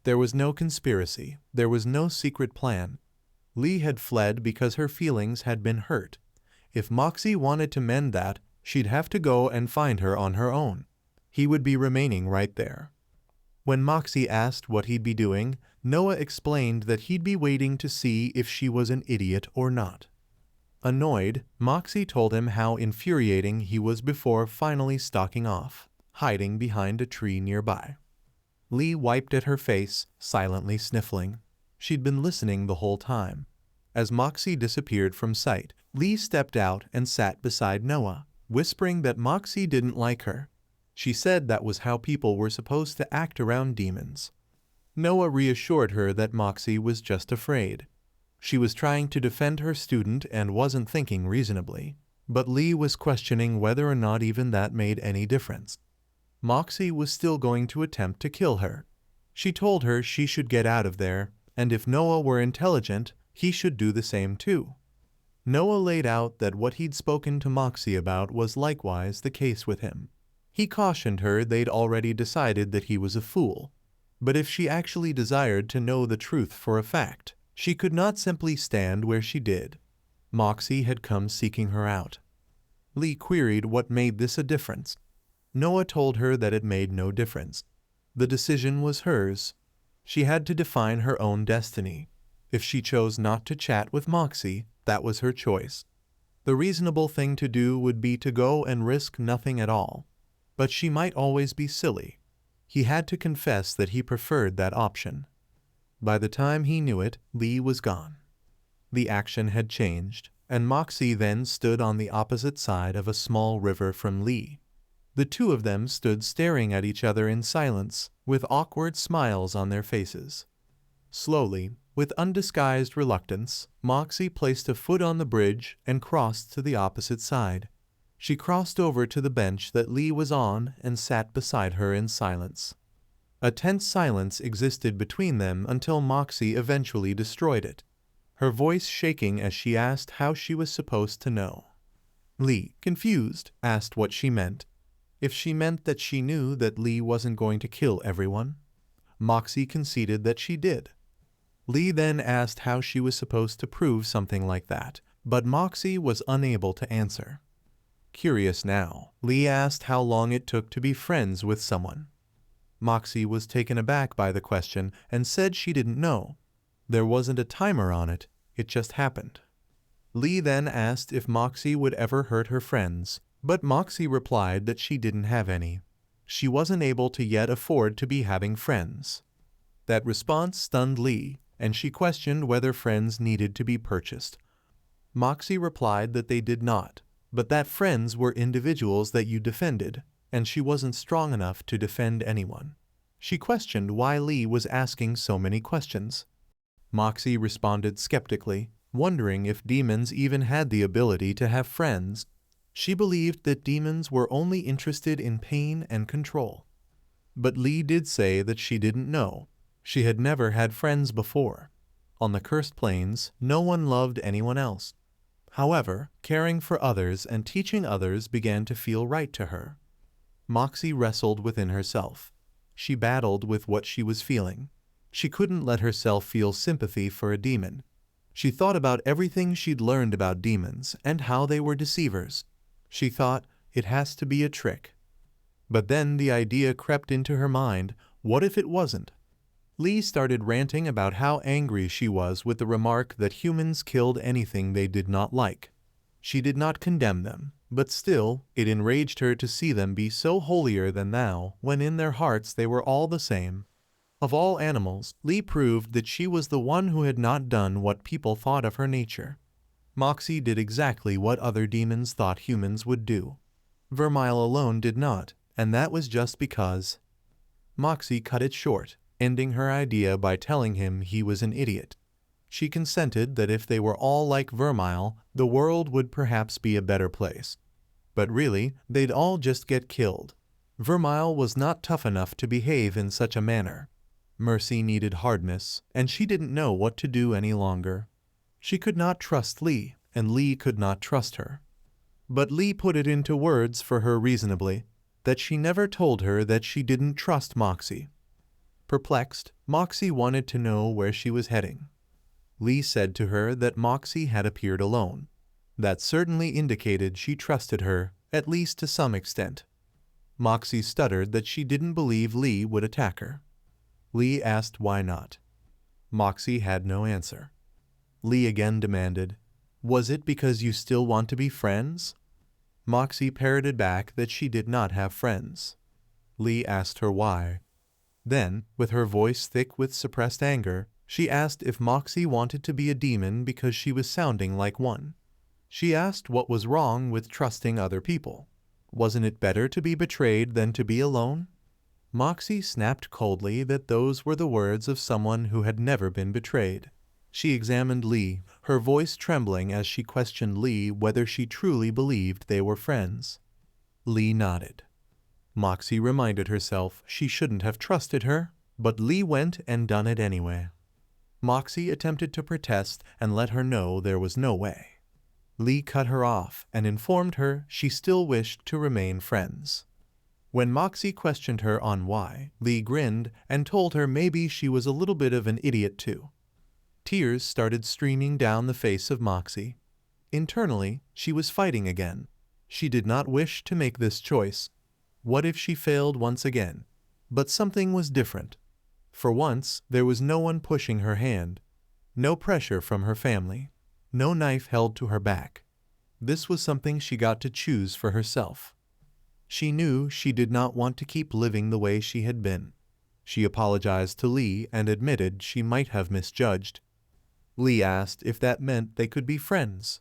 There was no conspiracy. There was no secret plan. Lee had fled because her feelings had been hurt. If Moxie wanted to mend that, she'd have to go and find her on her own. He would be remaining right there. When Moxie asked what he'd be doing, Noah explained that he'd be waiting to see if she was an idiot or not. Annoyed, Moxie told him how infuriating he was before finally stalking off, hiding behind a tree nearby. Lee wiped at her face, silently sniffling. She'd been listening the whole time. As Moxie disappeared from sight, Lee stepped out and sat beside Noah, whispering that Moxie didn't like her. She said that was how people were supposed to act around demons. Noah reassured her that Moxie was just afraid. She was trying to defend her student and wasn't thinking reasonably, but Lee was questioning whether or not even that made any difference. Moxie was still going to attempt to kill her. She told her she should get out of there, and if Noah were intelligent, he should do the same too. Noah laid out that what he'd spoken to Moxie about was likewise the case with him. He cautioned her they'd already decided that he was a fool, but if she actually desired to know the truth for a fact, she could not simply stand where she did. Moxie had come seeking her out. Lee queried what made this a difference. Noah told her that it made no difference. The decision was hers. She had to define her own destiny. If she chose not to chat with Moxie, that was her choice. The reasonable thing to do would be to go and risk nothing at all. But she might always be silly. He had to confess that he preferred that option. By the time he knew it, Lee was gone. The action had changed, and Moxie then stood on the opposite side of a small river from Lee. The two of them stood staring at each other in silence, with awkward smiles on their faces. Slowly, with undisguised reluctance, Moxie placed a foot on the bridge and crossed to the opposite side. She crossed over to the bench that Lee was on and sat beside her in silence. A tense silence existed between them until Moxie eventually destroyed it, her voice shaking as she asked how she was supposed to know. Lee, confused, asked what she meant. If she meant that she knew that Lee wasn't going to kill everyone. Moxie conceded that she did. Lee then asked how she was supposed to prove something like that, but Moxie was unable to answer. Curious now, Lee asked how long it took to be friends with someone. Moxie was taken aback by the question and said she didn't know. There wasn't a timer on it, it just happened. Lee then asked if Moxie would ever hurt her friends, but Moxie replied that she didn't have any. She wasn't able to yet afford to be having friends. That response stunned Lee, and she questioned whether friends needed to be purchased. Moxie replied that they did not, but that friends were individuals that you defended, and she wasn't strong enough to defend anyone. She questioned why Lee was asking so many questions. Moxie responded skeptically, wondering if demons even had the ability to have friends. She believed that demons were only interested in pain and control. But Lee did say that she didn't know. She had never had friends before. On the cursed plains, no one loved anyone else. However, caring for others and teaching others began to feel right to her. Moxie wrestled within herself. She battled with what she was feeling. She couldn't let herself feel sympathy for a demon. She thought about everything she'd learned about demons and how they were deceivers. She thought, it has to be a trick. But then the idea crept into her mind, what if it wasn't? Lee started ranting about how angry she was with the remark that humans killed anything they did not like. She did not condemn them, but still, it enraged her to see them be so holier than thou when in their hearts they were all the same. Of all animals, Lee proved that she was the one who had not done what people thought of her nature. Moxie did exactly what other demons thought humans would do. Vermil alone did not, and that was just because. Moxie cut it short, ending her idea by telling him he was an idiot. She consented that if they were all like Vermil, the world would perhaps be a better place. But really, they'd all just get killed. Vermil was not tough enough to behave in such a manner. Mercy needed hardness, and she didn't know what to do any longer. She could not trust Lee, and Lee could not trust her. But Lee put it into words for her reasonably, that she never told her that she didn't trust Moxie. Perplexed, Moxie wanted to know where she was heading. Lee said to her that Moxie had appeared alone. That certainly indicated she trusted her, at least to some extent. Moxie stuttered that she didn't believe Lee would attack her. Lee asked why not. Moxie had no answer. Lee again demanded, "Was it because you still want to be friends?" Moxie parroted back that she did not have friends. Lee asked her why. Then, with her voice thick with suppressed anger, she asked if Moxie wanted to be a demon because she was sounding like one. She asked what was wrong with trusting other people. Wasn't it better to be betrayed than to be alone? Moxie snapped coldly that those were the words of someone who had never been betrayed. She examined Lee, her voice trembling as she questioned Lee whether she truly believed they were friends. Lee nodded. Moxie reminded herself she shouldn't have trusted her, but Lee went and done it anyway. Moxie attempted to protest and let her know there was no way. Lee cut her off and informed her she still wished to remain friends. When Moxie questioned her on why, Lee grinned and told her maybe she was a little bit of an idiot too. Tears started streaming down the face of Moxie. Internally, she was fighting again. She did not wish to make this choice. What if she failed once again? But something was different. For once, there was no one pushing her hand. No pressure from her family. No knife held to her back. This was something she got to choose for herself. She knew she did not want to keep living the way she had been. She apologized to Lee and admitted she might have misjudged. Lee asked if that meant they could be friends.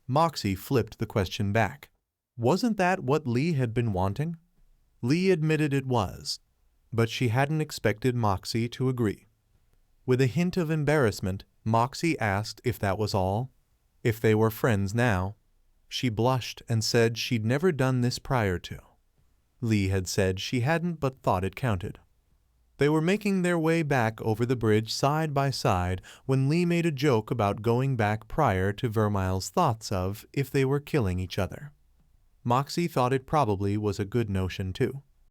Moxie flipped the question back. Wasn't that what Lee had been wanting? Lee admitted it was, but she hadn't expected Moxie to agree. With a hint of embarrassment, Moxie asked if that was all, if they were friends now. She blushed and said she'd never done this prior to. Lee had said she hadn't but thought it counted. They were making their way back over the bridge side by side when Lee made a joke about going back prior to Vermil's thoughts of if they were killing each other. Moxie thought it probably was a good notion too.